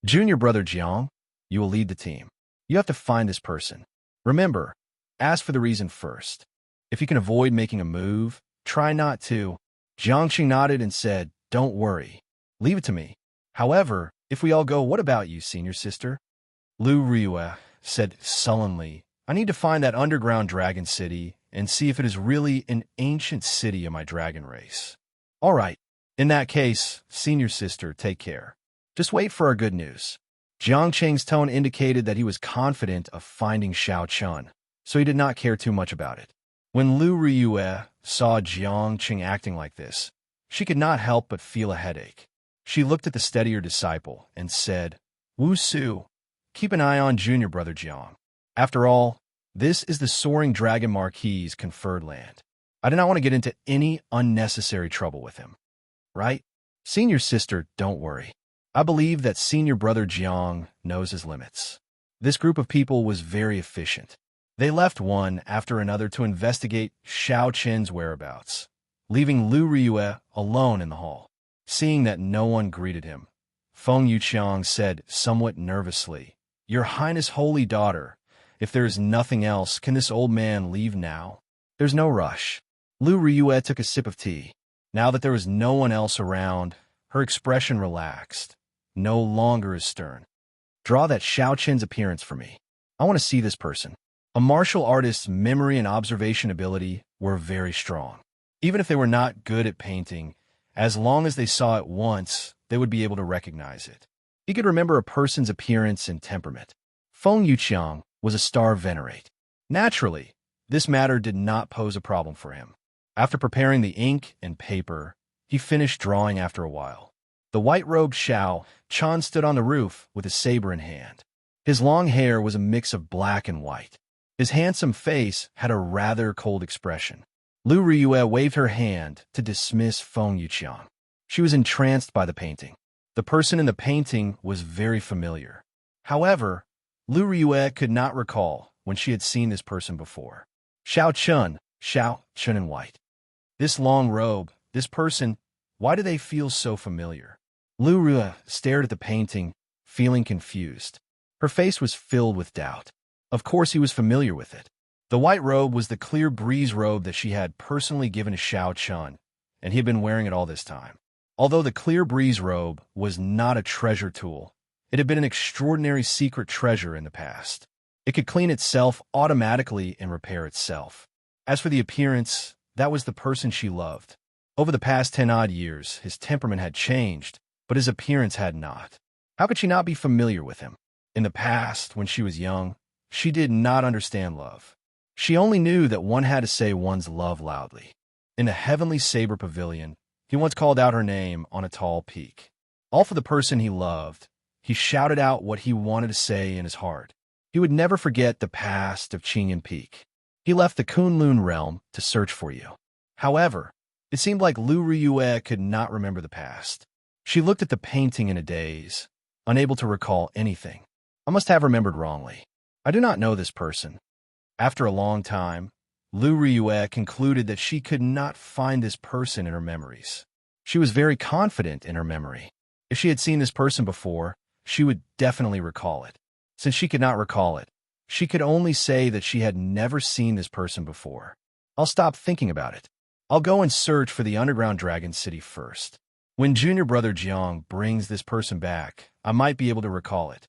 Junior brother Jiang, you will lead the team. You have to find this person. Remember, ask for the reason first. If you can avoid making a move, try not to. Jiangxing nodded and said, Don't worry. Leave it to me. However, if we all go, what about you, senior sister? Lu Riyue said sullenly, I need to find that underground dragon city and see if it is really an ancient city of my dragon race. All right. In that case, senior sister, take care. Just wait for our good news. Jiang Qing's tone indicated that he was confident of finding Xiao Chun, so he did not care too much about it. When Lu Riyue saw Jiang Qing acting like this, she could not help but feel a headache. She looked at the steadier disciple and said, Wu Su, keep an eye on junior brother Jiang. After all, this is the Soaring Dragon Marquis's conferred land. I do not want to get into any unnecessary trouble with him. Right? Senior sister, don't worry. I believe that senior brother Jiang knows his limits. This group of people was very efficient. They left one after another to investigate Xiao Qin's whereabouts, leaving Lu Riyue alone in the hall. Seeing that no one greeted him, Feng Yuqiang said somewhat nervously, Your Highness Holy Daughter, if there is nothing else, can this old man leave now? There's no rush. Lu Riyue took a sip of tea. Now that there was no one else around, her expression relaxed, no longer as stern. Draw that Xiao Qin's appearance for me. I want to see this person. A martial artist's memory and observation ability were very strong. Even if they were not good at painting, as long as they saw it once, they would be able to recognize it. He could remember a person's appearance and temperament. Feng Yuqiang was a star venerate. Naturally, this matter did not pose a problem for him. After preparing the ink and paper, he finished drawing after a while. The white-robed Xiao Chan stood on the roof with a saber in hand. His long hair was a mix of black and white. His handsome face had a rather cold expression. Lu Riyue waved her hand to dismiss Feng Yuqiang. She was entranced by the painting. The person in the painting was very familiar. However, Lu Riyue could not recall when she had seen this person before. Xiao Chun in white. This long robe, this person, why do they feel so familiar? Lu Riyue stared at the painting, feeling confused. Her face was filled with doubt. Of course he was familiar with it. The white robe was the clear breeze robe that she had personally given to Xiao Chun, and he had been wearing it all this time. Although the clear breeze robe was not a treasure tool, it had been an extraordinary secret treasure in the past. It could clean itself automatically and repair itself. As for the appearance, that was the person she loved. Over the past 10-odd years, his temperament had changed, but his appearance had not. How could she not be familiar with him? In the past, when she was young, she did not understand love. She only knew that one had to say one's love loudly. In the heavenly saber pavilion, he once called out her name on a tall peak. All for the person he loved, he shouted out what he wanted to say in his heart. He would never forget the past of Qingyan Peak. He left the Kunlun realm to search for you. However, it seemed like Lu Riyue could not remember the past. She looked at the painting in a daze, unable to recall anything. I must have remembered wrongly. I do not know this person. After a long time, Lu Riyue concluded that she could not find this person in her memories. She was very confident in her memory. If she had seen this person before, she would definitely recall it. Since she could not recall it, she could only say that she had never seen this person before. I'll stop thinking about it. I'll go and search for the underground dragon city first. When junior brother Jiang brings this person back, I might be able to recall it.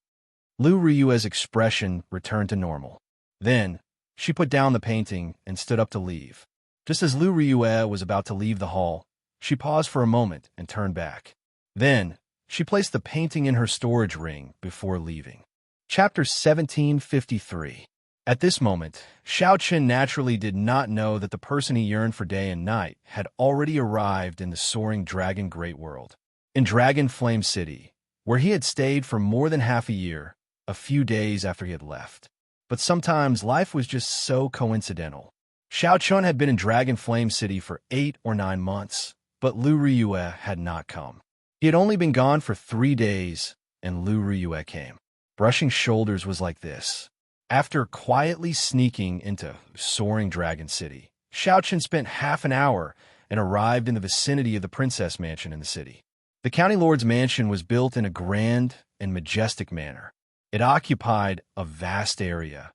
Lu Riyue's expression returned to normal. Then, she put down the painting and stood up to leave. Just as Lu Riyue was about to leave the hall, she paused for a moment and turned back. Then, she placed the painting in her storage ring before leaving. Chapter 1753. At this moment, Xiao Qin naturally did not know that the person he yearned for day and night had already arrived in the soaring dragon great world. In Dragon Flame City, where he had stayed for more than half a year, a few days after he had left. But sometimes life was just so coincidental. Xiao Chun had been in Dragon Flame City for 8 or 9 months, but Lu Riyue had not come. He had only been gone for 3 days, and Lu Riyue came. Brushing shoulders was like this. After quietly sneaking into Soaring Dragon City, Xiao Qin spent half an hour and arrived in the vicinity of the princess mansion in the city. The county lord's mansion was built in a grand and majestic manner. It occupied a vast area,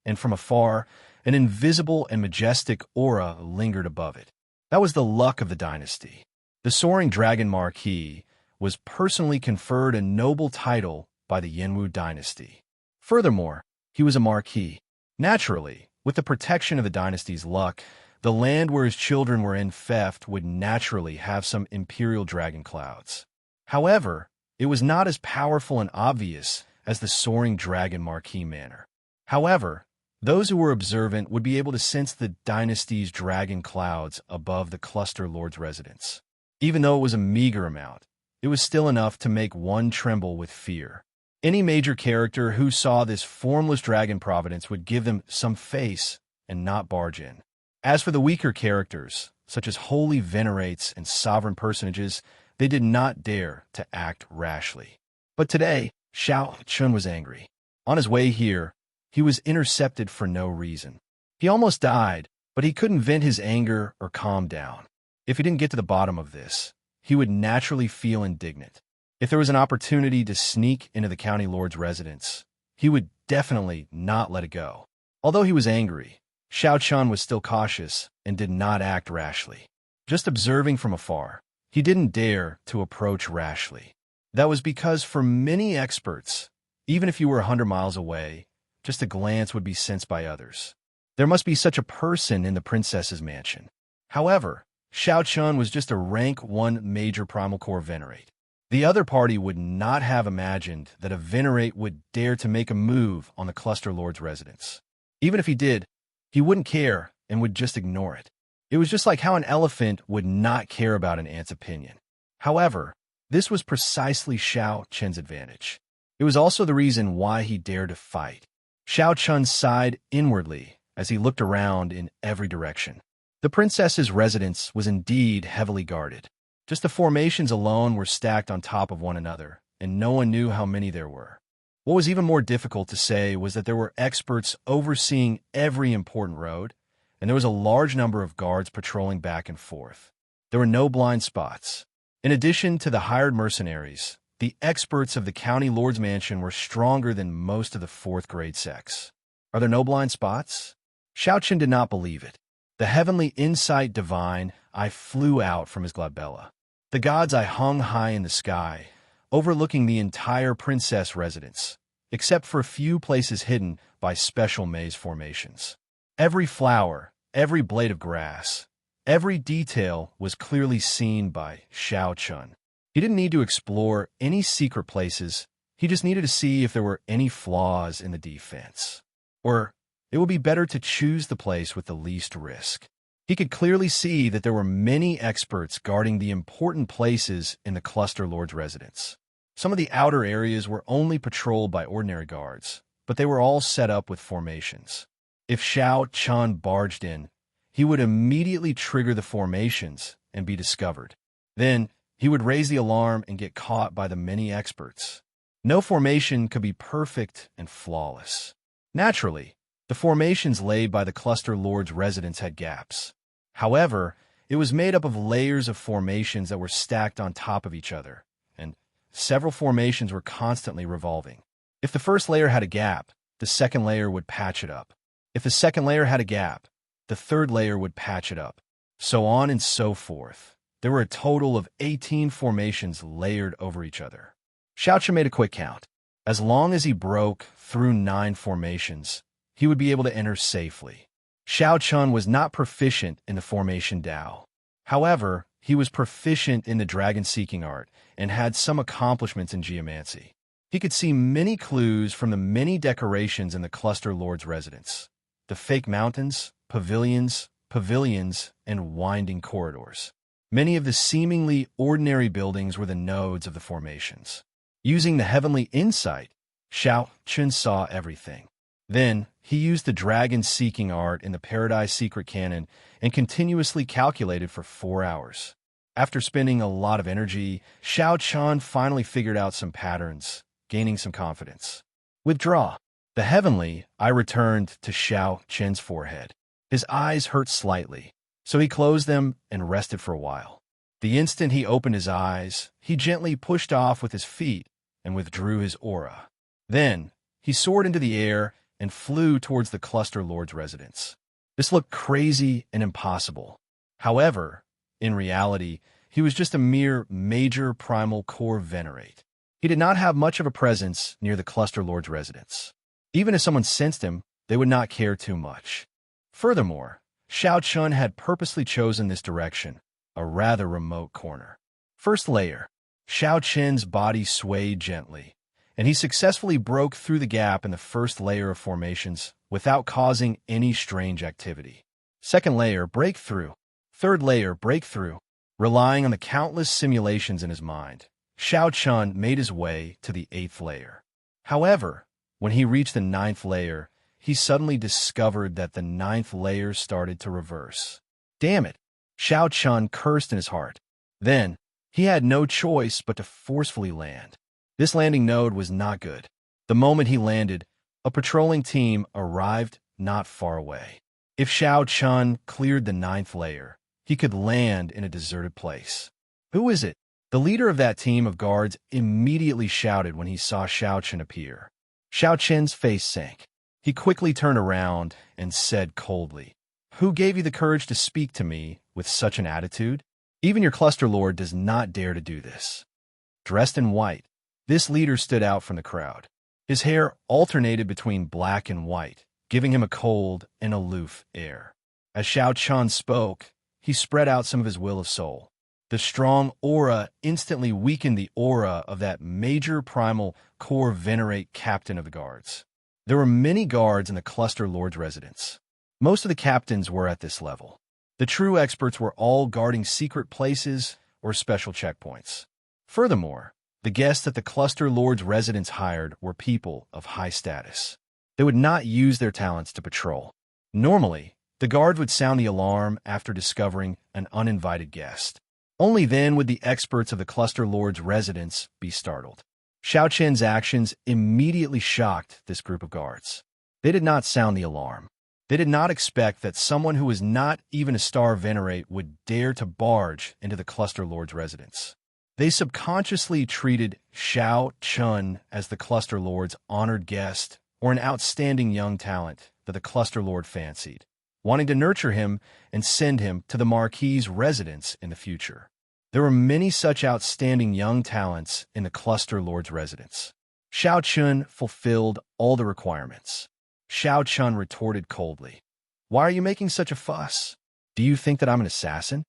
and from afar, an invisible and majestic aura lingered above it. That was the luck of the dynasty. The Soaring Dragon Marquis was personally conferred a noble title by the Yanwu dynasty. Furthermore, he was a marquis. Naturally, With the protection of the dynasty's luck, the land where his children were in theft would naturally have some imperial dragon clouds. However, it was not as powerful and obvious as the soaring dragon marquee manor. However, those who were observant would be able to sense the dynasty's dragon clouds above the cluster lord's residence. Even though it was a meager amount, it was still enough to make one tremble with fear. Any major character who saw this formless dragon providence would give them some face and not barge in. As for the weaker characters, such as holy venerates and sovereign personages, they did not dare to act rashly. But today, Xiao Chun was angry. On his way here, he was intercepted for no reason. He almost died, but he couldn't vent his anger or calm down. If he didn't get to the bottom of this, he would naturally feel indignant. If there was an opportunity to sneak into the county lord's residence, he would definitely not let it go. Although he was angry, Xiao Chun was still cautious and did not act rashly. Just observing from afar, he didn't dare to approach rashly. That was because for many experts, even if you were 100 miles away, just a glance would be sensed by others. There must be such a person in the princess's mansion. However, Xiao Chun was just a rank 1 major primal core venerate. The other party would not have imagined that a venerate would dare to make a move on the cluster lord's residence. Even if he did, he wouldn't care and would just ignore it. It was just like how an elephant would not care about an ant's opinion. However, this was precisely Xiao Chun's advantage. It was also the reason why he dared to fight. Xiao Chun sighed inwardly as he looked around in every direction. The princess's residence was indeed heavily guarded. Just the formations alone were stacked on top of one another, and no one knew how many there were. What was even more difficult to say was that there were experts overseeing every important road, and there was a large number of guards patrolling back and forth. There were no blind spots. In addition to the hired mercenaries, the experts of the county lord's mansion were stronger than most of the 4th grade sects. Are there no blind spots? Xiao Chun did not believe it. The heavenly insight divine eye flew out from his glabella. The god's eye hung high in the sky, overlooking the entire princess residence, except for a few places hidden by special maze formations. Every flower, every blade of grass, every detail was clearly seen by Xiao Chun. He didn't need to explore any secret places, he just needed to see if there were any flaws in the defense. Or it would be better to choose the place with the least risk. He could clearly see that there were many experts guarding the important places in the cluster lord's residence. Some of the outer areas were only patrolled by ordinary guards, but they were all set up with formations. If Xiao Chun barged in, he would immediately trigger the formations and be discovered. Then, he would raise the alarm and get caught by the many experts. No formation could be perfect and flawless. Naturally, the formations laid by the cluster lord's residence had gaps. However, it was made up of layers of formations that were stacked on top of each other, and several formations were constantly revolving. If the first layer had a gap, the second layer would patch it up. If the second layer had a gap, the third layer would patch it up, so on and so forth. There were a total of 18 formations layered over each other. Xiao Chun made a quick count. As long as he broke through 9 formations, he would be able to enter safely. Xiao Chun was not proficient in the formation Dao. However, he was proficient in the dragon-seeking art and had some accomplishments in geomancy. He could see many clues from the many decorations in the cluster lord's residence. The fake mountains, pavilions, and winding corridors. Many of the seemingly ordinary buildings were the nodes of the formations. Using the heavenly insight, Xiao Chun saw everything. Then, he used the dragon-seeking art in the Paradise Secret Canon and continuously calculated for 4 hours. After spending a lot of energy, Xiao Chun finally figured out some patterns, gaining some confidence. Withdraw. The heavenly eye returned to Xiao Chun's forehead. His eyes hurt slightly, so he closed them and rested for a while. The instant he opened his eyes, he gently pushed off with his feet and withdrew his aura. Then, he soared into the air and flew towards the cluster lord's residence. This looked crazy and impossible. However, in reality, he was just a mere major primal core venerate. He did not have much of a presence near the cluster lord's residence. Even if someone sensed him, they would not care too much. Furthermore, Xiao Chun had purposely chosen this direction, a rather remote corner. First layer. Xiao Chen's body swayed gently, and he successfully broke through the gap in the first layer of formations without causing any strange activity. Second layer, breakthrough. Third layer, breakthrough. Relying on the countless simulations in his mind, Xiao Chun made his way to the 8th layer. However, when he reached the 9th layer, he suddenly discovered that the 9th layer started to reverse. Damn it! Xiao Chun cursed in his heart. Then, he had no choice but to forcefully land. This landing node was not good. The moment he landed, a patrolling team arrived not far away. If Xiao Chun cleared the 9th layer, he could land in a deserted place. Who is it? The leader of that team of guards immediately shouted when he saw Xiao Chun appear. Xiao Chun's face sank. He quickly turned around and said coldly, "Who gave you the courage to speak to me with such an attitude? Even your cluster lord does not dare to do this." Dressed in white, this leader stood out from the crowd. His hair alternated between black and white, giving him a cold and aloof air. As Xiao Chun spoke, he spread out some of his will of soul. The strong aura instantly weakened the aura of that major primal core venerate captain of the guards. There were many guards in the cluster lord's residence. Most of the captains were at this level. The true experts were all guarding secret places or special checkpoints. Furthermore, the guests that the cluster lord's residence hired were people of high status. They would not use their talents to patrol. Normally, the guards would sound the alarm after discovering an uninvited guest. Only then would the experts of the cluster lord's residence be startled. Xiao Chen's actions immediately shocked this group of guards. They did not sound the alarm. They did not expect that someone who was not even a star venerate would dare to barge into the cluster lord's residence. They subconsciously treated Xiao Chun as the cluster lord's honored guest or an outstanding young talent that the cluster lord fancied, wanting to nurture him and send him to the Marquis's residence in the future. There were many such outstanding young talents in the cluster lord's residence. Xiao Chun fulfilled all the requirements. Xiao Chun retorted coldly, "Why are you making such a fuss? Do you think that I'm an assassin?"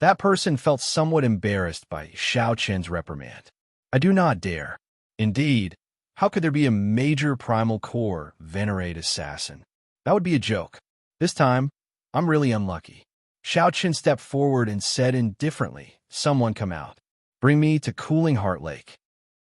That person felt somewhat embarrassed by Xiao Chun's reprimand. "I do not dare. Indeed, how could there be a major primal core venerate assassin? That would be a joke. This time, I'm really unlucky." Xiao Chun stepped forward and said indifferently, "Someone come out. Bring me to Cooling Heart Lake."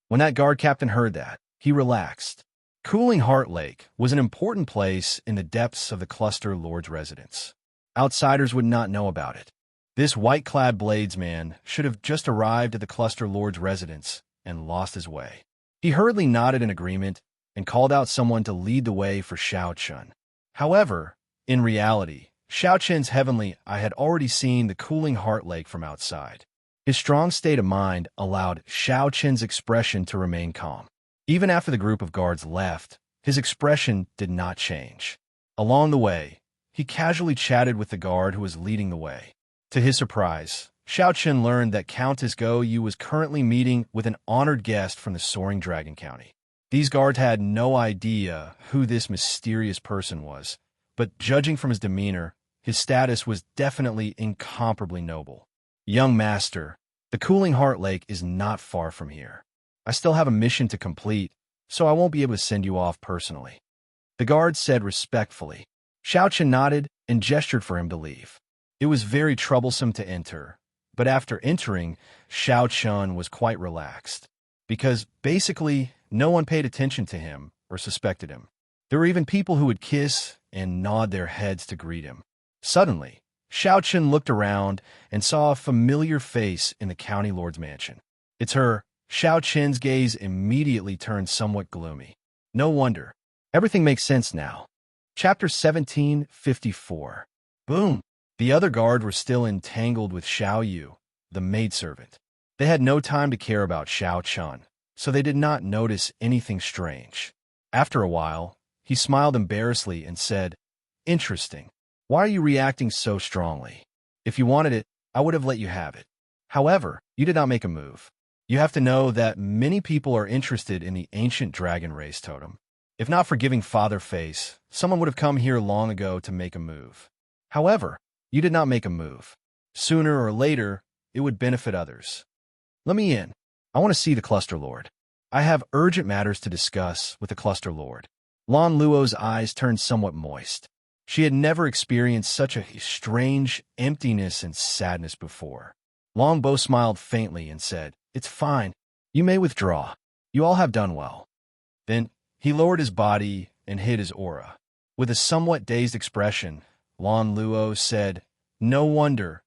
When that guard captain heard that, he relaxed. Cooling Heart Lake was an important place in the depths of the cluster lord's residence. Outsiders would not know about it. This white-clad bladesman should have just arrived at the cluster lord's residence and lost his way. He hurriedly nodded in agreement and called out someone to lead the way for Xiao Chun. However, in reality, Xiao Chun's heavenly eye had already seen the Cooling Heart Lake from outside. His strong state of mind allowed Xiao Chun's expression to remain calm. Even after the group of guards left, his expression did not change. Along the way, he casually chatted with the guard who was leading the way. To his surprise, Xiao Chun learned that Countess Go Yu was currently meeting with an honored guest from the Soaring Dragon County. These guards had no idea who this mysterious person was, but judging from his demeanor, his status was definitely incomparably noble. "Young master, the Cooling Heart Lake is not far from here. I still have a mission to complete, so I won't be able to send you off personally," the guard said respectfully. Xiao Chun nodded and gestured for him to leave. It was very troublesome to enter, but after entering, Xiao Chun was quite relaxed, because basically no one paid attention to him or suspected him. There were even people who would kiss and nod their heads to greet him. Suddenly, Xiao Chun looked around and saw a familiar face in the county lord's mansion. "It's her." Xiao Chun's gaze immediately turned somewhat gloomy. No wonder. Everything makes sense now. Chapter 1754. Boom! The other guard were still entangled with Xiao Yu, the maidservant. They had no time to care about Xiao Chun, so they did not notice anything strange. After a while, he smiled embarrassedly and said, "Interesting. Why are you reacting so strongly? If you wanted it, I would have let you have it. However, you did not make a move. You have to know that many people are interested in the ancient dragon race totem. If not for giving father face, someone would have come here long ago to make a move. However, you did not make a move. Sooner or later, it would benefit others. Let me in. I want to see the Cluster Lord. I have urgent matters to discuss with the Cluster Lord. Lan Luo's eyes turned somewhat moist. She had never experienced such a strange emptiness and sadness before. Longbow smiled faintly and said, "It's fine. You may withdraw. You all have done well." Then he lowered his body and hid his aura. With a somewhat dazed expression, Lan Luo said, No wonder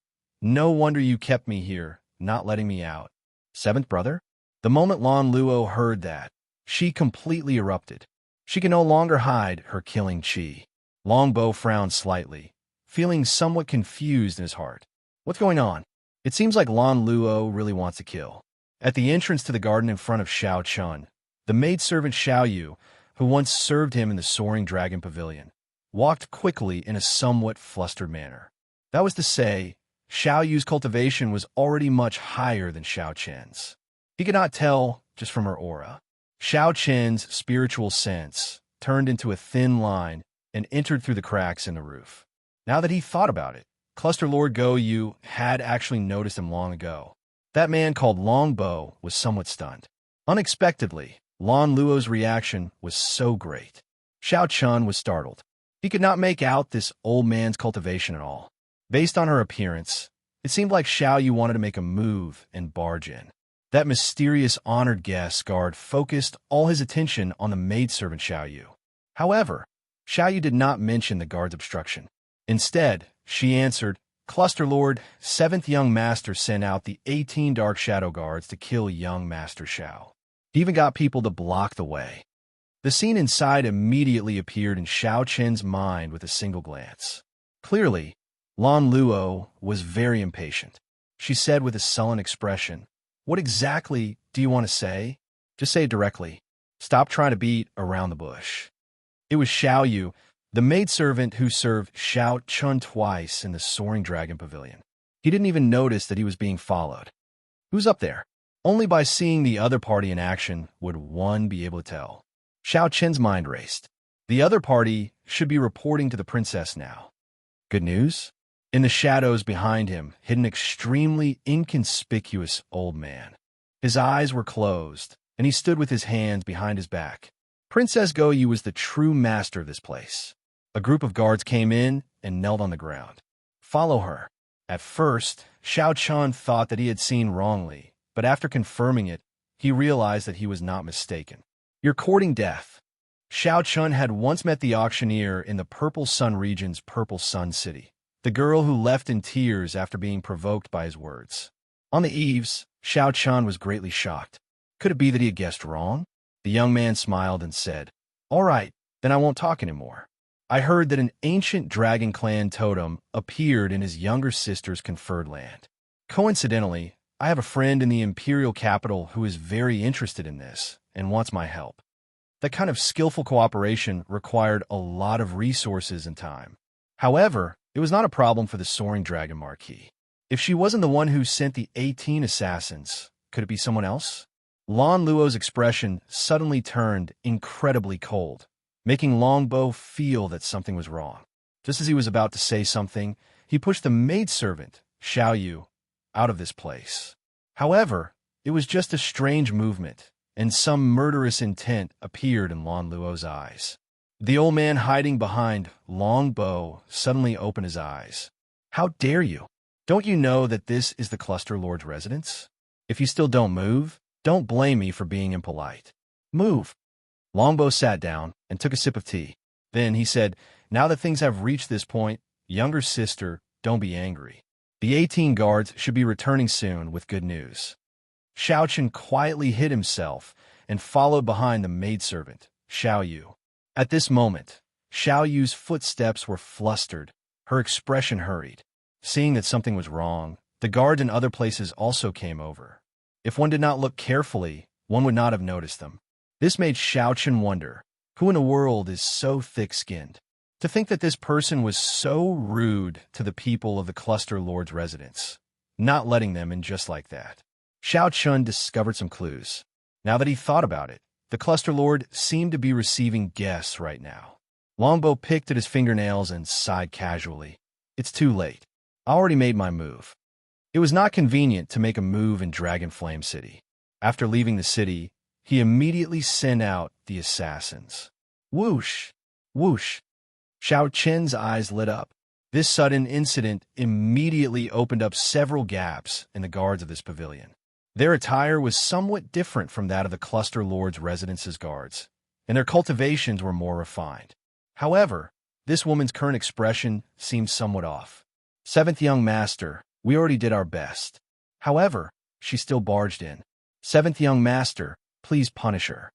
you kept me here, not letting me out. Seventh brother?" The moment Lan Luo heard that, she completely erupted. She could no longer hide her killing chi. Longbow frowned slightly, feeling somewhat confused in his heart. What's going on? It seems like Lan Luo really wants to kill. At the entrance to the garden in front of Xiao Chun, the maidservant Xiao Yu, who once served him in the Soaring Dragon Pavilion, walked quickly in a somewhat flustered manner. That was to say, Xiao Yu's cultivation was already much higher than Xiao Chen's. He could not tell just from her aura. Xiao Chen's spiritual sense turned into a thin line and entered through the cracks in the roof. Now that he thought about it, Cluster Lord Go Yu had actually noticed him long ago. That man called Longbow was somewhat stunned. Unexpectedly, Lan Luo's reaction was so great. Xiao Chun was startled. He could not make out this old man's cultivation at all. Based on her appearance, it seemed like Xiao Yu wanted to make a move and barge in. That mysterious honored guest guard focused all his attention on the maidservant Xiao Yu. However, Xiao Yu did not mention the guard's obstruction. Instead, she answered, "Cluster Lord, 7th Young Master sent out the 18 Dark Shadow Guards to kill Young Master Xiao. He even got people to block the way." The scene inside immediately appeared in Xiao Chen's mind with a single glance. Clearly, Lan Luo was very impatient. She said with a sullen expression, "What exactly do you want to say? Just say it directly. Stop trying to beat around the bush." It was Xiao Yu, the maidservant who served Xiao Chun twice in the Soaring Dragon Pavilion. He didn't even notice that he was being followed. Who's up there? Only by seeing the other party in action would one be able to tell. Xiao Chen's mind raced. The other party should be reporting to the princess now. Good news? In the shadows behind him hid an extremely inconspicuous old man. His eyes were closed, and he stood with his hands behind his back. Princess Go Yu was the true master of this place. A group of guards came in and knelt on the ground. Follow her. At first, Xiao Chun thought that he had seen wrongly, but after confirming it, he realized that he was not mistaken. You're courting death. Xiao Chun had once met the auctioneer in the Purple Sun region's Purple Sun City, the girl who left in tears after being provoked by his words. On the eaves, Xiao Chun was greatly shocked. Could it be that he had guessed wrong? The young man smiled and said, "All right, then I won't talk anymore. I heard that an ancient dragon clan totem appeared in his younger sister's conferred land. Coincidentally, I have a friend in the imperial capital who is very interested in this and wants my help. That kind of skillful cooperation required a lot of resources and time. However, it was not a problem for the Soaring Dragon Marquis. If she wasn't the one who sent the 18 assassins, could it be someone else?" Lan Luo's expression suddenly turned incredibly cold, making Longbow feel that something was wrong. Just as he was about to say something, he pushed the maidservant, Xiao Yu, out of this place. However, it was just a strange movement, and some murderous intent appeared in Lan Luo's eyes. The old man hiding behind Longbow suddenly opened his eyes. "How dare you? Don't you know that this is the Cluster Lord's residence? If you still don't move, don't blame me for being impolite. Move." Longbow sat down and took a sip of tea. Then he said, "Now that things have reached this point, younger sister, don't be angry. The 18 guards should be returning soon with good news." Xiao Chun quietly hid himself and followed behind the maidservant, Xiao Yu. At this moment, Xiao Yu's footsteps were flustered, her expression hurried. Seeing that something was wrong, the guards in other places also came over. If one did not look carefully, one would not have noticed them. This made Xiao Chun wonder, who in the world is so thick-skinned? To think that this person was so rude to the people of the Cluster Lord's residence, not letting them in just like that. Xiao Chun discovered some clues. Now that he thought about it, The Cluster Lord seemed to be receiving guests right now. Longbow picked at his fingernails and sighed casually. It's too late. I already made my move. It was not convenient to make a move in Dragonflame City. After leaving the city, he immediately sent out the assassins. Whoosh! Whoosh! Xiao Qian's eyes lit up. This sudden incident immediately opened up several gaps in the guards of this pavilion. Their attire was somewhat different from that of the Cluster Lord's residence's guards, and their cultivations were more refined. However, this woman's current expression seemed somewhat off. Seventh young master, we already did our best. However, she still barged in. Seventh young master, please punish her.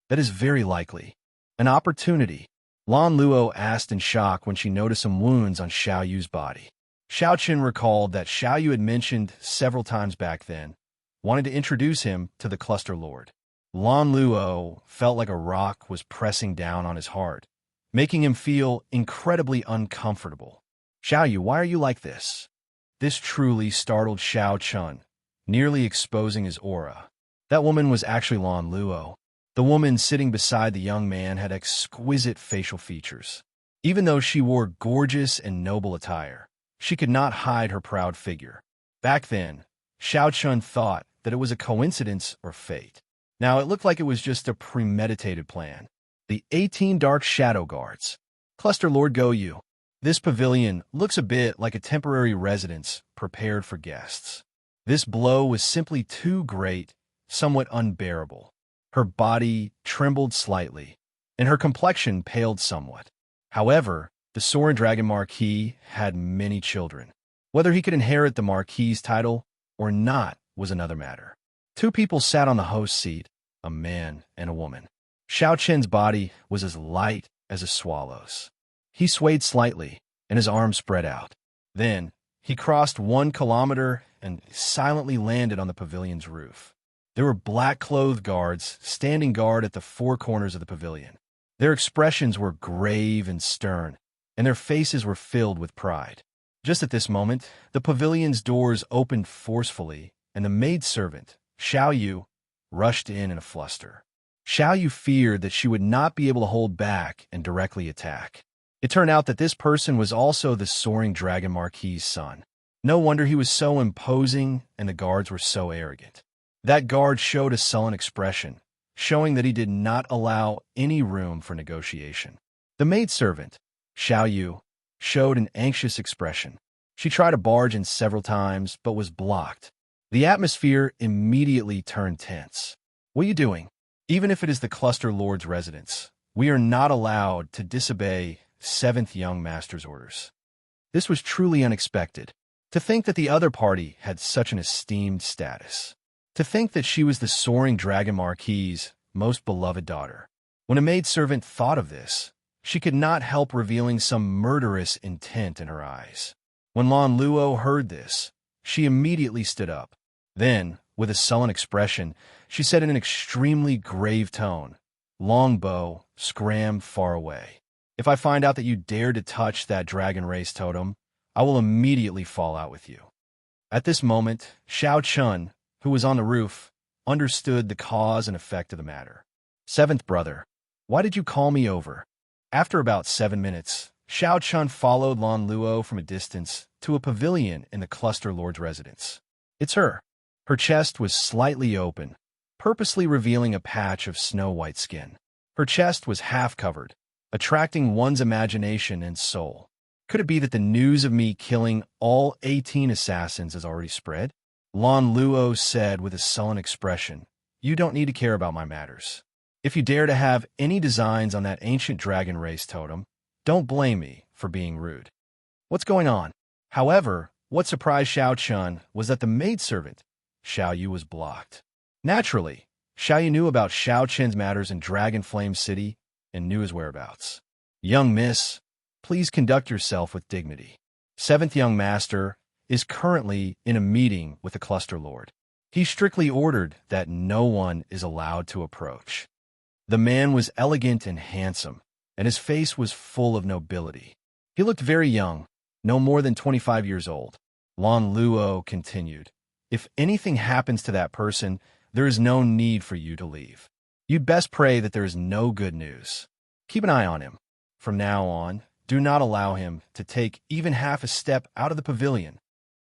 That is very likely. An opportunity. Lan Luo asked in shock when she noticed some wounds on Xiao Yu's body. Xiao Qin recalled that Xiao Yu had mentioned several times back then, wanted to introduce him to the Cluster Lord. Lan Luo felt like a rock was pressing down on his heart, making him feel incredibly uncomfortable. Xiao Yu, why are you like this? This truly startled Xiao Chun, nearly exposing his aura. That woman was actually Lan Luo. The woman sitting beside the young man had exquisite facial features. Even though she wore gorgeous and noble attire, she could not hide her proud figure. Back then, Xiao Chun thought that it was a coincidence or fate. Now it looked like it was just a premeditated plan. The 18 Dark Shadow Guards. Cluster Lord Go Yu. This pavilion looks a bit like a temporary residence prepared for guests. This blow was simply too great, somewhat unbearable. Her body trembled slightly, and her complexion paled somewhat. However, the Soaring Dragon Marquis had many children. Whether he could inherit the Marquis's title or not was another matter. Two people sat on the host's seat, a man and a woman. Xiao Qian's body was as light as a swallow's. He swayed slightly, and his arms spread out. Then, he crossed 1 kilometer and silently landed on the pavilion's roof. There were black-clothed guards standing guard at the 4 corners of the pavilion. Their expressions were grave and stern, and their faces were filled with pride. Just at this moment, the pavilion's doors opened forcefully, and the maidservant, Xiao Yu, rushed in a fluster. Xiao Yu feared that she would not be able to hold back and directly attack. It turned out that this person was also the Soaring Dragon Marquis's son. No wonder he was so imposing and the guards were so arrogant. That guard showed a sullen expression, showing that he did not allow any room for negotiation. The maidservant, Xiao Yu, showed an anxious expression. She tried to barge in several times, but was blocked. The atmosphere immediately turned tense. What are you doing? Even if it is the Cluster Lord's residence, we are not allowed to disobey 7th Young Master's orders. This was truly unexpected. To think that the other party had such an esteemed status. To think that she was the Soaring Dragon Marquis's most beloved daughter. When a maidservant thought of this, she could not help revealing some murderous intent in her eyes. When Lan Luo heard this, she immediately stood up. Then, with a sullen expression, she said in an extremely grave tone, "Longbow, scram far away. If I find out that you dare to touch that dragon race totem, I will immediately fall out with you." At this moment, Xiao Chun, who was on the roof, understood the cause and effect of the matter. "Seventh brother, why did you call me over?" After about 7 minutes, Xiao Chun followed Lan Luo from a distance to a pavilion in the Cluster Lord's residence. It's her. Her chest was slightly open, purposely revealing a patch of snow-white skin. Her chest was half-covered, attracting one's imagination and soul. Could it be that the news of me killing all 18 assassins has already spread? Lan Luo said with a sullen expression, "You don't need to care about my matters. If you dare to have any designs on that ancient dragon race totem, don't blame me for being rude." What's going on? However, what surprised Xiao Chun was that the maidservant, Xiao Yu, was blocked. Naturally, Xiao Yu knew about Xiao Chen's matters in Dragonflame City and knew his whereabouts. "Young miss, please conduct yourself with dignity. 7th Young Master is currently in a meeting with the Cluster Lord. He strictly ordered that no one is allowed to approach." The man was elegant and handsome, and his face was full of nobility. He looked very young, no more than 25 years old. Lan Luo continued, "If anything happens to that person, there is no need for you to leave. You'd best pray that there is no good news. Keep an eye on him. From now on, do not allow him to take even half a step out of the pavilion."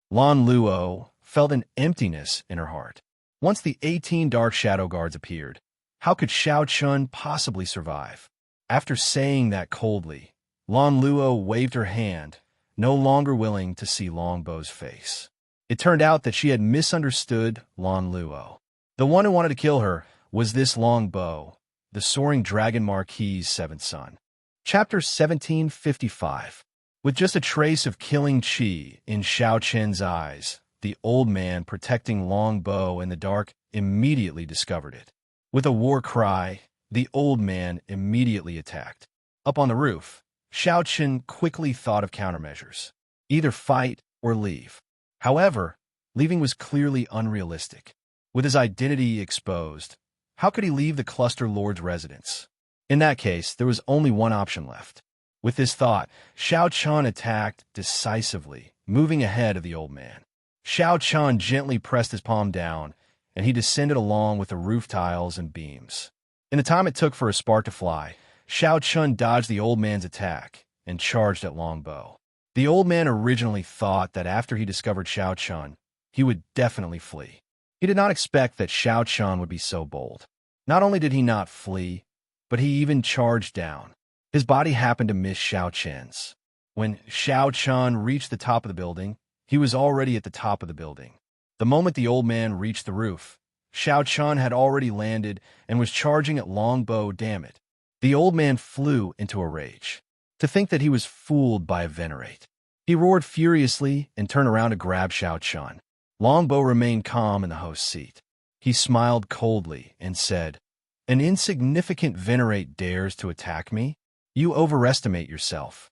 Lan Luo felt an emptiness in her heart. Once the 18 dark shadow guards appeared, how could Xiao Chun possibly survive? After saying that coldly, Lan Luo waved her hand, no longer willing to see Longbow's face. It turned out that she had misunderstood Lan Luo. The one who wanted to kill her was this Longbow, the soaring dragon marquis's seventh son. Chapter 1755. With just a trace of killing chi in Xiao Chen's eyes, the old man protecting Longbow in the dark immediately discovered it. With a war cry, the old man immediately attacked. Up on the roof, Xiao Chen quickly thought of countermeasures. Either fight or leave. However, leaving was clearly unrealistic. With his identity exposed, how could he leave the Cluster Lord's residence? In that case, there was only one option left. With this thought, Xiao Chun attacked decisively, moving ahead of the old man. Xiao Chun gently pressed his palm down, and he descended along with the roof tiles and beams. In the time it took for a spark to fly, Xiao Chun dodged the old man's attack and charged at Longbow. The old man originally thought that after he discovered Xiao Chun, he would definitely flee. He did not expect that Xiao Chun would be so bold. Not only did he not flee, but he even charged down. His body happened to miss Xiao Chen's. When Xiao Chun reached the top of the building, he was already at the top of the building. The moment the old man reached the roof, Xiao Chun had already landed and was charging at Longbow. Damn it. The old man flew into a rage. To think that he was fooled by a venerate. He roared furiously and turned around to grab Xiao Chun. Longbow remained calm in the host's seat. He smiled coldly and said, "An insignificant venerate dares to attack me? You overestimate yourself."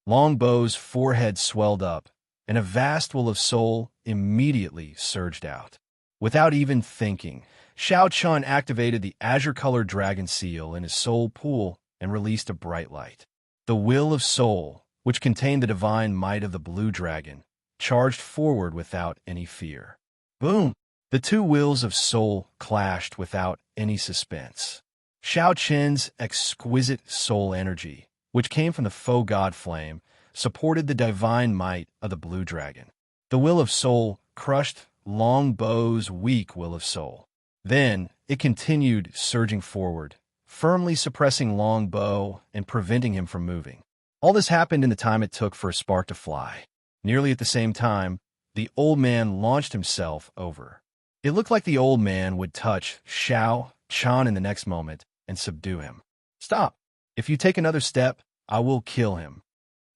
Longbow's forehead swelled up, and a vast will of soul immediately surged out. Without even thinking, Xiao Chun activated the azure-colored dragon seal in his soul pool and released a bright light. The will of soul, which contained the divine might of the blue dragon, charged forward without any fear. Boom! The two wills of soul clashed without any suspense. Xiao Chen's exquisite soul energy, which came from the faux god flame, supported the divine might of the blue dragon. The will of soul crushed Longbow's weak will of soul. Then it continued surging forward, firmly suppressing Longbow and preventing him from moving. All this happened in the time it took for a spark to fly. Nearly at the same time, the old man launched himself over. It looked like the old man would touch Xiao Chun in the next moment and subdue him. "Stop! If you take another step, I will kill him."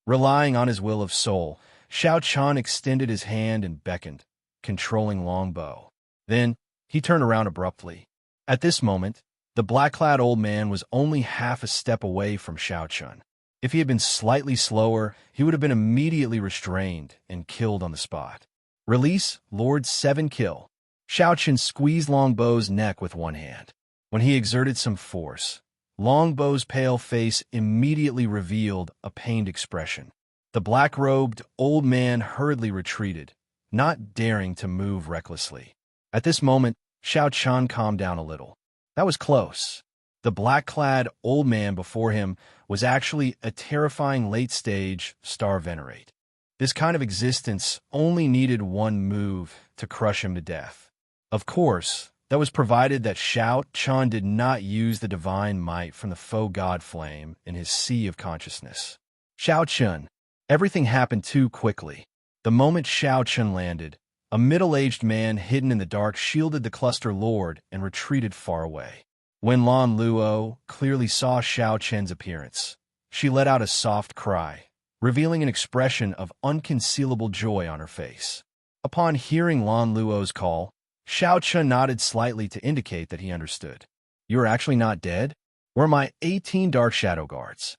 Relying on his will of soul, Xiao Chun extended his hand and beckoned, controlling Longbow. Then he turned around abruptly. At this moment, the black-clad old man was only half a step away from Xiao Chun. If he had been slightly slower, he would have been immediately restrained and killed on the spot. Release Lord 7 kill. Xiao Chun squeezed Longbow's neck with one hand. When he exerted some force, Longbow's pale face immediately revealed a pained expression. The black-robed old man hurriedly retreated, not daring to move recklessly. At this moment, Xiao Chun calmed down a little. That was close. The black-clad old man before him was actually a terrifying late-stage star venerate. This kind of existence only needed one move to crush him to death. Of course, that was provided that Xiao Chun did not use the divine might from the faux god flame in his sea of consciousness. Xiao Chun. Everything happened too quickly. The moment Xiao Chun landed, a middle-aged man hidden in the dark shielded the cluster lord and retreated far away. When Lan Luo clearly saw Xiao Chen's appearance, she let out a soft cry, revealing an expression of unconcealable joy on her face. Upon hearing Lan Luo's call, Xiao Chun nodded slightly to indicate that he understood. "You are actually not dead? Where are my 18 dark shadow guards?"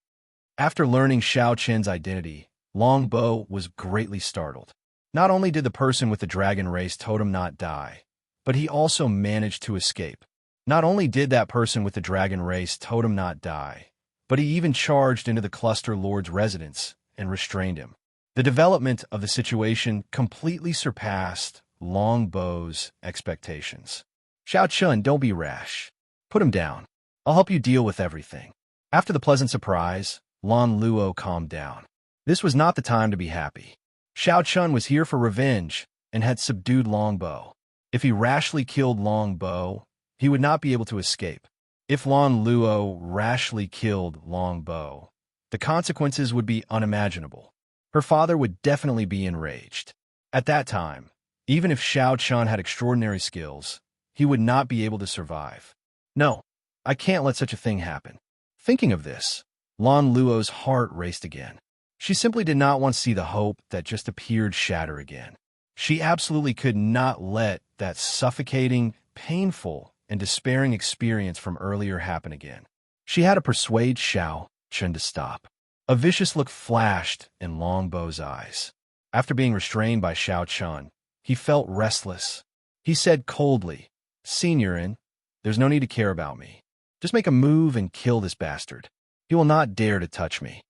After learning Xiao Chen's identity, Longbow was greatly startled. Not only did the person with the dragon race totem not die, but he also managed to escape. Not only did that person with the dragon race totem not die, but he even charged into the cluster lord's residence and restrained him. The development of the situation completely surpassed Longbow's expectations. "Xiao Chun, don't be rash. Put him down." I'll help you deal with everything. After the pleasant surprise, Lan Luo calmed down. This was not the time to be happy. Xiao Chun was here for revenge and had subdued Longbow. If he rashly killed Longbow, he would not be able to escape. If Lan Luo rashly killed Longbow, the consequences would be unimaginable. Her father would definitely be enraged. At that time, even if Xiao Chun had extraordinary skills, he would not be able to survive. No, I can't let such a thing happen. Thinking of this, Lan Luo's heart raced again. She simply did not want to see the hope that just appeared shatter again. She absolutely could not let that suffocating, painful, and despairing experience from earlier happen again. She had to persuade Xiao Chun to stop. A vicious look flashed in Longbow's eyes. After being restrained by Xiao Chun, he felt restless. He said coldly, "Seniorin, there's no need to care about me. Just make a move and kill this bastard. He will not dare to touch me."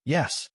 Yes.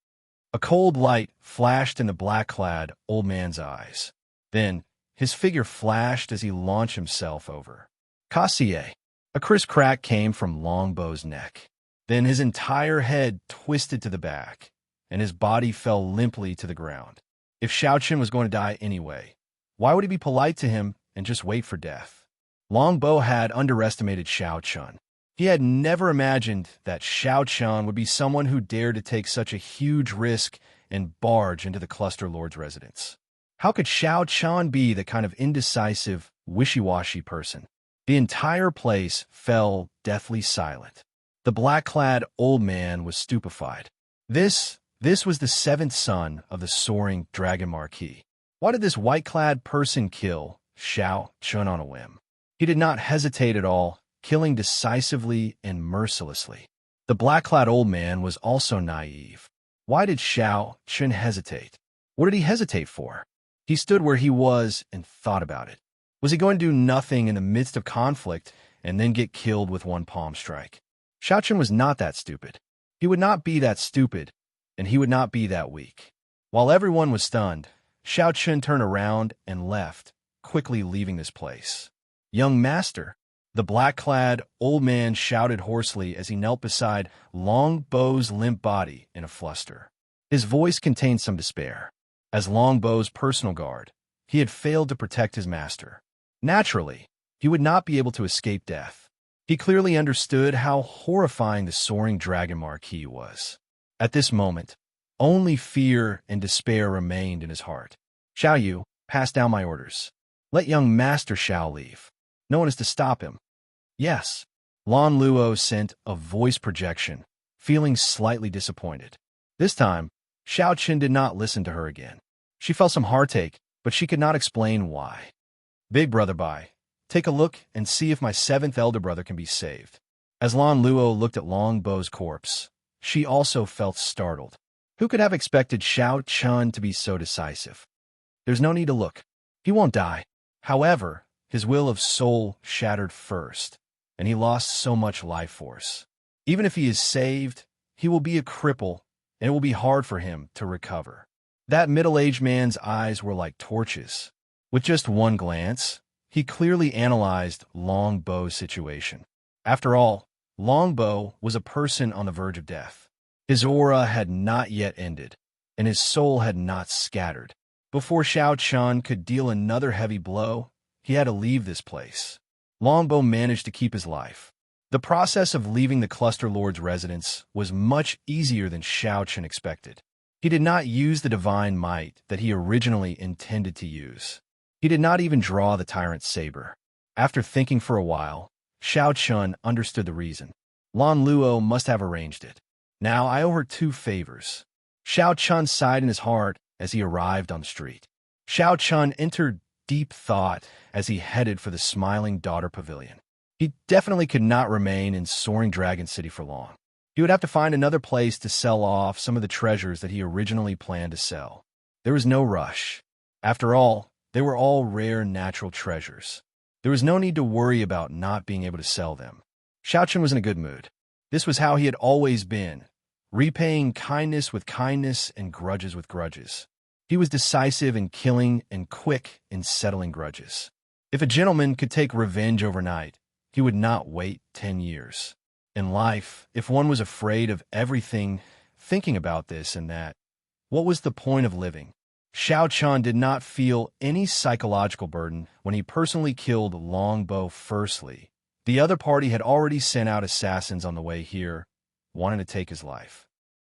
A cold light flashed in the black-clad old man's eyes. Then, his figure flashed as he launched himself over Cassier. A crisp crack came from Longbow's neck. Then his entire head twisted to the back, and his body fell limply to the ground. If Xiao Chun was going to die anyway, why would he be polite to him and just wait for death? Longbow had underestimated Xiao Chun. He had never imagined that Xiao Chun would be someone who dared to take such a huge risk and barge into the Cluster Lord's residence. How could Xiao Chun be the kind of indecisive, wishy-washy person? The entire place fell deathly silent. The black-clad old man was stupefied. This was the seventh son of the soaring Dragon Marquis. Why did this white-clad person kill Xiao Chun on a whim? He did not hesitate at all, killing decisively and mercilessly. The black-clad old man was also naive. Why did Xiao Chun hesitate? What did he hesitate for? He stood where he was and thought about it. Was he going to do nothing in the midst of conflict and then get killed with one palm strike? Xiao Chun was not that stupid. He would not be that stupid, and he would not be that weak. While everyone was stunned, Xiao Chun turned around and left, quickly leaving this place. "Young master," the black-clad old man shouted hoarsely as he knelt beside Longbow's limp body in a fluster. His voice contained some despair. As Longbow's personal guard, he had failed to protect his master. Naturally, he would not be able to escape death. He clearly understood how horrifying the soaring Dragon Marquis was. At this moment, only fear and despair remained in his heart. "Xiao Yu, pass down my orders. Let young Master Xiao leave. No one is to stop him." "Yes." Lan Luo sent a voice projection, feeling slightly disappointed. This time, Xiao Chun did not listen to her again. She felt some heartache, but she could not explain why. "Big brother Bai, take a look and see if my seventh elder brother can be saved." As Lan Luo looked at Longbow's corpse, she also felt startled. Who could have expected Xiao Chun to be so decisive? "There's no need to look. He won't die." However, his will of soul shattered first, and he lost so much life force. Even if he is saved, he will be a cripple, and it will be hard for him to recover. That middle-aged man's eyes were like torches. With just one glance, he clearly analyzed Longbow's situation. After all, Longbow was a person on the verge of death. His aura had not yet ended, and his soul had not scattered. Before Xiao Chun could deal another heavy blow, he had to leave this place. Longbow managed to keep his life. The process of leaving the Cluster Lord's residence was much easier than Xiao Chun expected. He did not use the divine might that he originally intended to use. He did not even draw the tyrant's saber. After thinking for a while, Xiao Chun understood the reason. Lan Luo must have arranged it. Now I owe her 2 favors. Xiao Chun sighed in his heart as he arrived on the street. Xiao Chun entered deep thought as he headed for the Smiling Daughter Pavilion. He definitely could not remain in Soaring Dragon City for long. He would have to find another place to sell off some of the treasures that he originally planned to sell. There was no rush. After all, they were all rare natural treasures. There was no need to worry about not being able to sell them. Xiao Chun was in a good mood. This was how he had always been, repaying kindness with kindness and grudges with grudges. He was decisive in killing and quick in settling grudges. If a gentleman could take revenge overnight, he would not wait 10 years. In life, if one was afraid of everything, thinking about this and that, what was the point of living? Xiao Chun did not feel any psychological burden when he personally killed Longbow firstly. The other party had already sent out assassins on the way here, wanting to take his life.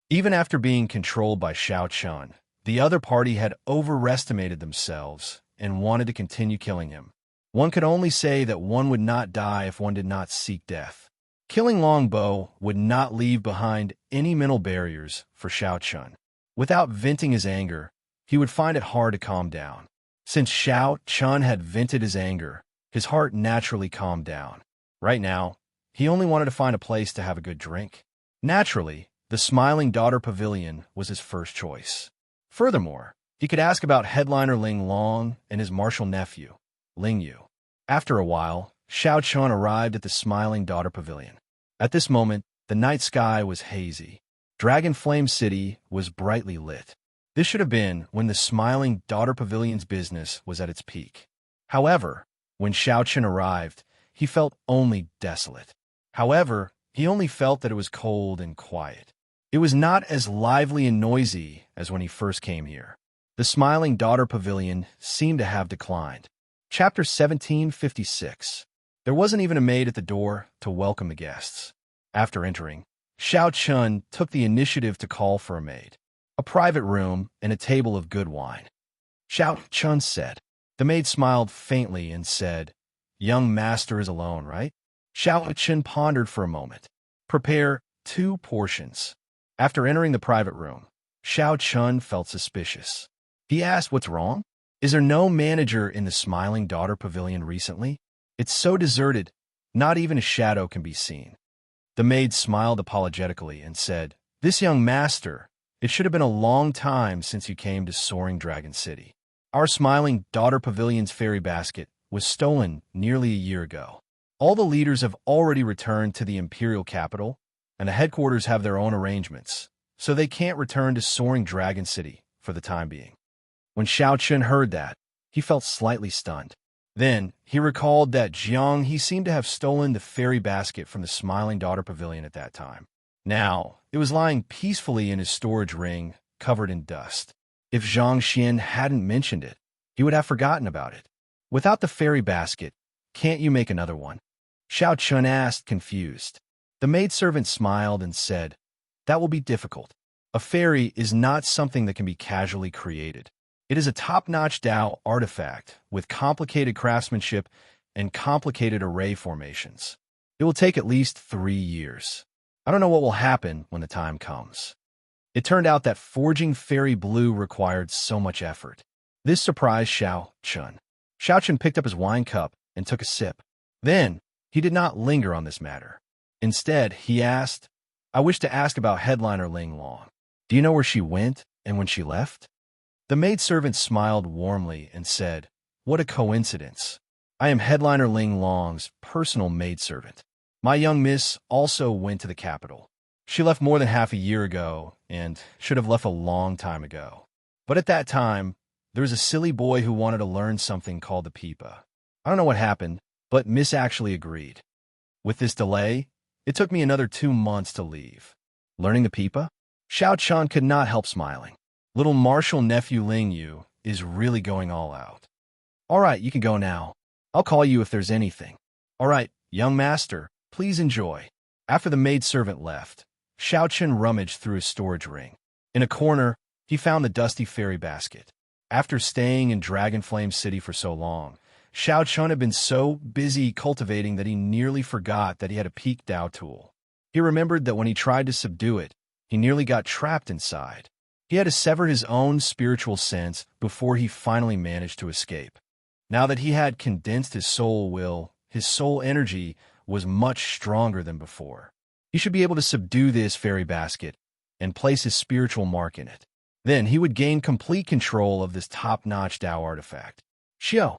Even after being controlled by Xiao Chun, the other party had overestimated themselves and wanted to continue killing him. One could only say that one would not die if one did not seek death. Killing Longbow would not leave behind any mental barriers for Xiao Chun. Without venting his anger, he would find it hard to calm down. Since Xiao Chun had vented his anger, his heart naturally calmed down. Right now, he only wanted to find a place to have a good drink. Naturally, the Smiling Daughter Pavilion was his first choice. Furthermore, he could ask about headliner Ling Long and his martial nephew, Ling Yu. After a while, Xiao Chun arrived at the Smiling Daughter Pavilion. At this moment, the night sky was hazy. Dragon Flame City was brightly lit. This should have been when the Smiling Daughter Pavilion's business was at its peak. However, when Xiao Chun arrived, he felt only desolate. However, he only felt that it was cold and quiet. It was not as lively and noisy as when he first came here. The Smiling Daughter Pavilion seemed to have declined. Chapter 1756. There wasn't even a maid at the door to welcome the guests. After entering, Xiao Chun took the initiative to call for a maid, a private room, and a table of good wine. Xiao Chun said. The maid smiled faintly and said, "Young master is alone, right?" Xiao Chun pondered for a moment. "Prepare 2 portions." After entering the private room, Xiao Chun felt suspicious. He asked, "What's wrong? Is there no manager in the Smiling Daughter Pavilion recently? It's so deserted, not even a shadow can be seen." The maid smiled apologetically and said, "This young master, it should have been a long time since you came to Soaring Dragon City. Our Smiling Daughter Pavilion's fairy basket was stolen nearly a year ago. All the leaders have already returned to the imperial capital, and the headquarters have their own arrangements, so they can't return to Soaring Dragon City for the time being." When Xiao Chun heard that, he felt slightly stunned. Then, he recalled that Jiang he seemed to have stolen the fairy basket from the Smiling Daughter Pavilion at that time. Now, it was lying peacefully in his storage ring, covered in dust. If Zhang Xian hadn't mentioned it, he would have forgotten about it. "Without the fairy basket, can't you make another one?" Xiao Chun asked, confused. The maidservant smiled and said, "That will be difficult. A fairy is not something that can be casually created. It is a top-notch Dao artifact with complicated craftsmanship and complicated array formations. It will take at least 3 years. I don't know what will happen when the time comes." It turned out that forging fairy blue required so much effort. This surprised Xiao Chun. Xiao Chun picked up his wine cup and took a sip. Then, he did not linger on this matter. Instead, he asked, "I wish to ask about headliner Ling Long. Do you know where she went and when she left?" The maidservant smiled warmly and said, "What a coincidence. I am headliner Ling Long's personal maidservant. My young miss also went to the capital. She left more than half a year ago and should have left a long time ago. But at that time, there was a silly boy who wanted to learn something called the pipa. I don't know what happened, but Miss actually agreed. With this delay, it took me another 2 months to leave." Learning the pipa? Xiao Chun could not help smiling. Little martial nephew Ling Yu is really going all out. "All right, you can go now. I'll call you if there's anything." "All right, young master, please enjoy." After the maidservant left, Xiao Chun rummaged through his storage ring. In a corner, he found the dusty fairy basket. After staying in Dragon Flame City for so long, Xiao Chun had been so busy cultivating that he nearly forgot that he had a peak Dao tool. He remembered that when he tried to subdue it, he nearly got trapped inside. He had to sever his own spiritual sense before he finally managed to escape. Now that he had condensed his soul will, his soul energy was much stronger than before. He should be able to subdue this fairy basket and place his spiritual mark in it. Then he would gain complete control of this top-notch Dao artifact. Xiao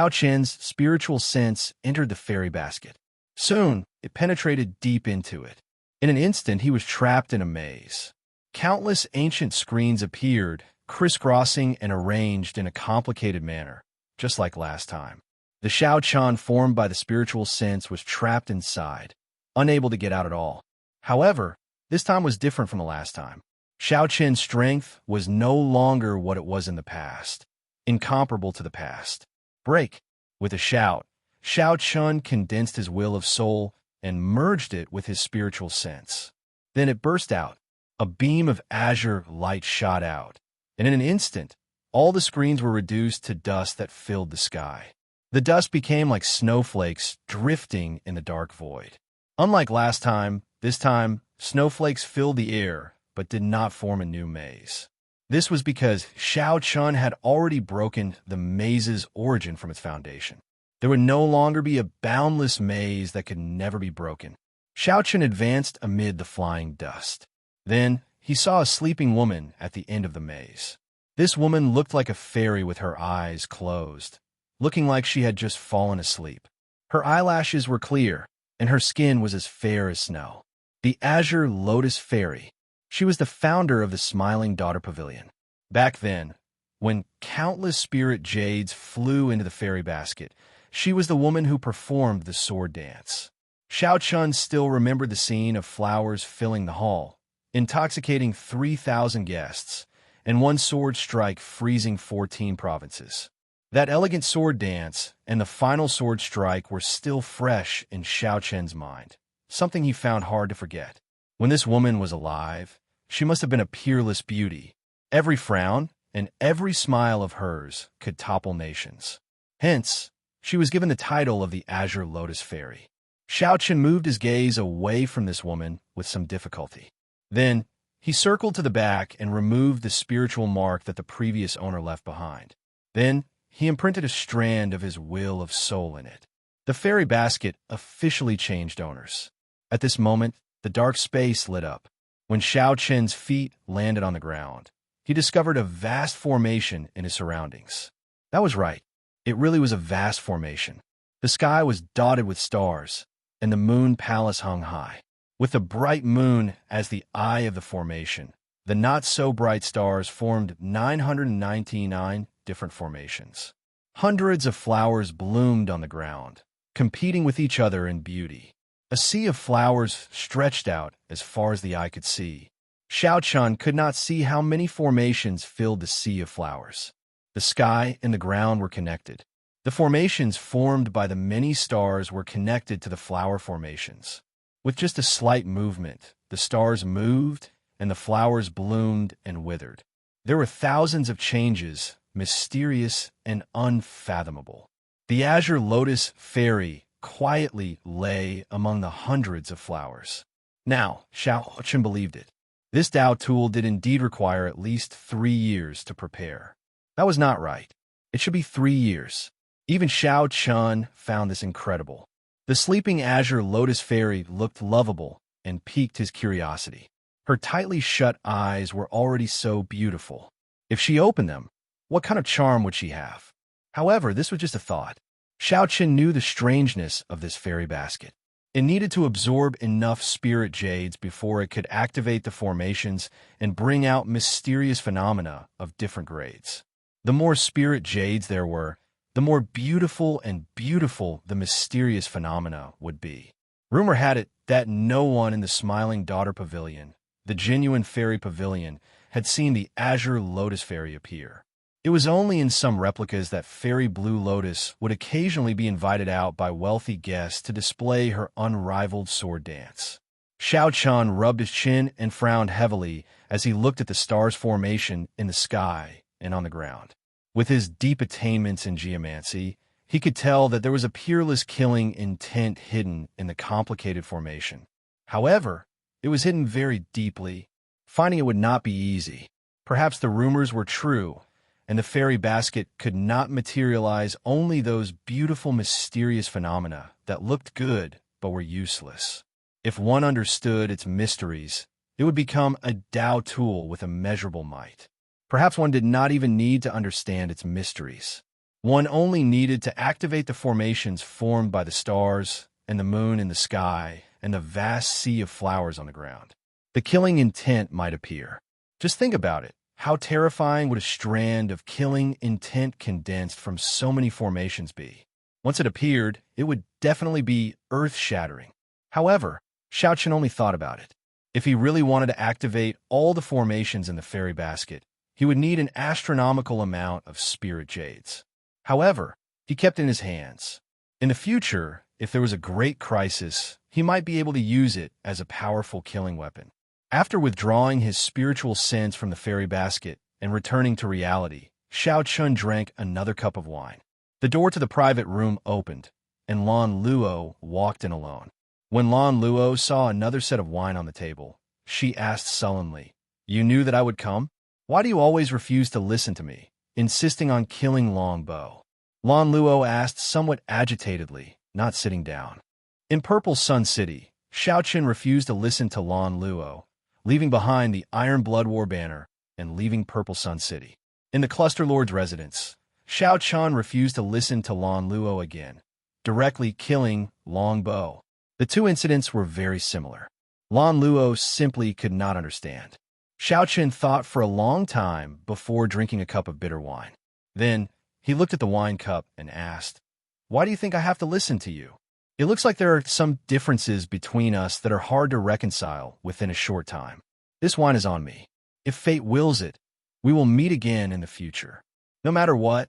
Chun's spiritual sense entered the fairy basket. Soon, it penetrated deep into it. In an instant, he was trapped in a maze. Countless ancient screens appeared, crisscrossing and arranged in a complicated manner, just like last time. The Xiao Chun formed by the spiritual sense was trapped inside. unable to get out at all. However, this time was different from the last time. Xiao Qin's strength was no longer what it was in the past, incomparable to the past. Break! With a shout, Xiao Qin condensed his will of soul and merged it with his spiritual sense. Then it burst out. A beam of azure light shot out, and in an instant, all the screens were reduced to dust that filled the sky. The dust became like snowflakes drifting in the dark void. Unlike last time, this time, snowflakes filled the air, but did not form a new maze. This was because Xiao Qin had already broken the maze's origin from its foundation. There would no longer be a boundless maze that could never be broken. Xiao Qin advanced amid the flying dust. Then, he saw a sleeping woman at the end of the maze. This woman looked like a fairy with her eyes closed, looking like she had just fallen asleep. Her eyelashes were clear, and her skin was as fair as snow. The Azure Lotus Fairy. She was the founder of the Smiling Daughter Pavilion. Back then, when countless spirit jades flew into the fairy basket, she was the woman who performed the sword dance. Xiao Qin still remembered the scene of flowers filling the hall, intoxicating 3,000 guests, and one sword strike freezing 14 provinces. That elegant sword dance and the final sword strike were still fresh in Xiao Qin's mind, something he found hard to forget. When this woman was alive, she must have been a peerless beauty. Every frown and every smile of hers could topple nations. Hence, she was given the title of the Azure Lotus Fairy. Xiao Qin moved his gaze away from this woman with some difficulty. Then, he circled to the back and removed the spiritual mark that the previous owner left behind. Then, he imprinted a strand of his will of soul in it. The fairy basket officially changed owners. At this moment, the dark space lit up. When Xiao Qin's feet landed on the ground, he discovered a vast formation in his surroundings. That was right. It really was a vast formation. The sky was dotted with stars, and the moon palace hung high. With the bright moon as the eye of the formation, the not-so-bright stars formed 999 different formations. Hundreds of flowers bloomed on the ground, competing with each other in beauty. A sea of flowers stretched out as far as the eye could see. Xiao Qin could not see how many formations filled the sea of flowers. The sky and the ground were connected. The formations formed by the many stars were connected to the flower formations. With just a slight movement, the stars moved and the flowers bloomed and withered. There were thousands of changes, mysterious and unfathomable. The Azure Lotus Fairy quietly lay among the hundreds of flowers. Now, Xiao Qin believed it. This Dao tool did indeed require at least 3 years to prepare. That was not right. It should be 3 years. Even Xiao Qin found this incredible. The sleeping Azure Lotus Fairy looked lovable and piqued his curiosity. Her tightly shut eyes were already so beautiful. If she opened them, what kind of charm would she have? However, this was just a thought. Xiao Qin knew the strangeness of this fairy basket. It needed to absorb enough spirit jades before it could activate the formations and bring out mysterious phenomena of different grades. The more spirit jades there were, the more beautiful the mysterious phenomena would be. Rumor had it that no one in the Smiling Daughter Pavilion, the genuine fairy pavilion, had seen the Azure Lotus Fairy appear. It was only in some replicas that Fairy Blue Lotus would occasionally be invited out by wealthy guests to display her unrivaled sword dance. Xiao Qin rubbed his chin and frowned heavily as he looked at the stars' formation in the sky and on the ground. With his deep attainments in geomancy, he could tell that there was a peerless killing intent hidden in the complicated formation. However, it was hidden very deeply. Finding it would not be easy. Perhaps the rumors were true, and the fairy basket could not materialize only those beautiful, mysterious phenomena that looked good but were useless. If one understood its mysteries, it would become a Dao tool with immeasurable might. Perhaps one did not even need to understand its mysteries. One only needed to activate the formations formed by the stars and the moon in the sky and the vast sea of flowers on the ground. The killing intent might appear. Just think about it. How terrifying would a strand of killing intent condensed from so many formations be? Once it appeared, it would definitely be earth-shattering. However, Xiao Chen only thought about it. If he really wanted to activate all the formations in the fairy basket, he would need an astronomical amount of spirit jades. However, he kept it in his hands. In the future, if there was a great crisis, he might be able to use it as a powerful killing weapon. After withdrawing his spiritual sense from the fairy basket and returning to reality, Xiao Chun drank another cup of wine. The door to the private room opened, and Lan Luo walked in alone. When Lan Luo saw another set of wine on the table, she asked sullenly, "You knew that I would come? Why do you always refuse to listen to me, insisting on killing Long Bo?" Lan Luo asked somewhat agitatedly, not sitting down. In Purple Sun City, Xiao Chen refused to listen to Lan Luo, leaving behind the Iron Blood War banner and leaving Purple Sun City. In the Cluster Lord's residence, Xiao Chen refused to listen to Lan Luo again, directly killing Long Bo. The two incidents were very similar. Lan Luo simply could not understand. Xiao Chen thought for a long time before drinking a cup of bitter wine. Then, he looked at the wine cup and asked, "Why do you think I have to listen to you? It looks like there are some differences between us that are hard to reconcile within a short time. This wine is on me. If fate wills it, we will meet again in the future. No matter what,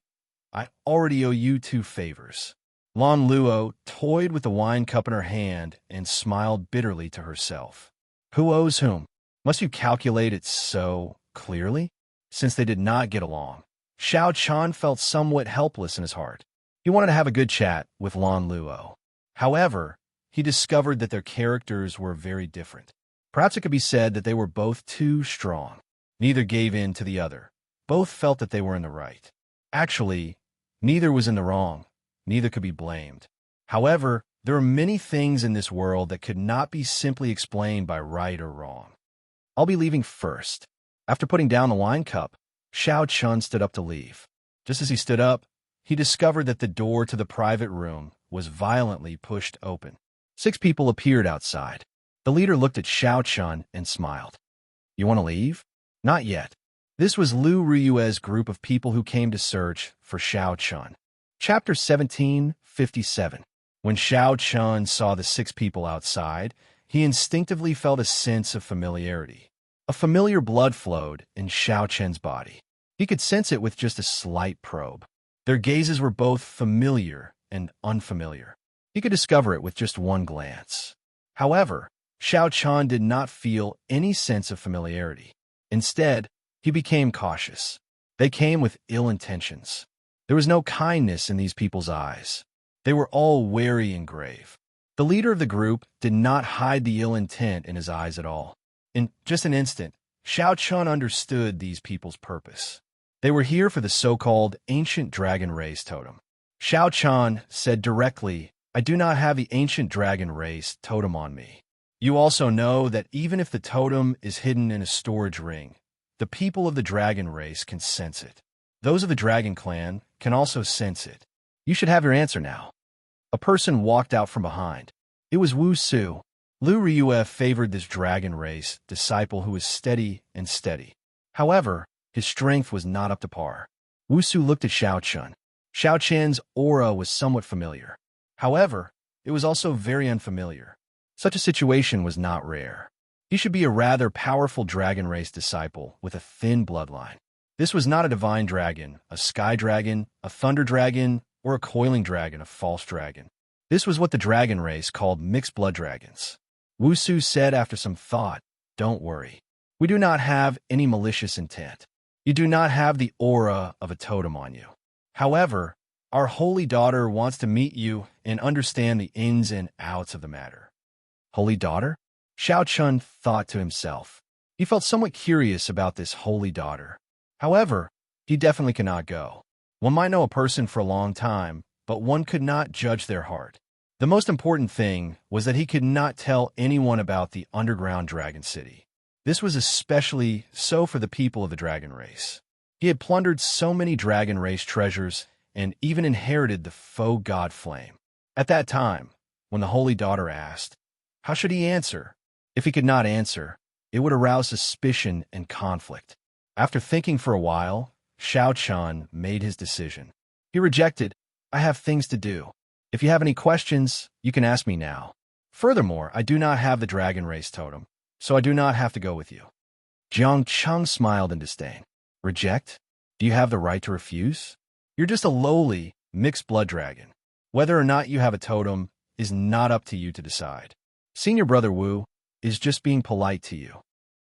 I already owe you 2 favors." Lan Luo toyed with the wine cup in her hand and smiled bitterly to herself. Who owes whom? Must you calculate it so clearly? Since they did not get along, Xiao Chan felt somewhat helpless in his heart. He wanted to have a good chat with Lan Luo. However, he discovered that their characters were very different. Perhaps it could be said that they were both too strong. Neither gave in to the other. Both felt that they were in the right. Actually, neither was in the wrong. Neither could be blamed. However, there are many things in this world that could not be simply explained by right or wrong. "I'll be leaving first." After putting down the wine cup, Xiao Chun stood up to leave. Just as he stood up, he discovered that the door to the private room was violently pushed open. 6 people appeared outside. The leader looked at Xiao Chun and smiled. "You want to leave?" "Not yet." This was Lu Riyue's group of people who came to search for Xiao Chun. Chapter 1757. When Xiao Chun saw the 6 people outside, he instinctively felt a sense of familiarity. A familiar blood flowed in Xiao Chen's body. He could sense it with just a slight probe. Their gazes were both familiar and unfamiliar. He could discover it with just one glance. However, Xiao Chan did not feel any sense of familiarity. Instead, he became cautious. They came with ill intentions. There was no kindness in these people's eyes. They were all wary and grave. The leader of the group did not hide the ill intent in his eyes at all. In just an instant, Xiao Chun understood these people's purpose. They were here for the so-called ancient dragon race totem. Xiao Chun said directly, "I do not have the ancient dragon race totem on me. You also know that even if the totem is hidden in a storage ring, the people of the dragon race can sense it. Those of the dragon clan can also sense it. You should have your answer now." A person walked out from behind. It was Wu Su. Lu Riyue favored this dragon race disciple who was steady and steady. However, his strength was not up to par. Wu Su looked at Xiao Chun. Xiao Chen's aura was somewhat familiar. However, it was also very unfamiliar. Such a situation was not rare. He should be a rather powerful dragon race disciple with a thin bloodline. This was not a divine dragon, a sky dragon, a thunder dragon, or a coiling dragon, a false dragon. This was what the dragon race called mixed blood dragons. Wu Su said after some thought, "Don't worry. We do not have any malicious intent. You do not have the aura of a totem on you. However, our holy daughter wants to meet you and understand the ins and outs of the matter." Holy daughter? Xiao Chun thought to himself. He felt somewhat curious about this holy daughter. However, he definitely cannot go. One might know a person for a long time, but one could not judge their heart. The most important thing was that he could not tell anyone about the underground dragon city. This was especially so for the people of the dragon race. He had plundered so many dragon race treasures and even inherited the faux god flame. At that time, when the holy daughter asked, how should he answer? If he could not answer, it would arouse suspicion and conflict. After thinking for a while, Xiao Chun made his decision. He rejected, "I have things to do. If you have any questions, you can ask me now." Furthermore, I do not have the dragon race totem, so I do not have to go with you. Jiang Cheng smiled in disdain. Reject? Do you have the right to refuse? You're just a lowly, mixed-blood dragon. Whether or not you have a totem is not up to you to decide. Senior Brother Wu is just being polite to you.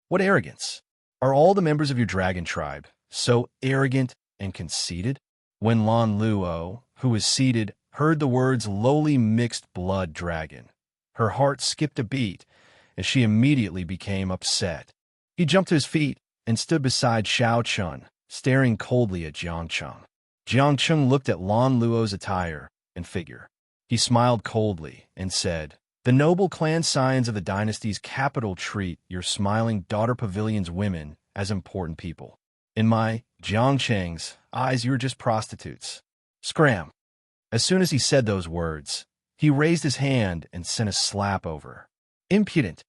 What arrogance! Are all the members of your dragon tribe so arrogant and conceited? When Lan Luo, who was seated, heard the words lowly mixed-blood dragon, her heart skipped a beat, and she immediately became upset. He jumped to his feet and stood beside Xiao Chun, staring coldly at Jiang Cheng. Jiang Cheng looked at Lan Luo's attire and figure. He smiled coldly and said, "The noble clan scions of the dynasty's capital treat your smiling daughter pavilion's women as important people. In my, Jiang Cheng's, eyes, you're just prostitutes." Scram! As soon as he said those words, he raised his hand and sent a slap over her. Impudent!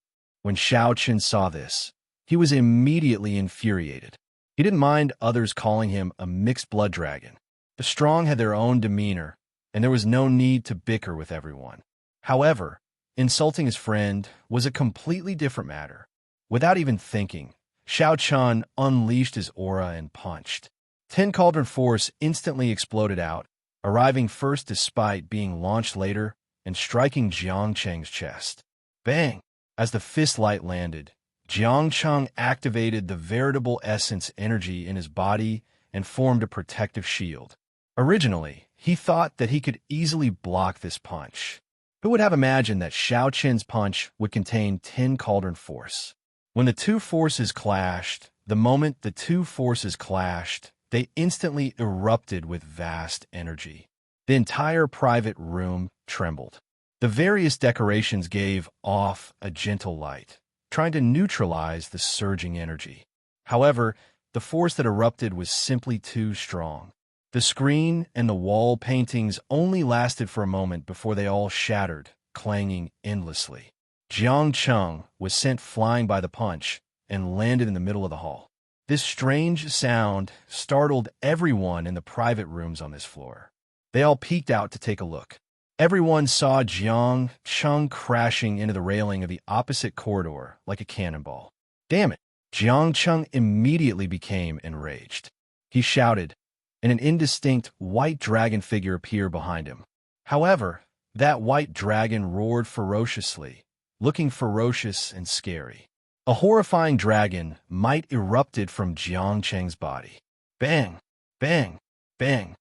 When Xiao Chen saw this, he was immediately infuriated. He didn't mind others calling him a mixed-blood dragon. The strong had their own demeanor, and there was no need to bicker with everyone. However, insulting his friend was a completely different matter. Without even thinking, Xiao Chun unleashed his aura and punched. 10 Cauldron Force instantly exploded out, arriving first despite being launched later and striking Jiang Cheng's chest. Bang! As the fist light landed, Jiang Cheng activated the veritable essence energy in his body and formed a protective shield. Originally, he thought that he could easily block this punch. Who would have imagined that Xiao Chen's punch would contain 10 Cauldron Force? When the two forces clashed, the moment the two forces clashed, they instantly erupted with vast energy. The entire private room trembled. The various decorations gave off a gentle light, trying to neutralize the surging energy. However, the force that erupted was simply too strong. The screen and the wall paintings only lasted for a moment before they all shattered, clanging endlessly. Jiang Cheng was sent flying by the punch and landed in the middle of the hall. This strange sound startled everyone in the private rooms on this floor. They all peeked out to take a look. Everyone saw Jiang Cheng crashing into the railing of the opposite corridor like a cannonball. Damn it! Jiang Cheng immediately became enraged. He shouted, and an indistinct white dragon figure appeared behind him. However, that white dragon roared ferociously, looking ferocious and scary. A horrifying dragon might erupted from Jiang Cheng's body. Bang! Bang! Bang!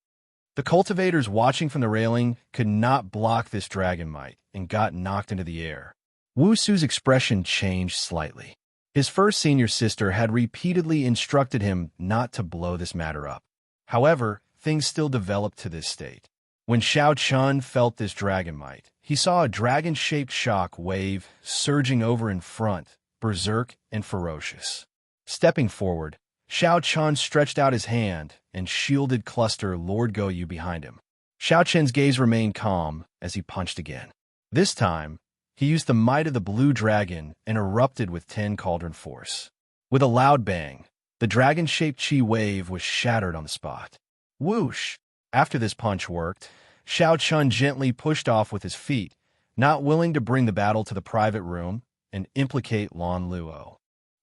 The cultivators watching from the railing could not block this dragon might and got knocked into the air. Wu Su's expression changed slightly. His first senior sister had repeatedly instructed him not to blow this matter up. However, things still developed to this state. When Xiao Chun felt this dragon might, he saw a dragon-shaped shock wave surging over in front, berserk and ferocious. Stepping forward, Xiao Chun stretched out his hand and shielded cluster Lord Goyu behind him. Xiao Chen's gaze remained calm as he punched again. This time, he used the might of the blue dragon and erupted with 10 Cauldron Force. With a loud bang, the dragon-shaped chi wave was shattered on the spot. Whoosh! After this punch worked, Xiao Chun gently pushed off with his feet, not willing to bring the battle to the private room and implicate Lan Luo.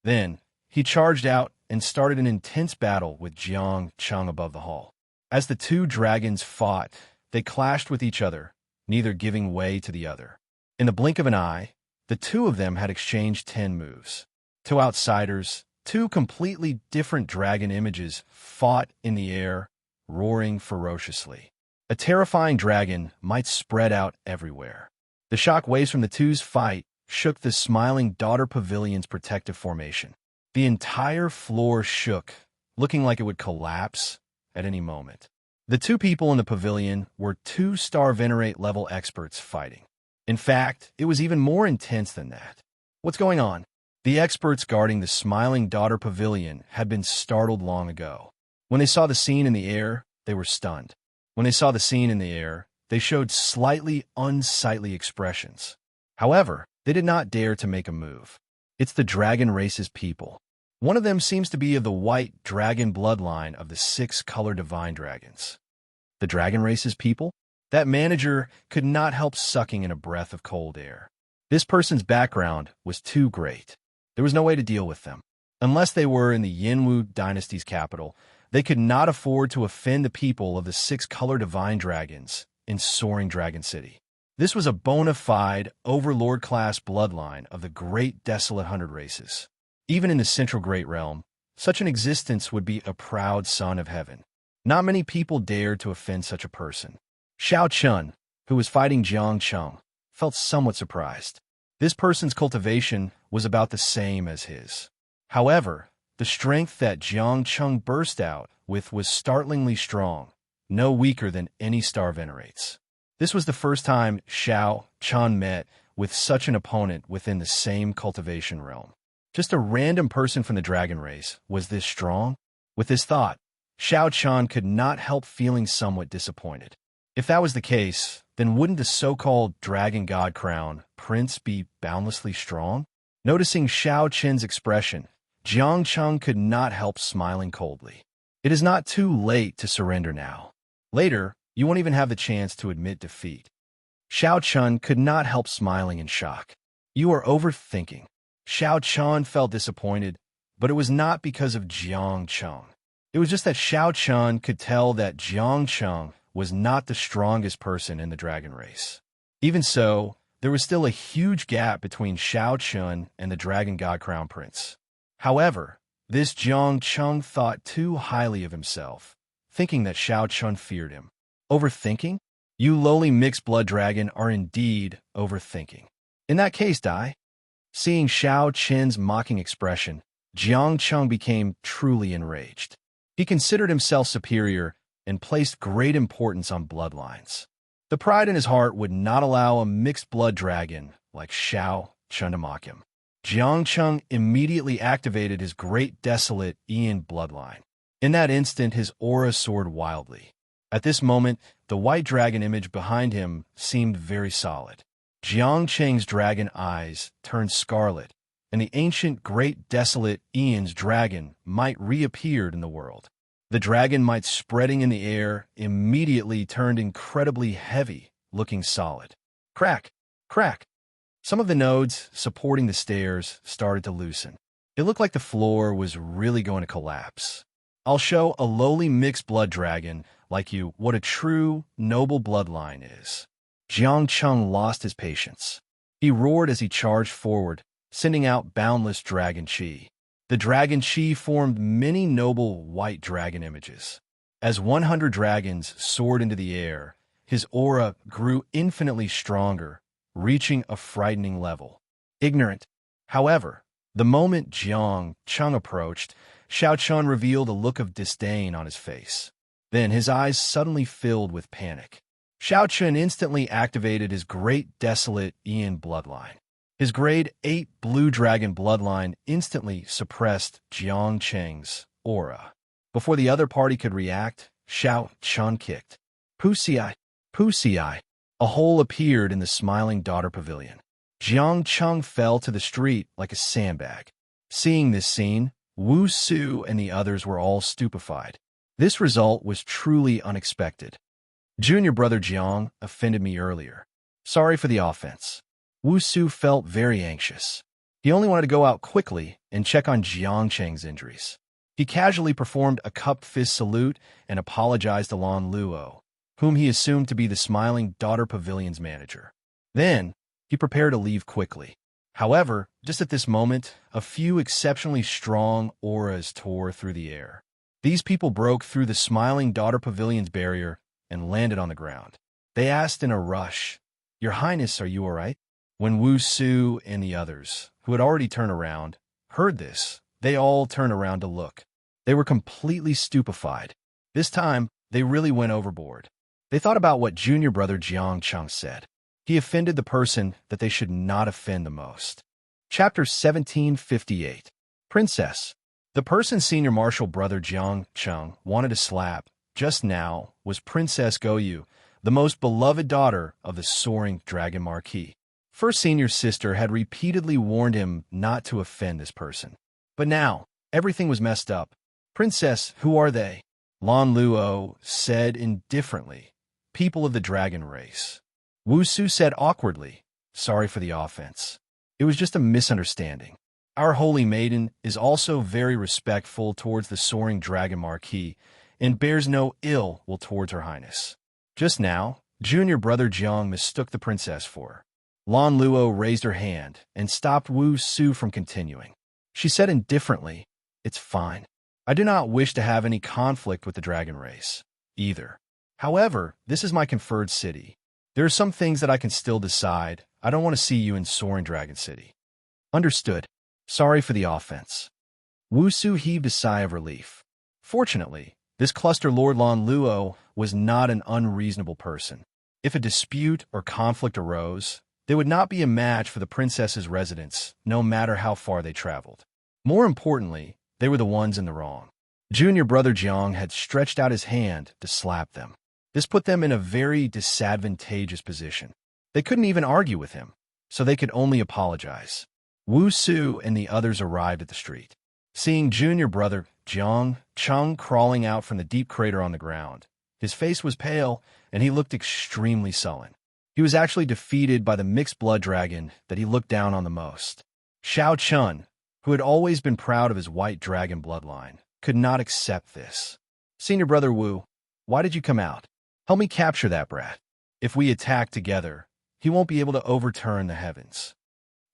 Then, he charged out and started an intense battle with Jiang Cheng above the hall. As the two dragons fought, they clashed with each other, neither giving way to the other. In the blink of an eye, the two of them had exchanged 10 moves. To outsiders, two completely different dragon images fought in the air, roaring ferociously. A terrifying dragon might spread out everywhere. The shock waves from the two's fight shook the smiling daughter pavilion's protective formation. The entire floor shook, looking like it would collapse at any moment. The two people in the pavilion were 2-star Venerate level experts fighting. In fact, it was even more intense than that. What's going on? The experts guarding the smiling daughter pavilion had been startled long ago. When they saw the scene in the air, they were stunned. When they saw the scene in the air, they showed slightly unsightly expressions. However, they did not dare to make a move. It's the dragon race's people. One of them seems to be of the white dragon bloodline of the 6-color divine dragons. The dragon race's people? That manager could not help sucking in a breath of cold air. This person's background was too great. There was no way to deal with them. Unless they were in the Yinwu dynasty's capital, they could not afford to offend the people of the 6-color divine dragons in Soaring Dragon City. This was a bona fide, overlord-class bloodline of the great desolate 100 races. Even in the Central Great Realm, such an existence would be a proud son of heaven. Not many people dared to offend such a person. Xiao Chun, who was fighting Jiang Cheng, felt somewhat surprised. This person's cultivation was about the same as his. However, the strength that Jiang Cheng burst out with was startlingly strong, no weaker than any star venerates. This was the first time Xiao Chun met with such an opponent within the same cultivation realm. Just a random person from the dragon race was this strong? With this thought, Xiao Chun could not help feeling somewhat disappointed. If that was the case, then wouldn't the so-called Dragon God Crown Prince be boundlessly strong? Noticing Xiao Chen's expression, Jiang Cheng could not help smiling coldly. It is not too late to surrender now. Later, you won't even have the chance to admit defeat. Xiao Chun could not help smiling in shock. You are overthinking. Xiao Chun felt disappointed, but it was not because of Jiang Cheng. It was just that Xiao Chun could tell that Jiang Cheng was not the strongest person in the dragon race. Even so, there was still a huge gap between Xiao Chun and the Dragon God Crown Prince. However, this Jiang Cheng thought too highly of himself, thinking that Xiao Chun feared him. Overthinking? You lowly mixed blood dragon are indeed overthinking. In that case, die. Seeing Xiao Chen's mocking expression, Jiang Cheng became truly enraged. He considered himself superior and placed great importance on bloodlines. The pride in his heart would not allow a mixed blood dragon like Xiao Chun to mock him. Jiang Cheng immediately activated his great desolate Ian bloodline. In that instant, his aura soared wildly. At this moment, the white dragon image behind him seemed very solid. Jiang Cheng's dragon eyes turned scarlet, and the ancient great desolate Ian's dragon might reappeared in the world. The dragon might spreading in the air immediately turned incredibly heavy, looking solid. Crack! Crack! Some of the nodes supporting the stairs started to loosen. It looked like the floor was really going to collapse. I'll show a lowly mixed blood dragon like you what a true, noble bloodline is. Jiang Cheng lost his patience. He roared as he charged forward, sending out boundless dragon chi. The dragon chi formed many noble white dragon images. As 100 dragons soared into the air, his aura grew infinitely stronger, reaching a frightening level. Ignorant. However, the moment Jiang Cheng approached, Xiao Chun revealed a look of disdain on his face. Then his eyes suddenly filled with panic. Xiao Chun instantly activated his great desolate Ian bloodline. His grade 8 blue dragon bloodline instantly suppressed Jiang Cheng's aura. Before the other party could react, Xiao Chun kicked. Pussy-eye! Pussy-eye! A hole appeared in the smiling daughter pavilion. Jiang Cheng fell to the street like a sandbag. Seeing this scene, Wu Su and the others were all stupefied. This result was truly unexpected. Junior brother Jiang offended me earlier. Sorry for the offense. Wu Su felt very anxious. He only wanted to go out quickly and check on Jiang Cheng's injuries. He casually performed a cupped fist salute and apologized to Lan Luo, whom he assumed to be the smiling daughter pavilion's manager. Then, he prepared to leave quickly. However, just at this moment, a few exceptionally strong auras tore through the air. These people broke through the smiling daughter pavilion's barrier and landed on the ground. They asked in a rush, "Your Highness, are you all right?" When Wu Su and the others, who had already turned around, heard this, they all turned around to look. They were completely stupefied. This time, they really went overboard. They thought about what junior brother Jiang Cheng said. He offended the person that they should not offend the most. Chapter 1758. Princess. The person senior martial brother Jiang Cheng wanted to slap just now was Princess Goyu, the most beloved daughter of the soaring dragon marquis. First senior sister had repeatedly warned him not to offend this person. But now, everything was messed up. Princess, who are they? Lan Luo said indifferently. People of the dragon race. Wu Su said awkwardly. sorry for the offense. It was just a misunderstanding. Our holy maiden is also very respectful towards the soaring dragon marquis and bears no ill will towards her highness. Just now, junior brother Jiang mistook the princess for her. Lan Luo raised her hand and stopped Wu Su from continuing. She said indifferently, "It's fine. I do not wish to have any conflict with the dragon race, either. However, this is my conferred city. There are some things that I can still decide. I don't want to see you in Soaring Dragon City." Understood. Sorry for the offense. Wu Su heaved a sigh of relief. Fortunately, this cluster Lord Lan Luo was not an unreasonable person. If a dispute or conflict arose, they would not be a match for the princess's residence, no matter how far they traveled. More importantly, they were the ones in the wrong. Junior brother Jiang had stretched out his hand to slap them. This put them in a very disadvantageous position. They couldn't even argue with him, so they could only apologize. Wu Su and the others arrived at the street. Seeing junior brother Jiang Cheng crawling out from the deep crater on the ground, his face was pale and he looked extremely sullen. He was actually defeated by the mixed blood dragon that he looked down on the most. Xiao Chun, who had always been proud of his white dragon bloodline, could not accept this. "Senior brother Wu, why did you come out? Help me capture that brat. If we attack together, he won't be able to overturn the heavens."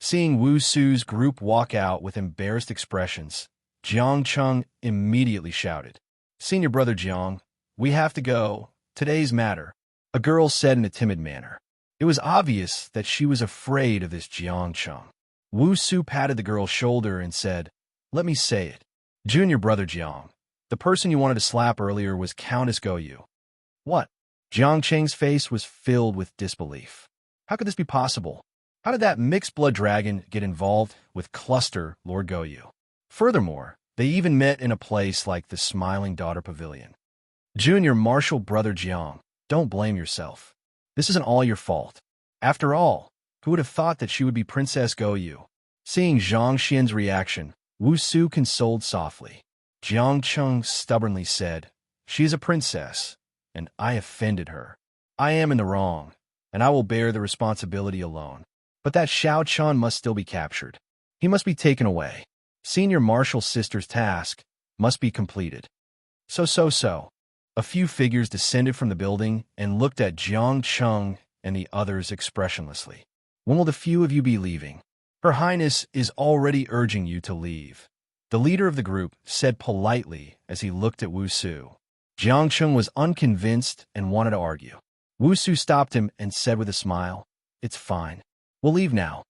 Seeing Wu Su's group walk out with embarrassed expressions, Jiang Cheng immediately shouted, "Senior brother Jiang, we have to go. Today's matter," a girl said in a timid manner. It was obvious that she was afraid of this Jiang Cheng. Wu Su patted the girl's shoulder and said, "Let me say it. Junior brother Jiang, the person you wanted to slap earlier was Countess Goyu." "What?" Jiang Cheng's face was filled with disbelief. How could this be possible? How did that mixed blood dragon get involved with Cluster Lord Goyu? Furthermore, they even met in a place like the Smiling Daughter Pavilion. "Junior martial brother Jiang, don't blame yourself. This isn't all your fault. After all, who would have thought that she would be Princess Goyu?" Seeing Zhang Xian's reaction, Wu Su consoled softly. Jiang Cheng stubbornly said, "She is a princess, and I offended her. I am in the wrong, and I will bear the responsibility alone. But that Xiao Chun must still be captured. He must be taken away. Senior Marshal Sister's task must be completed." So. A few figures descended from the building and looked at Jiang Cheng and the others expressionlessly. "When will the few of you be leaving? Her Highness is already urging you to leave," the leader of the group said politely as he looked at Wu Su. Jiang Cheng was unconvinced and wanted to argue. Wu Su stopped him and said with a smile, "It's fine. We'll leave now."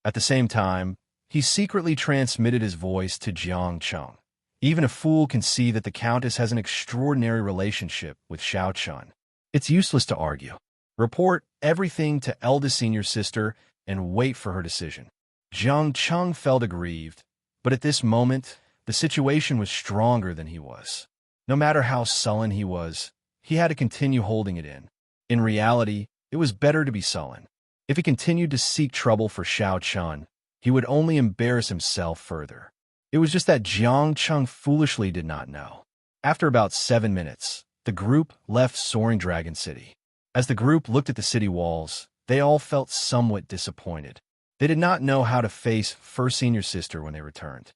At the same time, he secretly transmitted his voice to Jiang Cheng. Even a fool can see that the Countess has an extraordinary relationship with Xiao Chun. It's useless to argue. Report everything to eldest senior sister and wait for her decision. Jiang Cheng felt aggrieved, but at this moment, the situation was stronger than he was. No matter how sullen he was, he had to continue holding it in. In reality, it was better to be sullen. If he continued to seek trouble for Xiao Chun, he would only embarrass himself further. It was just that Jiang Cheng foolishly did not know. After about 7 minutes, the group left Soaring Dragon City. As the group looked at the city walls, they all felt somewhat disappointed. They did not know how to face First Senior Sister when they returned.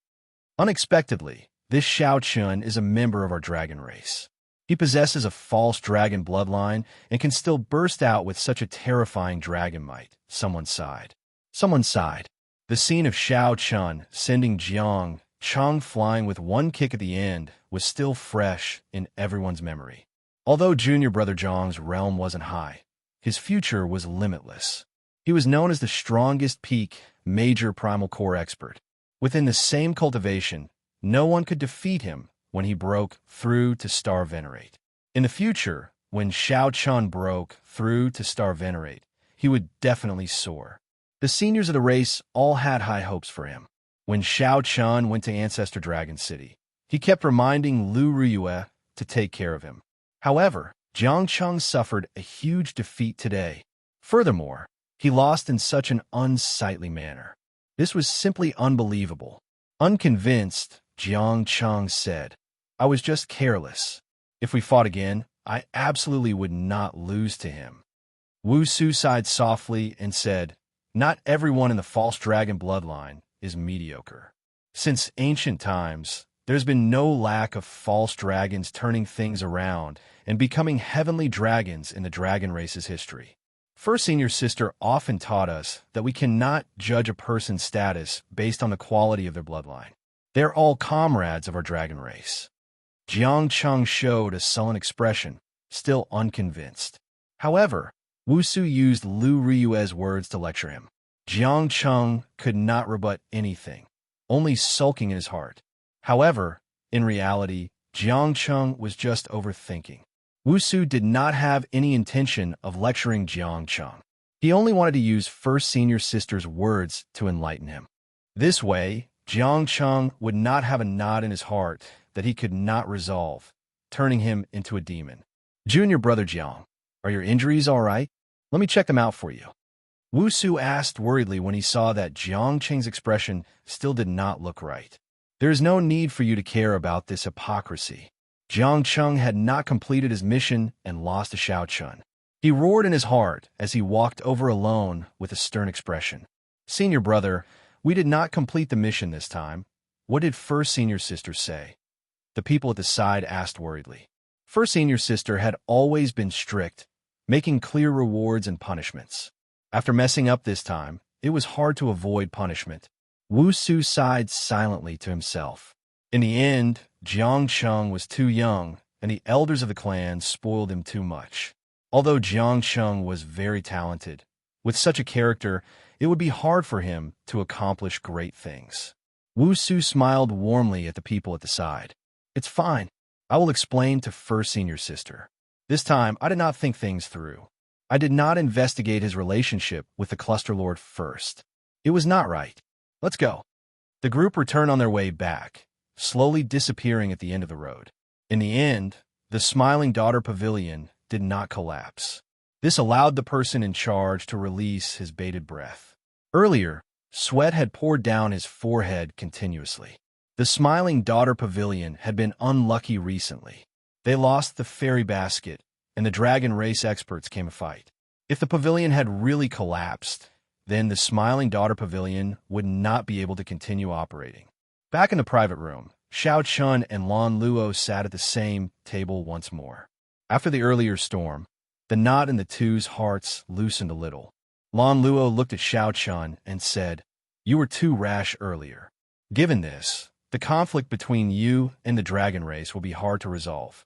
Unexpectedly, this Xiao Chun is a member of our dragon race. He possesses a false dragon bloodline and can still burst out with such a terrifying dragon might, someone sighed. The scene of Xiao Chun sending Jiang Cheng flying with one kick at the end was still fresh in everyone's memory. Although junior brother Jiang's realm wasn't high, his future was limitless. He was known as the strongest peak major primal core expert. Within the same cultivation, no one could defeat him when he broke through to Star Venerate. In the future, when Xiao Chun broke through to Star Venerate, he would definitely soar. The seniors of the race all had high hopes for him. When Xiao Chun went to Ancestor Dragon City, he kept reminding Lu Ruyue to take care of him. However, Jiang Cheng suffered a huge defeat today. Furthermore, he lost in such an unsightly manner. This was simply unbelievable. Unconvinced, Jiang Cheng said, "I was just careless. If we fought again, I absolutely would not lose to him." Wu Su sighed softly and said, Not everyone in the false dragon bloodline is mediocre. Since ancient times, there's been no lack of false dragons turning things around and becoming heavenly dragons in the dragon race's history. First Senior Sister often taught us that we cannot judge a person's status based on the quality of their bloodline. They're all comrades of our dragon race. Jiang Cheng showed a sullen expression, still unconvinced. However, Wusu used Lu Ryue's words to lecture him. Jiang Cheng could not rebut anything, only sulking in his heart. However, in reality, Jiang Cheng was just overthinking. Wusu did not have any intention of lecturing Jiang Cheng. He only wanted to use First Senior Sister's words to enlighten him. This way, Jiang Cheng would not have a knot in his heart that he could not resolve, turning him into a demon. Junior brother Jiang, are your injuries all right? Let me check them out for you. Wusu asked worriedly when he saw that Jiang Cheng's expression still did not look right. There is no need for you to care about this hypocrisy. Jiang Cheng had not completed his mission and lost to Xiao Chun. He roared in his heart as he walked over alone with a stern expression. Senior brother, we did not complete the mission this time. What did First Senior Sister say? The people at the side asked worriedly. First Senior Sister had always been strict, making clear rewards and punishments. After messing up this time, it was hard to avoid punishment. Wusu sighed silently to himself. In the end, Jiang Cheng was too young, and the elders of the clan spoiled him too much. Although Jiang Cheng was very talented, with such a character, it would be hard for him to accomplish great things. Wusu smiled warmly at the people at the side. It's fine. I will explain to First Senior Sister. This time, I did not think things through. I did not investigate his relationship with the Cluster Lord first. It was not right. Let's go. The group returned on their way back, slowly disappearing at the end of the road. In the end, the Smiling Daughter Pavilion did not collapse. This allowed the person in charge to release his bated breath. Earlier, sweat had poured down his forehead continuously. The Smiling Daughter Pavilion had been unlucky recently. They lost the fairy basket, and the dragon race experts came a fight. If the pavilion had really collapsed, then the Smiling Daughter Pavilion would not be able to continue operating. Back in the private room, Xiao Chun and Lan Luo sat at the same table once more. After the earlier storm, the knot in the two's hearts loosened a little. Lan Luo looked at Xiao Chun and said, "You were too rash earlier. Given this, the conflict between you and the dragon race will be hard to resolve."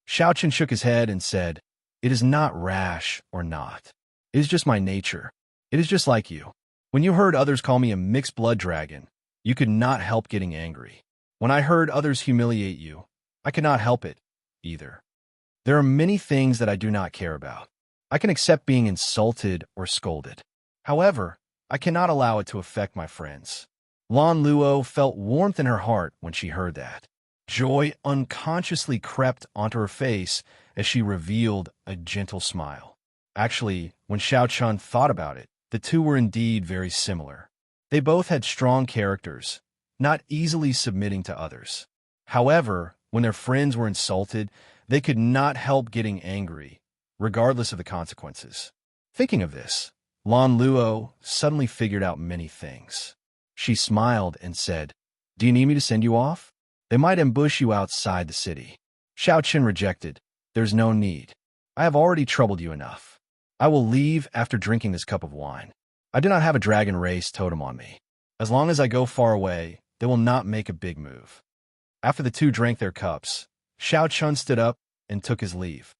Xiao Chun shook his head and said, "It is not rash or not. It is just my nature. It is just like you. When you heard others call me a mixed-blood dragon, you could not help getting angry. When I heard others humiliate you, I could not help it, either. There are many things that I do not care about. I can accept being insulted or scolded. However, I cannot allow it to affect my friends." Lan Luo felt warmth in her heart when she heard that. Joy unconsciously crept onto her face as she revealed a gentle smile. Actually, when Xiao Chun thought about it, the two were indeed very similar. They both had strong characters, not easily submitting to others. However, when their friends were insulted, they could not help getting angry, regardless of the consequences. Thinking of this, Lan Luo suddenly figured out many things. She smiled and said, "Do you need me to send you off? They might ambush you outside the city." Xiao Chun rejected. "There's no need. I have already troubled you enough. I will leave after drinking this cup of wine. I do not have a dragon race totem on me. As long as I go far away, they will not make a big move." After the two drank their cups, Xiao Chun stood up and took his leave.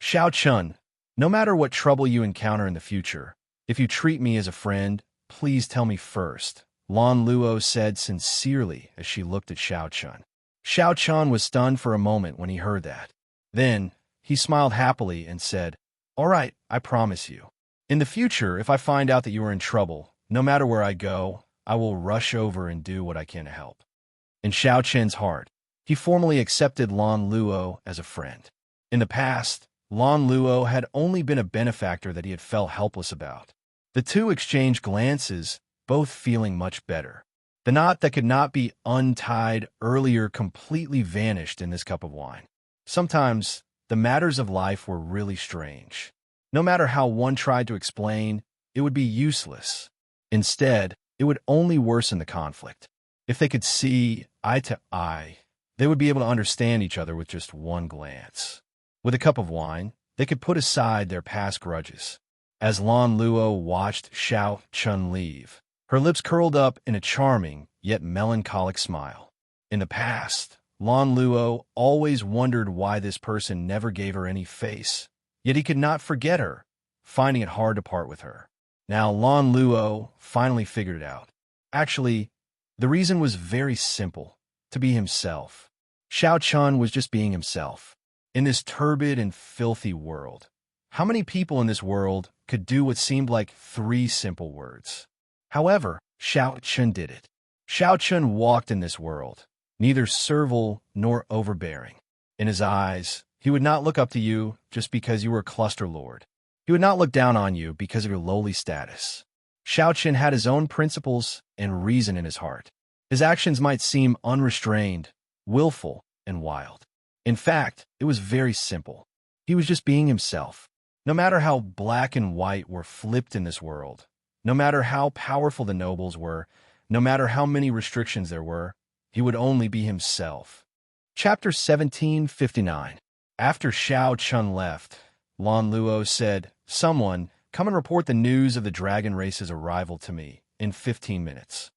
"Xiao Chun, no matter what trouble you encounter in the future, if you treat me as a friend, please tell me first," Lan Luo said sincerely as she looked at Xiao Chun. Xiao Chun was stunned for a moment when he heard that. Then, he smiled happily and said, "All right, I promise you. In the future, if I find out that you are in trouble, no matter where I go, I will rush over and do what I can to help." In Xiao Chun's heart, he formally accepted Lan Luo as a friend. In the past, Lan Luo had only been a benefactor that he had felt helpless about. The two exchanged glances, both feeling much better. The knot that could not be untied earlier completely vanished in this cup of wine. Sometimes, the matters of life were really strange. No matter how one tried to explain, it would be useless. Instead, it would only worsen the conflict. If they could see eye to eye, they would be able to understand each other with just one glance. With a cup of wine, they could put aside their past grudges. As Lan Luo watched Xiao Chun leave, her lips curled up in a charming yet melancholic smile. In the past, Lan Luo always wondered why this person never gave her any face, yet he could not forget her, finding it hard to part with her. Now Lan Luo finally figured it out. Actually, the reason was very simple: to be himself. Xiao Chun was just being himself. In this turbid and filthy world, how many people in this world could do what seemed like 3 simple words? However, Xiao Chun did it. Xiao Chun walked in this world, neither servile nor overbearing. In his eyes, he would not look up to you just because you were a cluster lord. He would not look down on you because of your lowly status. Xiao Chun had his own principles and reason in his heart. His actions might seem unrestrained, willful, and wild. In fact, it was very simple. He was just being himself. No matter how black and white were flipped in this world, no matter how powerful the nobles were, no matter how many restrictions there were, he would only be himself. Chapter 1759. After Xiao Chun left, Lan Luo said, "Someone, come and report the news of the dragon race's arrival to me in 15 minutes.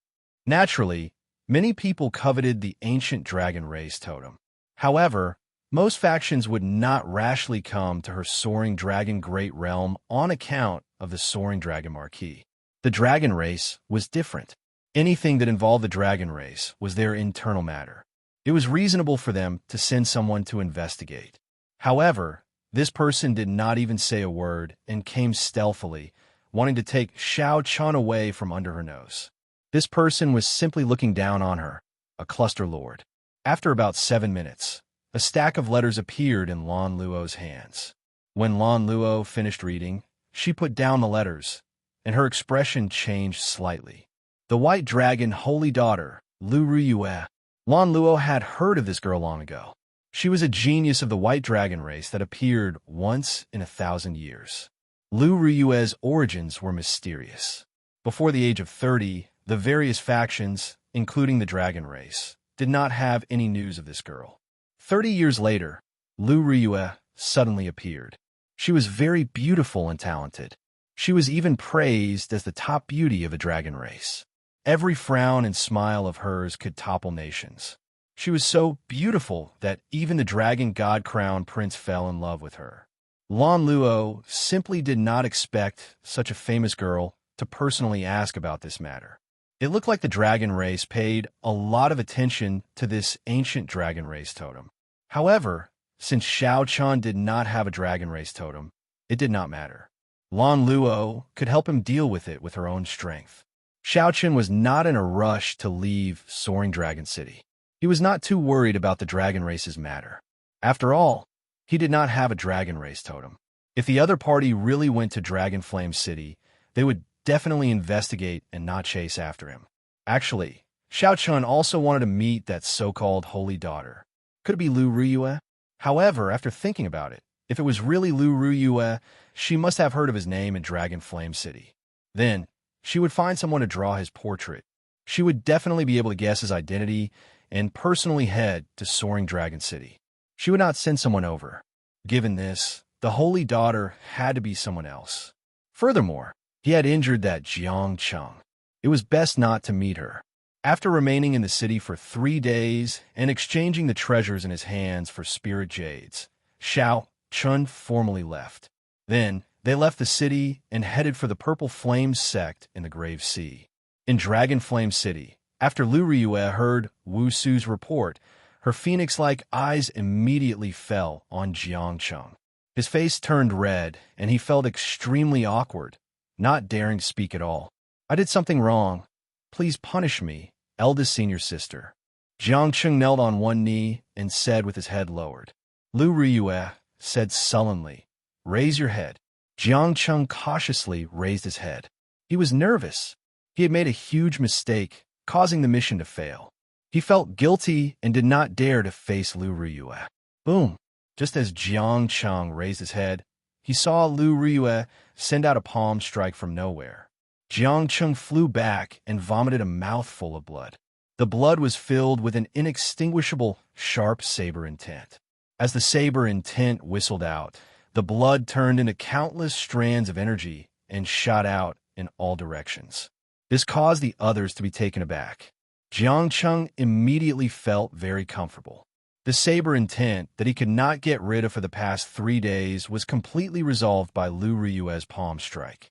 Naturally, many people coveted the ancient dragon race totem. However, most factions would not rashly come to her soaring dragon great realm on account of the soaring dragon marquee. The dragon race was different. Anything that involved the dragon race was their internal matter. It was reasonable for them to send someone to investigate. However, this person did not even say a word and came stealthily, wanting to take Xiao Chun away from under her nose. This person was simply looking down on her, a cluster lord. After about 7 minutes, a stack of letters appeared in Lan Luo's hands. When Lan Luo finished reading, she put down the letters, and her expression changed slightly. The white dragon holy daughter, Lu Ruyue. Lan Luo had heard of this girl long ago. She was a genius of the white dragon race that appeared once in 1,000 years. Lu Ruyue's origins were mysterious. Before the age of 30, the various factions, including the dragon race, did not have any news of this girl. 30 years later, Lu Ruyue suddenly appeared. She was very beautiful and talented. She was even praised as the top beauty of the dragon race. Every frown and smile of hers could topple nations. She was so beautiful that even the dragon god crown prince fell in love with her. Lan Luo simply did not expect such a famous girl to personally ask about this matter. It looked like the dragon race paid a lot of attention to this ancient dragon race totem. However, since Xiao Chun did not have a dragon race totem, it did not matter. Lan Luo could help him deal with it with her own strength. Xiao Chun was not in a rush to leave Soaring Dragon City. He was not too worried about the dragon race's matter. After all, he did not have a dragon race totem. If the other party really went to Dragon Flame City, they would definitely investigate and not chase after him. Actually, Xiao Chun also wanted to meet that so-called holy daughter. Could it be Lu Ruyue? However, after thinking about it, if it was really Lu Ruyue, she must have heard of his name in Dragon Flame City. Then, she would find someone to draw his portrait. She would definitely be able to guess his identity and personally head to Soaring Dragon City. She would not send someone over. Given this, the holy daughter had to be someone else. Furthermore, he had injured that Jiang Cheng. It was best not to meet her. After remaining in the city for 3 days and exchanging the treasures in his hands for spirit jades, Xiao Chun formally left. Then, they left the city and headed for the Purple Flame sect in the Grave Sea. In Dragon Flame City, after Lu Ruyue heard Wu Su's report, her phoenix-like eyes immediately fell on Jiang Cheng. His face turned red, and he felt extremely awkward, not daring to speak at all. "I did something wrong. Please punish me, eldest senior sister." Jiang Cheng knelt on one knee and said with his head lowered. Lu Ruyue said sullenly, "Raise your head." Jiang Cheng cautiously raised his head. He was nervous. He had made a huge mistake, causing the mission to fail. He felt guilty and did not dare to face Lu Ruyue. Boom! Just as Jiang Cheng raised his head, he saw Lu Ruyue send out a palm strike from nowhere. Jiangcheng flew back and vomited a mouthful of blood. The blood was filled with an inextinguishable, sharp saber intent. As the saber intent whistled out, the blood turned into countless strands of energy and shot out in all directions. This caused the others to be taken aback. Jiangcheng immediately felt very comfortable. The saber intent that he could not get rid of for the past 3 days was completely resolved by Lu Riyue's palm strike.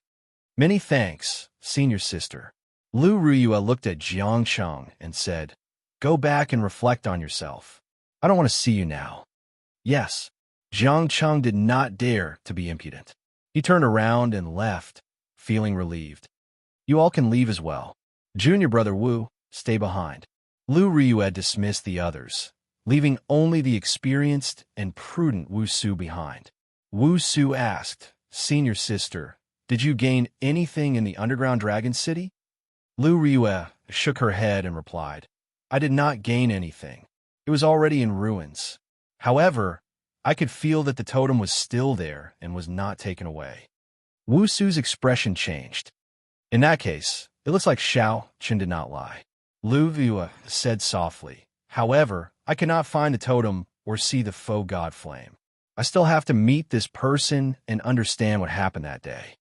"Many thanks, senior sister." Lu Riyue looked at Jiangcheng and said, "Go back and reflect on yourself. I don't want to see you now." "Yes." Jiangcheng did not dare to be impudent. He turned around and left, feeling relieved. "You all can leave as well. Junior brother Wu, stay behind." Lu Riyue dismissed the others, leaving only the experienced and prudent Wu Su behind. Wu Su asked, "Senior sister, did you gain anything in the underground dragon city?" Lu Riyue shook her head and replied, "I did not gain anything. It was already in ruins. However, I could feel that the totem was still there and was not taken away." Wu Su's expression changed. "In that case, it looks like Xiao Chen did not lie." Lu Riyue said softly, "However, I cannot find the totem or see the faux god flame. I still have to meet this person and understand what happened that day.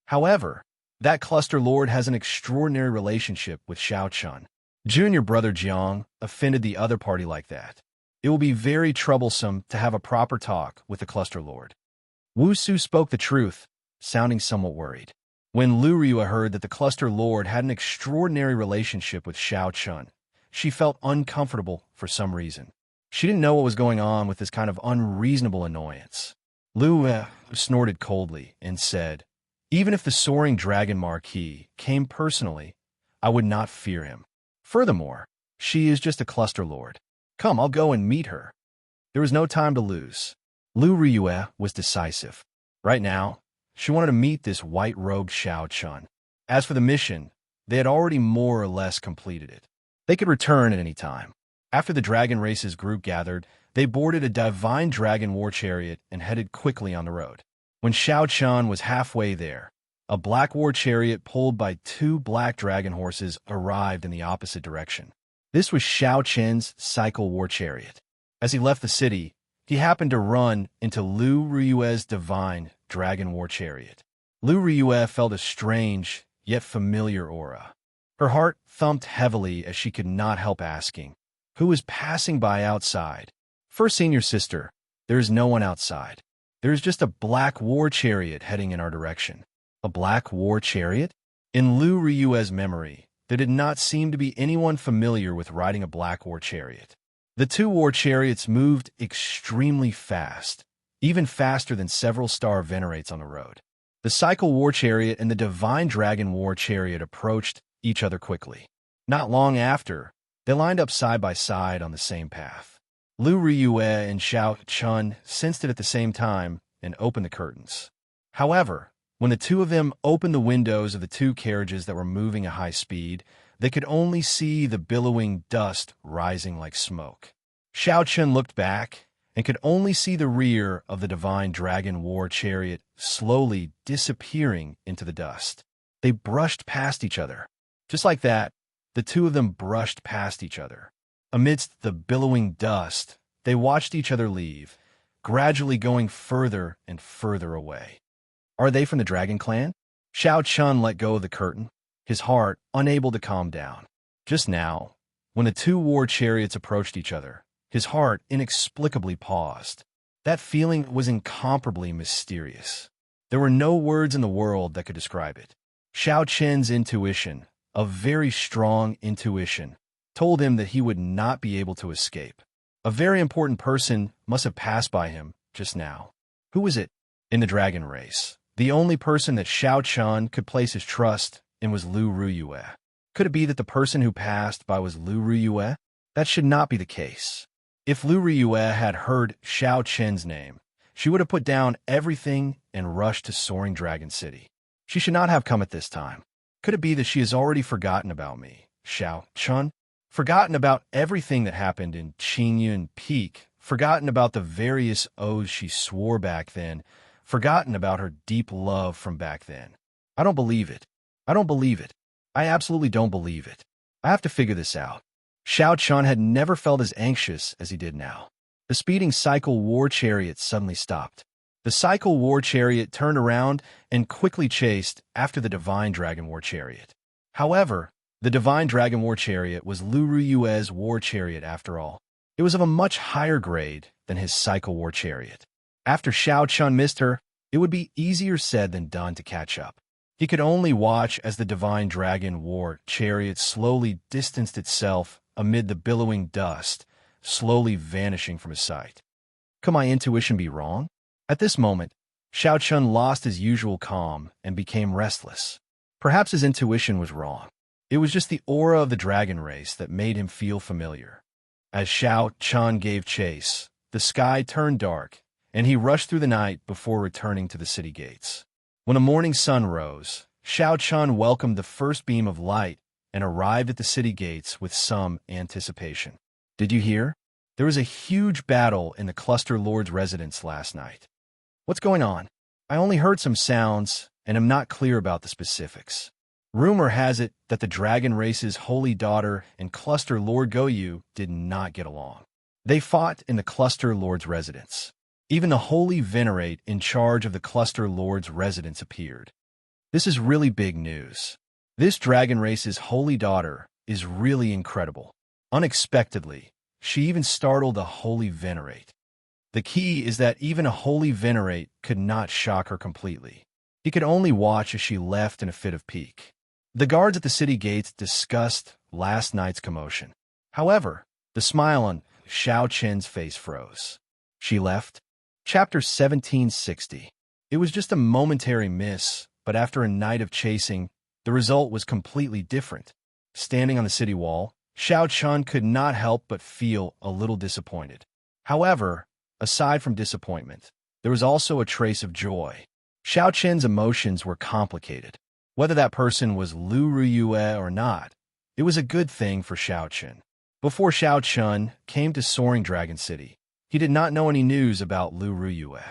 However, that cluster lord has an extraordinary relationship with Xiao Chen. Junior brother Jiang offended the other party like that. It will be very troublesome to have a proper talk with the cluster lord." Wu Su spoke the truth, sounding somewhat worried. When Lu Riyue heard that the cluster lord had an extraordinary relationship with Xiao Chen, she felt uncomfortable for some reason. She didn't know what was going on with this kind of unreasonable annoyance. Lu snorted coldly and said, "Even if the soaring dragon marquis came personally, I would not fear him. Furthermore, she is just a cluster lord. Come, I'll go and meet her." There was no time to lose. Lu Riyue was decisive. Right now, she wanted to meet this white-robed Xiao Chen. As for the mission, they had already more or less completed it. They could return at any time. After the Dragon Race's group gathered, they boarded a divine dragon war chariot and headed quickly on the road. When Xiao Chen was halfway there, a black war chariot pulled by 2 black dragon horses arrived in the opposite direction. This was Xiao Chen's cycle war chariot. As he left the city, he happened to run into Lu Riyue's divine dragon war chariot. Lu Riyue felt a strange, yet familiar aura. Her heart thumped heavily as she could not help asking, "Who is passing by outside?" "First senior sister, there is no one outside. There is just a black war chariot heading in our direction." A black war chariot? In Lu Riyue's memory, there did not seem to be anyone familiar with riding a black war chariot. The 2 war chariots moved extremely fast, even faster than several star venerates on the road. The cycle war chariot and the divine dragon war chariot approached each other quickly. Not long after, they lined up side by side on the same path. Lu Riyue and Xiao Chen sensed it at the same time and opened the curtains. However, when the 2 of them opened the windows of the 2 carriages that were moving at high speed, they could only see the billowing dust rising like smoke. Xiao Chen looked back and could only see the rear of the divine dragon war chariot slowly disappearing into the dust. They brushed past each other. Just like that, the 2 of them brushed past each other. Amidst the billowing dust, they watched each other leave, gradually going further and further away. Are they from the Dragon Clan? Xiao Chen let go of the curtain, his heart unable to calm down. Just now, when the 2 war chariots approached each other, his heart inexplicably paused. That feeling was incomparably mysterious. There were no words in the world that could describe it. Xiao Chen's intuition, a very strong intuition, told him that he would not be able to escape. A very important person must have passed by him just now. Who was it? In the dragon race, the only person that Xiao Chen could place his trust in was Lu Riyue. Could it be that the person who passed by was Lu Riyue? That should not be the case. If Lu Riyue had heard Xiao Chen's name, she would have put down everything and rushed to Soaring Dragon City. She should not have come at this time. Could it be that she has already forgotten about me, Xiao Chen? Forgotten about everything that happened in Qingyun Peak, forgotten about the various oaths she swore back then, forgotten about her deep love from back then. I don't believe it. I don't believe it. I absolutely don't believe it. I have to figure this out. Xiao Chun had never felt as anxious as he did now. The speeding cycle war chariot suddenly stopped. The cycle war chariot turned around and quickly chased after the divine dragon war chariot. However, the divine dragon war chariot was Lu Ruyue's war chariot after all. It was of a much higher grade than his cycle war chariot. After Xiao Chun missed her, it would be easier said than done to catch up. He could only watch as the divine dragon war chariot slowly distanced itself amid the billowing dust, slowly vanishing from his sight. Could my intuition be wrong? At this moment, Xiao Chun lost his usual calm and became restless. Perhaps his intuition was wrong. It was just the aura of the dragon race that made him feel familiar. As Xiao Chun gave chase, the sky turned dark, and he rushed through the night before returning to the city gates. When the morning sun rose, Xiao Chun welcomed the first beam of light and arrived at the city gates with some anticipation. Did you hear? There was a huge battle in the cluster lord's residence last night. What's going on? I only heard some sounds and am not clear about the specifics. Rumor has it that the dragon race's holy daughter and cluster lord Goyu did not get along. They fought in the cluster lord's residence. Even the holy venerate in charge of the cluster lord's residence appeared. This is really big news. This dragon race's holy daughter is really incredible. Unexpectedly, she even startled the holy venerate. The key is that even a holy venerate could not shock her completely. He could only watch as she left in a fit of pique. The guards at the city gates discussed last night's commotion. However, the smile on Xiao Chen's face froze. She left. Chapter 1760. It was just a momentary miss, but after a night of chasing, the result was completely different. Standing on the city wall, Xiao Chun could not help but feel a little disappointed. However, aside from disappointment, there was also a trace of joy. Xiao Chen's emotions were complicated. Whether that person was Lu Ruyue or not, it was a good thing for Xiao Chen. Before Xiao Chun came to Soaring Dragon City, he did not know any news about Lu Ruyue.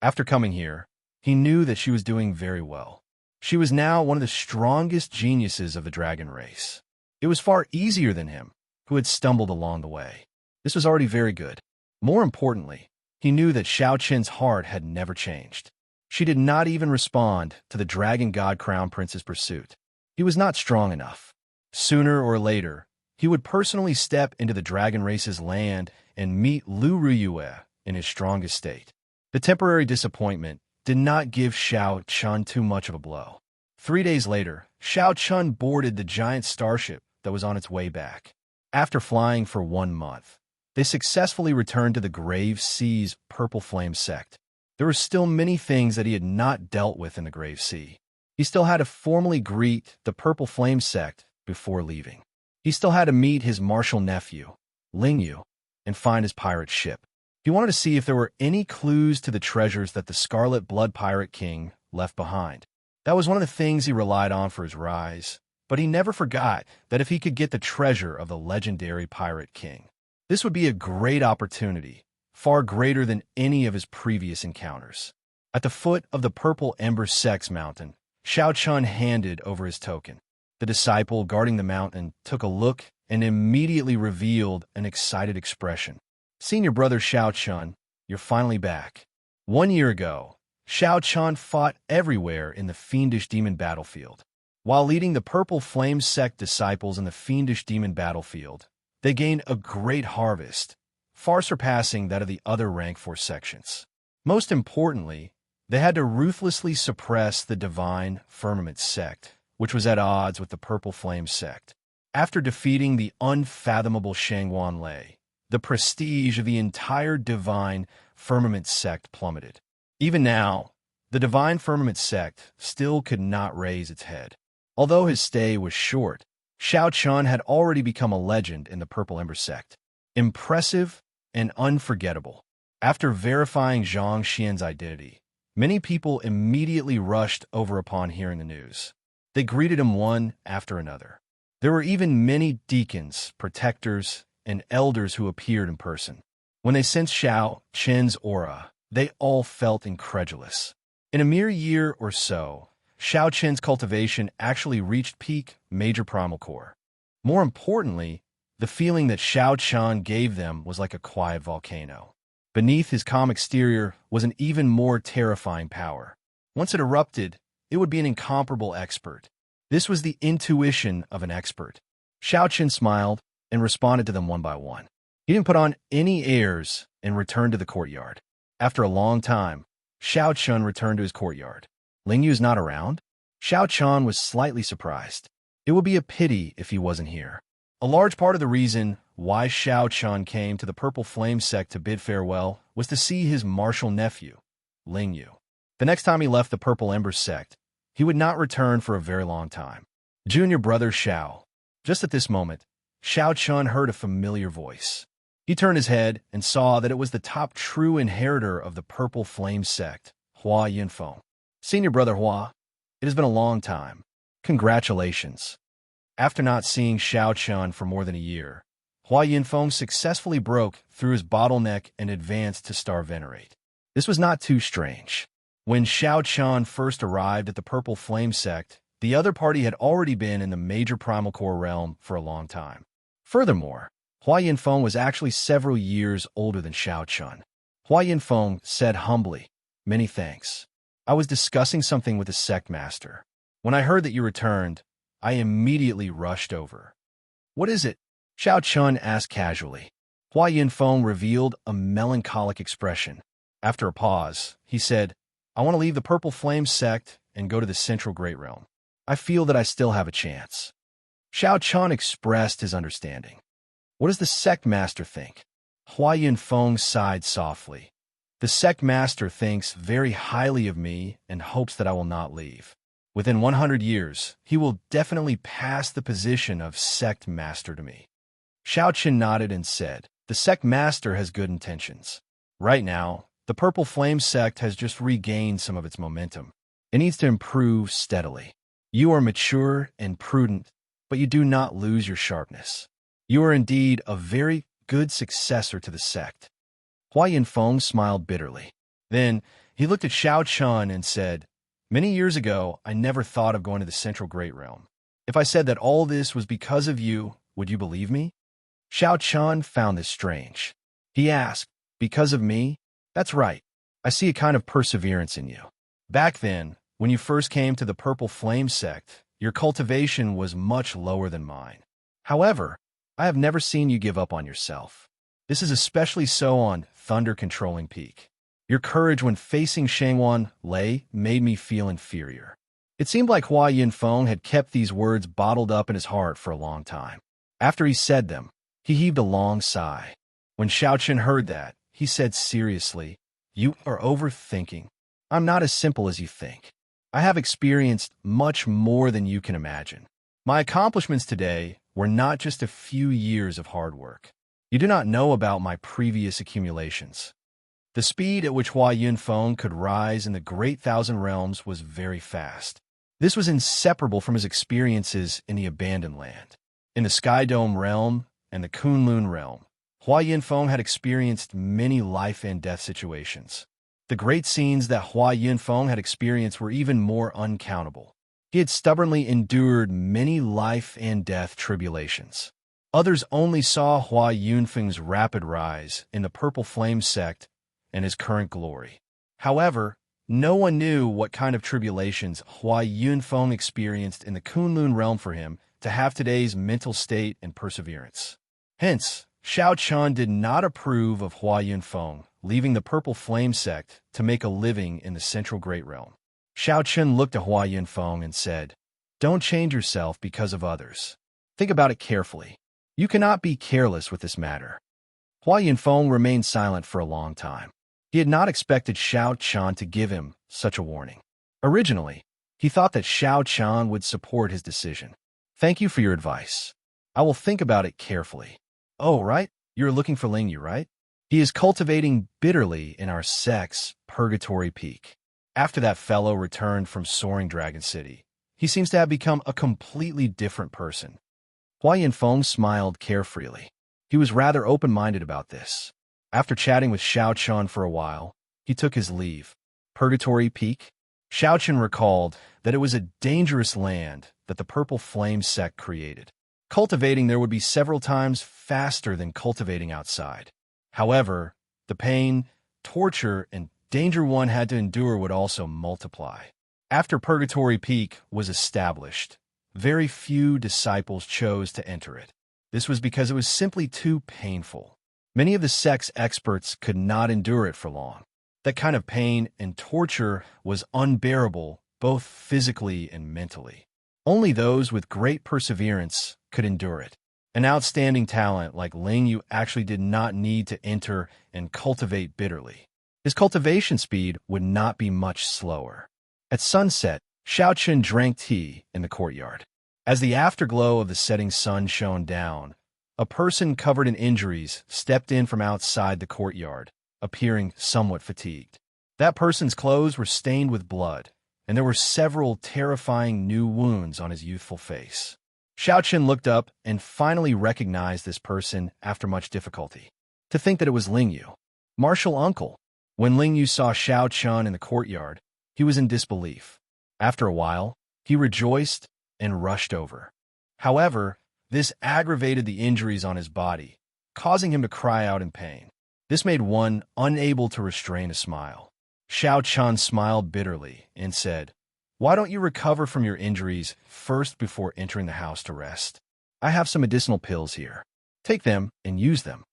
After coming here, he knew that she was doing very well. She was now one of the strongest geniuses of the dragon race. It was far easier than him, who had stumbled along the way. This was already very good. More importantly, he knew that Xiao Chen's heart had never changed. She did not even respond to the Dragon God Crown Prince's pursuit. He was not strong enough. Sooner or later, he would personally step into the dragon race's land and meet Lu Ruyue in his strongest state. The temporary disappointment did not give Xiao Chun too much of a blow. 3 days later, Xiao Chun boarded the giant starship that was on its way back. After flying for 1 month, they successfully returned to the Grave Sea's Purple Flame sect. There were still many things that he had not dealt with in the Grave Sea. He still had to formally greet the Purple Flame sect before leaving. He still had to meet his martial nephew, Ling Yu, and find his pirate ship. He wanted to see if there were any clues to the treasures that the Scarlet Blood Pirate King left behind. That was one of the things he relied on for his rise, but he never forgot that if he could get the treasure of the legendary Pirate King, this would be a great opportunity, far greater than any of his previous encounters. At the foot of the Purple Ember Sect's mountain, Xiao Chun handed over his token. The disciple guarding the mountain took a look and immediately revealed an excited expression. "Senior brother Xiao Chun, you're finally back." 1 year ago, Xiao Chun fought everywhere in the Fiendish Demon battlefield. While leading the Purple Flame Sect disciples in the Fiendish Demon battlefield, they gained a great harvest, far surpassing that of the other Rank 4 sections. Most importantly, they had to ruthlessly suppress the Divine Firmament Sect, which was at odds with the Purple Flame Sect. After defeating the unfathomable Shangwan Lei, the prestige of the entire Divine Firmament Sect plummeted. Even now, the Divine Firmament Sect still could not raise its head. Although his stay was short, Xiao Chun had already become a legend in the Purple Ember Sect. Impressive and unforgettable. After verifying Zhang Xian's identity, many people immediately rushed over upon hearing the news. They greeted him one after another. There were even many deacons, protectors, and elders who appeared in person. When they sensed Xiao Chen's aura, they all felt incredulous. In a mere year or so, Xiao Qin's cultivation actually reached peak major primal core. More importantly, the feeling that Xiao Qian gave them was like a quiet volcano. Beneath his calm exterior was an even more terrifying power. Once it erupted, it would be an incomparable expert. This was the intuition of an expert. Xiao Qin smiled and responded to them one by one. He didn't put on any airs and returned to the courtyard. After a long time, Xiao Chun returned to his courtyard. Ling Yu's not around? Xiao Chun was slightly surprised. It would be a pity if he wasn't here. A large part of the reason why Xiao Chun came to the Purple Flame sect to bid farewell was to see his martial nephew, Ling Yu. The next time he left the Purple Ember sect, he would not return for a very long time. Junior brother Xiao. Just at this moment, Xiao Chun heard a familiar voice. He turned his head and saw that it was the top true inheritor of the Purple Flame sect, Hua Yunfeng. Senior brother Hua, it has been a long time. Congratulations. After not seeing Xiao Chun for more than a year, Hua Yunfeng successfully broke through his bottleneck and advanced to Star Venerate. This was not too strange. When Xiao Chun first arrived at the Purple Flame sect, the other party had already been in the major primal core realm for a long time. Furthermore, Hua Yunfeng was actually several years older than Xiao Chun. Hua Yunfeng said humbly, "Many thanks. I was discussing something with the sect master. When I heard that you returned, I immediately rushed over." "What is it?" Xiao Chun asked casually. Hua Yunfeng revealed a melancholic expression. After a pause, he said, "I want to leave the Purple Flame sect and go to the Central Great Realm. I feel that I still have a chance." Xiao Chun expressed his understanding. "What does the sect master think?" Hua Yunfeng sighed softly. "The sect master thinks very highly of me and hopes that I will not leave. Within 100 years, he will definitely pass the position of sect master to me." Xiao Qin nodded and said, "The sect master has good intentions. Right now, the Purple Flame sect has just regained some of its momentum. It needs to improve steadily. You are mature and prudent, but you do not lose your sharpness. You are indeed a very good successor to the sect." Hua Yunfeng smiled bitterly. Then he looked at Xiao Chun and said, "Many years ago, I never thought of going to the Central Great Realm. If I said that all this was because of you, would you believe me?" Xiao Chun found this strange. He asked, "Because of me?" "That's right. I see a kind of perseverance in you. Back then, when you first came to the Purple Flame sect, your cultivation was much lower than mine. However, I have never seen you give up on yourself. This is especially so on Thunder Controlling Peak. Your courage when facing Shangwan Lei made me feel inferior." It seemed like Hua Yunfeng had kept these words bottled up in his heart for a long time. After he said them, he heaved a long sigh. When Xiao Qin heard that, he said seriously, "You are overthinking. I'm not as simple as you think. I have experienced much more than you can imagine. My accomplishments today were not just a few years of hard work. You do not know about my previous accumulations." The speed at which Hua Yunfeng could rise in the Great Thousand Realms was very fast. This was inseparable from his experiences in the Abandoned Land. In the Sky Dome realm and the Kunlun realm, Hua Yunfeng had experienced many life and death situations. The great scenes that Hua Yunfeng had experienced were even more uncountable. He had stubbornly endured many life and death tribulations. Others only saw Hua Yunfeng's rapid rise in the Purple Flame sect and his current glory. However, no one knew what kind of tribulations Hua Yunfeng experienced in the Kunlun realm for him to have today's mental state and perseverance. Hence, Xiao Chun did not approve of Hua Yunfeng leaving the Purple Flame sect to make a living in the Central Great Realm. Xiao Chun looked at Hua Yunfeng and said, "Don't change yourself because of others. Think about it carefully. You cannot be careless with this matter." Hua Yunfeng remained silent for a long time. He had not expected Xiao Chun to give him such a warning. Originally, he thought that Xiao Chun would support his decision. "Thank you for your advice. I will think about it carefully." "Oh, right? You're looking for Ling Yu, right? He is cultivating bitterly in our sect's Purgatory Peak. After that fellow returned from Soaring Dragon City, he seems to have become a completely different person." Hua Yunfeng smiled carefreely. He was rather open-minded about this. After chatting with Xiao Chun for a while, he took his leave. Purgatory Peak? Xiaochen recalled that it was a dangerous land that the purple flame sect created. Cultivating there would be several times faster than cultivating outside. However, the pain, torture, and danger one had to endure would also multiply. After Purgatory Peak was established, very few disciples chose to enter it. This was because it was simply too painful. Many of the sect's experts could not endure it for long. That kind of pain and torture was unbearable, both physically and mentally. Only those with great perseverance could endure it. An outstanding talent like Ling Yu actually did not need to enter and cultivate bitterly. His cultivation speed would not be much slower. At sunset, Xiaochen drank tea in the courtyard. As the afterglow of the setting sun shone down, a person covered in injuries stepped in from outside the courtyard, appearing somewhat fatigued. That person's clothes were stained with blood, and there were several terrifying new wounds on his youthful face. Xiaochen looked up and finally recognized this person after much difficulty. To think that it was Ling Yu, martial uncle. When Ling Yu saw Xiaochen in the courtyard, he was in disbelief. After a while, he rejoiced and rushed over. However, this aggravated the injuries on his body, causing him to cry out in pain. This made one unable to restrain a smile. Xiaochen smiled bitterly and said, "Why don't you recover from your injuries first before entering the house to rest? I have some medicinal pills here. Take them and use them."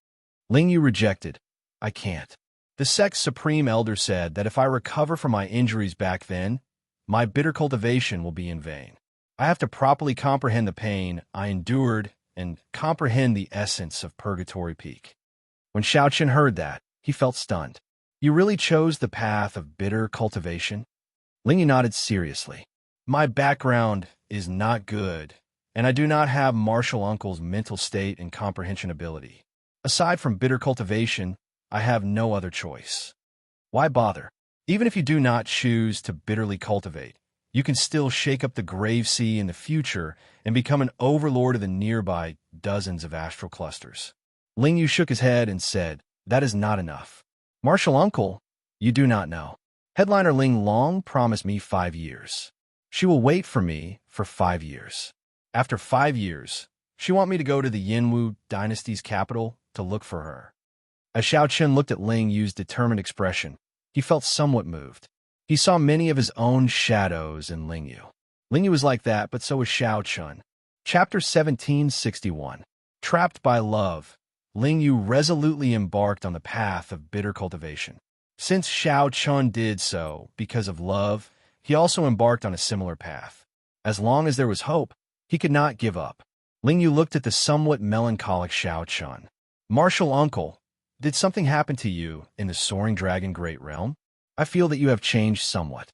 Ling Yu rejected. "I can't." The sect's supreme elder said that if I recover from my injuries back then, my bitter cultivation will be in vain. I have to properly comprehend the pain I endured and comprehend the essence of Purgatory Peak. When Xiaochen heard that, he felt stunned. "You really chose the path of bitter cultivation?" Ling Yu nodded seriously. "My background is not good, and I do not have martial uncle's mental state and comprehension ability. Aside from bitter cultivation, I have no other choice. Why bother? Even if you do not choose to bitterly cultivate, you can still shake up the grave sea in the future and become an overlord of the nearby dozens of astral clusters." Ling Yu shook his head and said, "That is not enough. Martial uncle, you do not know. Headliner Ling Long promised me 5 years. She will wait for me for 5 years. After 5 years, she want me to go to the Yinwu dynasty's capital to look for her." As Xiaochen looked at Ling Yu's determined expression, he felt somewhat moved. He saw many of his own shadows in Ling Yu. Ling Yu was like that, but so was Xiaochen. Chapter 1761. Trapped by love, Ling Yu resolutely embarked on the path of bitter cultivation. Since Xiaochen did so because of love, he also embarked on a similar path. As long as there was hope, he could not give up. Ling Yu looked at the somewhat melancholic Xiaochen. "Martial uncle, did something happen to you in the Soaring Dragon Great Realm? I feel that you have changed somewhat."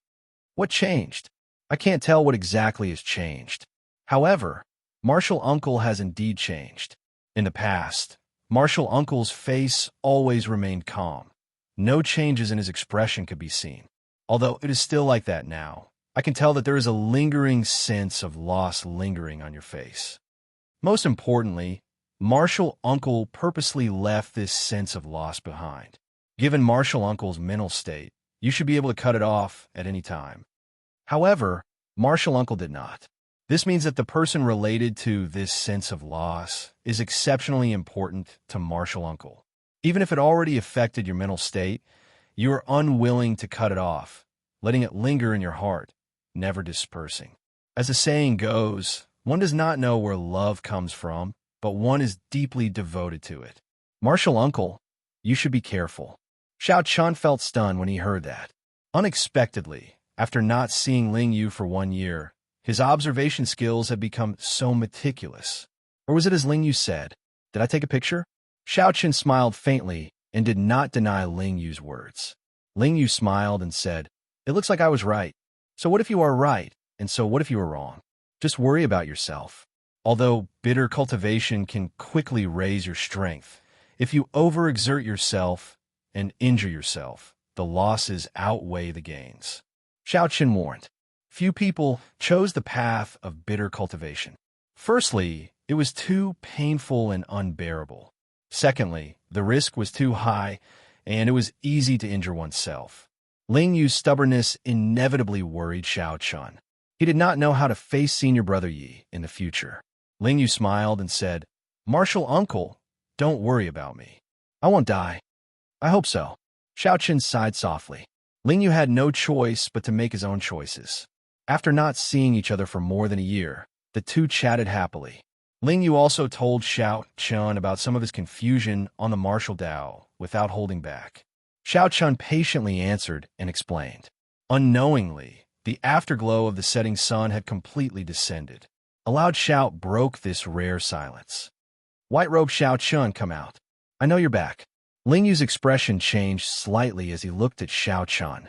"What changed?" "I can't tell what exactly has changed. However, Martial Uncle has indeed changed. In the past, Martial Uncle's face always remained calm. No changes in his expression could be seen. Although it is still like that now, I can tell that there is a lingering sense of loss lingering on your face. Most importantly, Martial Uncle purposely left this sense of loss behind. Given Martial Uncle's mental state, you should be able to cut it off at any time. However, Martial Uncle did not. This means that the person related to this sense of loss is exceptionally important to Martial Uncle. Even if it already affected your mental state, you are unwilling to cut it off, letting it linger in your heart, never dispersing. As the saying goes, one does not know where love comes from, but one is deeply devoted to it. Martial Uncle, you should be careful." Xiaochen felt stunned when he heard that. Unexpectedly, after not seeing Ling Yu for 1 year, his observation skills had become so meticulous. Or was it as Ling Yu said? "Did I take a picture?" Xiaochen smiled faintly and did not deny Ling Yu's words. Ling Yu smiled and said, "It looks like I was right. So what if you are right, and so what if you are wrong? Just worry about yourself. Although bitter cultivation can quickly raise your strength, if you overexert yourself and injure yourself, the losses outweigh the gains." Xiaochen warned. Few people chose the path of bitter cultivation. Firstly, it was too painful and unbearable. Secondly, the risk was too high, and it was easy to injure oneself. Ling Yu's stubbornness inevitably worried Xiao Chun. He did not know how to face senior brother Yi in the future. Ling Yu smiled and said, "Martial uncle, don't worry about me. I won't die." "I hope so." Xiao Chun sighed softly. Ling Yu had no choice but to make his own choices. After not seeing each other for more than a year, the two chatted happily. Ling Yu also told Xiao Chun about some of his confusion on the martial Dao without holding back. Xiao Chun patiently answered and explained. Unknowingly, the afterglow of the setting sun had completely descended. A loud shout broke this rare silence. "White Robe Xiao Chun, come out. I know you're back." Ling Yu's expression changed slightly as he looked at Xiao Chun.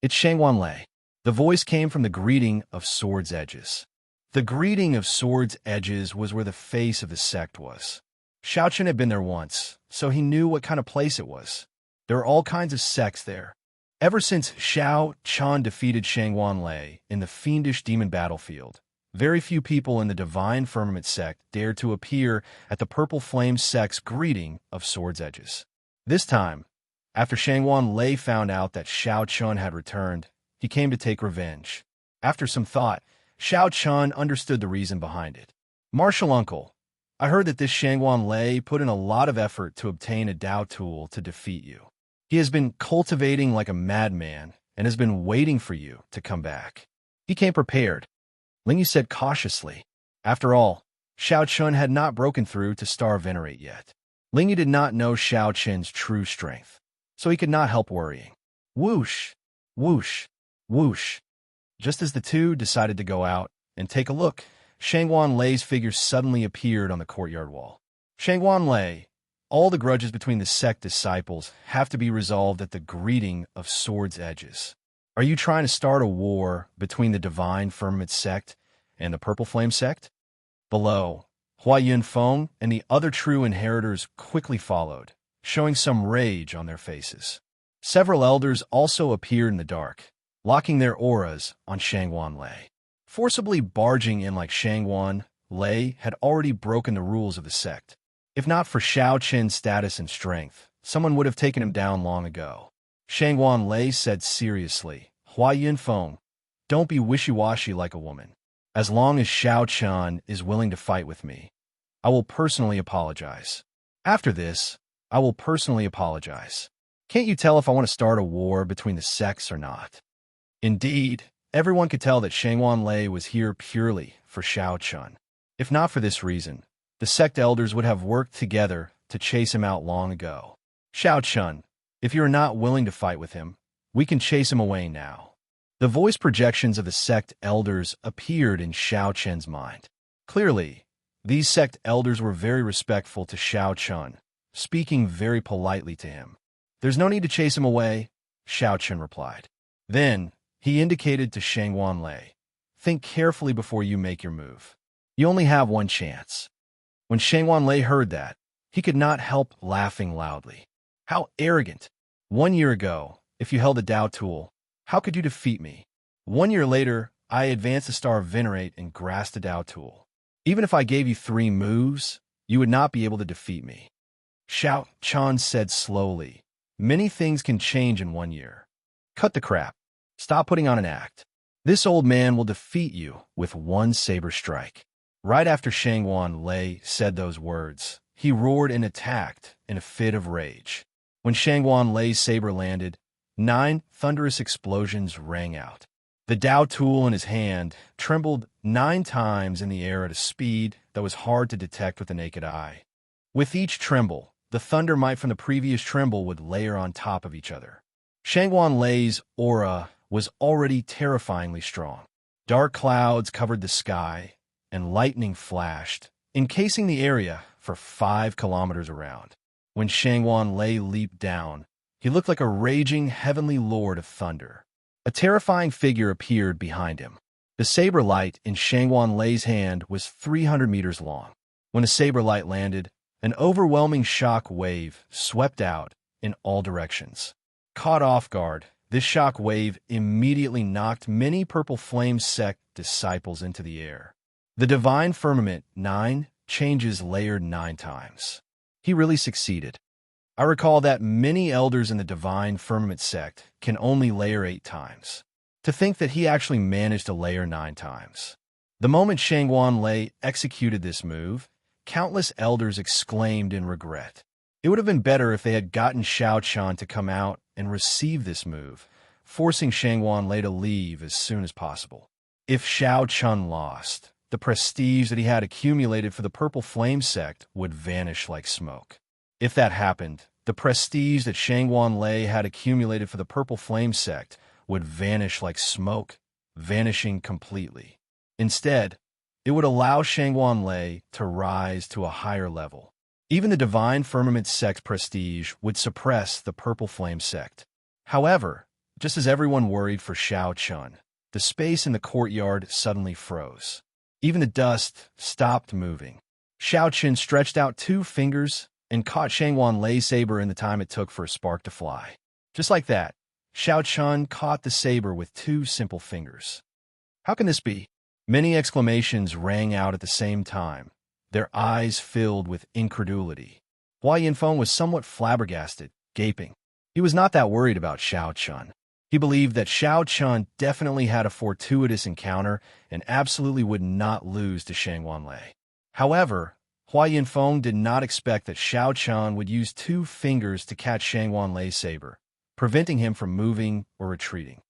"It's Shangwan Lei." The voice came from the greeting of Sword's Edges. The greeting of Sword's Edges was where the face of the sect was. Xiao Chun had been there once, so he knew what kind of place it was. There are all kinds of sects there. Ever since Xiao Chun defeated Shangwan Lei in the fiendish demon battlefield, very few people in the Divine Firmament sect dared to appear at the Purple Flame sect's greeting of Sword's Edges. This time, after Shangwan Lei found out that Xiao Chun had returned, he came to take revenge. After some thought, Xiao Chun understood the reason behind it. "Martial uncle, I heard that this Shangwan Lei put in a lot of effort to obtain a Dao tool to defeat you. He has been cultivating like a madman and has been waiting for you to come back." He came prepared, Ling Yu said cautiously. After all, Xiao Chun had not broken through to Star Venerate yet. Ling Yu did not know Xiao Chun's true strength, so he could not help worrying. Whoosh, whoosh, whoosh. Just as the two decided to go out and take a look, Shangwan Lei's figure suddenly appeared on the courtyard wall. "Shangwan Lei, all the grudges between the sect disciples have to be resolved at the greeting of Sword's Edges. Are you trying to start a war between the Divine Firmament sect and the Purple Flame sect?" Below, Hua Yunfeng and the other true inheritors quickly followed, showing some rage on their faces. Several elders also appeared in the dark, locking their auras on Shangwan Lei. Forcibly barging in like Shangwan Lei had already broken the rules of the sect. If not for Xiao Chen's status and strength, someone would have taken him down long ago. Shangwan Lei said seriously, "Hua Yunfeng, don't be wishy-washy like a woman. As long as Xiao Chen is willing to fight with me, I will personally apologize. After this, I will personally apologize. Can't you tell if I want to start a war between the sects or not?" Indeed, everyone could tell that Shangwan Lei was here purely for Xiao Chun. If not for this reason, the sect elders would have worked together to chase him out long ago. "Xiao Chun, if you are not willing to fight with him, we can chase him away now." The voice projections of the sect elders appeared in Xiao Chen's mind. Clearly, these sect elders were very respectful to Xiao Chun, speaking very politely to him. "There's no need to chase him away," Xiao Chun replied. Then, he indicated to Shangwan Lei, "Think carefully before you make your move. You only have one chance." When Shangwan Lei heard that, he could not help laughing loudly. How arrogant! 1 year ago, if you held a Dao tool, how could you defeat me? 1 year later, I advanced the Star of Venerate and grasped the Dao tool. Even if I gave you 3 moves, you would not be able to defeat me. Xiao Chun said slowly, "Many things can change in 1 year. Cut the crap. Stop putting on an act. This old man will defeat you with one saber strike." Right after Shangwan Lei said those words, he roared and attacked in a fit of rage. When Shangwan Lei's saber landed, 9 thunderous explosions rang out. The Dao tool in his hand trembled 9 times in the air at a speed that was hard to detect with the naked eye. With each tremble, the thunder might from the previous tremble would layer on top of each other. Shangwan Lei's aura was already terrifyingly strong. Dark clouds covered the sky, and lightning flashed, encasing the area for 5 kilometers around. When Shangwan Lei leaped down, he looked like a raging heavenly lord of thunder. A terrifying figure appeared behind him. The saber light in Shangwan Lei's hand was 300 meters long. When the saber light landed, an overwhelming shock wave swept out in all directions. Caught off guard, this shock wave immediately knocked many Purple Flame sect disciples into the air. The Divine Firmament 9 changes layered 9 times. He really succeeded. I recall that many elders in the Divine Firmament sect can only layer 8 times. To think that he actually managed to layer 9 times. The moment Shangguan Lei executed this move, countless elders exclaimed in regret. It would have been better if they had gotten Xiao Chun to come out and receive this move, forcing Shangguan Lei to leave as soon as possible. If Xiao Chun lost, the prestige that he had accumulated for the Purple Flame sect would vanish like smoke. If that happened, the prestige that Shangguan Lei had accumulated for the Purple Flame sect would vanish like smoke, vanishing completely. Instead, it would allow Shangguan Lei to rise to a higher level. Even the Divine Firmament sect's prestige would suppress the Purple Flame sect. However, just as everyone worried for Xiao Chun, the space in the courtyard suddenly froze. Even the dust stopped moving. Xiao Chun stretched out 2 fingers and caught Shangguan Lei's saber in the time it took for a spark to fly. Just like that, Xiao Chun caught the saber with 2 simple fingers. How can this be? Many exclamations rang out at the same time, their eyes filled with incredulity. Hua Yinfeng was somewhat flabbergasted, gaping. He was not that worried about Xiao Chun. He believed that Xiao Chun definitely had a fortuitous encounter and absolutely would not lose to Shangguan Lei. However, Hua Yinfeng did not expect that Xiao Chun would use 2 fingers to catch Shangguan Lei's saber, preventing him from moving or retreating.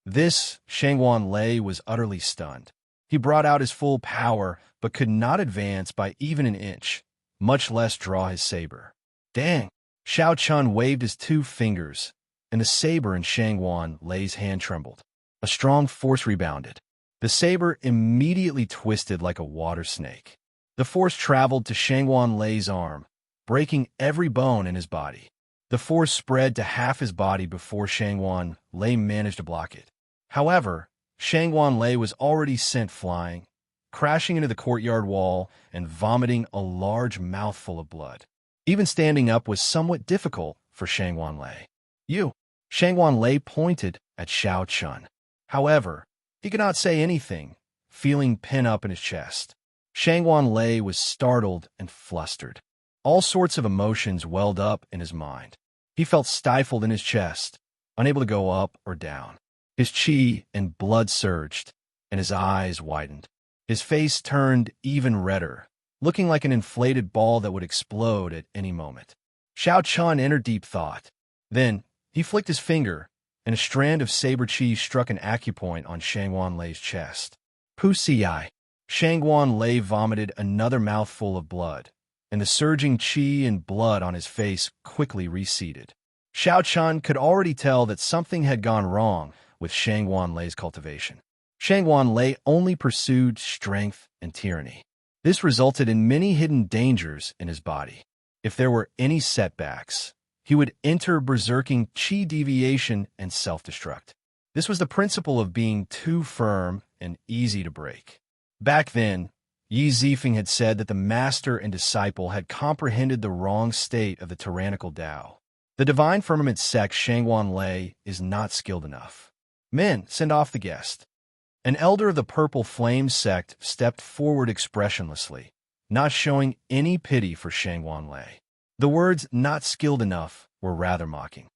This, Shangguan Lei was utterly stunned. He brought out his full power, but could not advance by even an inch, much less draw his saber. Dang! Xiao Chun waved his 2 fingers, and the saber in Shangguan Lei's hand trembled. A strong force rebounded. The saber immediately twisted like a water snake. The force traveled to Shangguan Lei's arm, breaking every bone in his body. The force spread to half his body before Shangguan Lei managed to block it. However, Shangguan Lei was already sent flying, crashing into the courtyard wall and vomiting a large mouthful of blood. Even standing up was somewhat difficult for Shangguan Lei. You! Shangguan Lei pointed at Xiao Chun. However, he could not say anything, feeling pin up in his chest. Shangguan Lei was startled and flustered. All sorts of emotions welled up in his mind. He felt stifled in his chest, unable to go up or down. His chi and blood surged, and his eyes widened. His face turned even redder, looking like an inflated ball that would explode at any moment. Xiao Chun entered deep thought. Then, he flicked his finger, and a strand of saber chi struck an acupoint on Shangguan Lei's chest. Pu-si-ai. Shangguan Lei vomited another mouthful of blood, and the surging chi and blood on his face quickly receded. Xiao Chun could already tell that something had gone wrong with Shangguan Lei's cultivation. Shangguan Lei only pursued strength and tyranny. This resulted in many hidden dangers in his body. If there were any setbacks, he would enter berserking chi deviation and self-destruct. This was the principle of being too firm and easy to break. Back then, Yi Zifeng had said that the master and disciple had comprehended the wrong state of the tyrannical Tao. The Divine Firmament sect Shangguan Lei is not skilled enough. Men, send off the guest. An elder of the Purple Flame sect stepped forward expressionlessly, not showing any pity for Shangguan Lei. The words "not skilled enough" were rather mocking.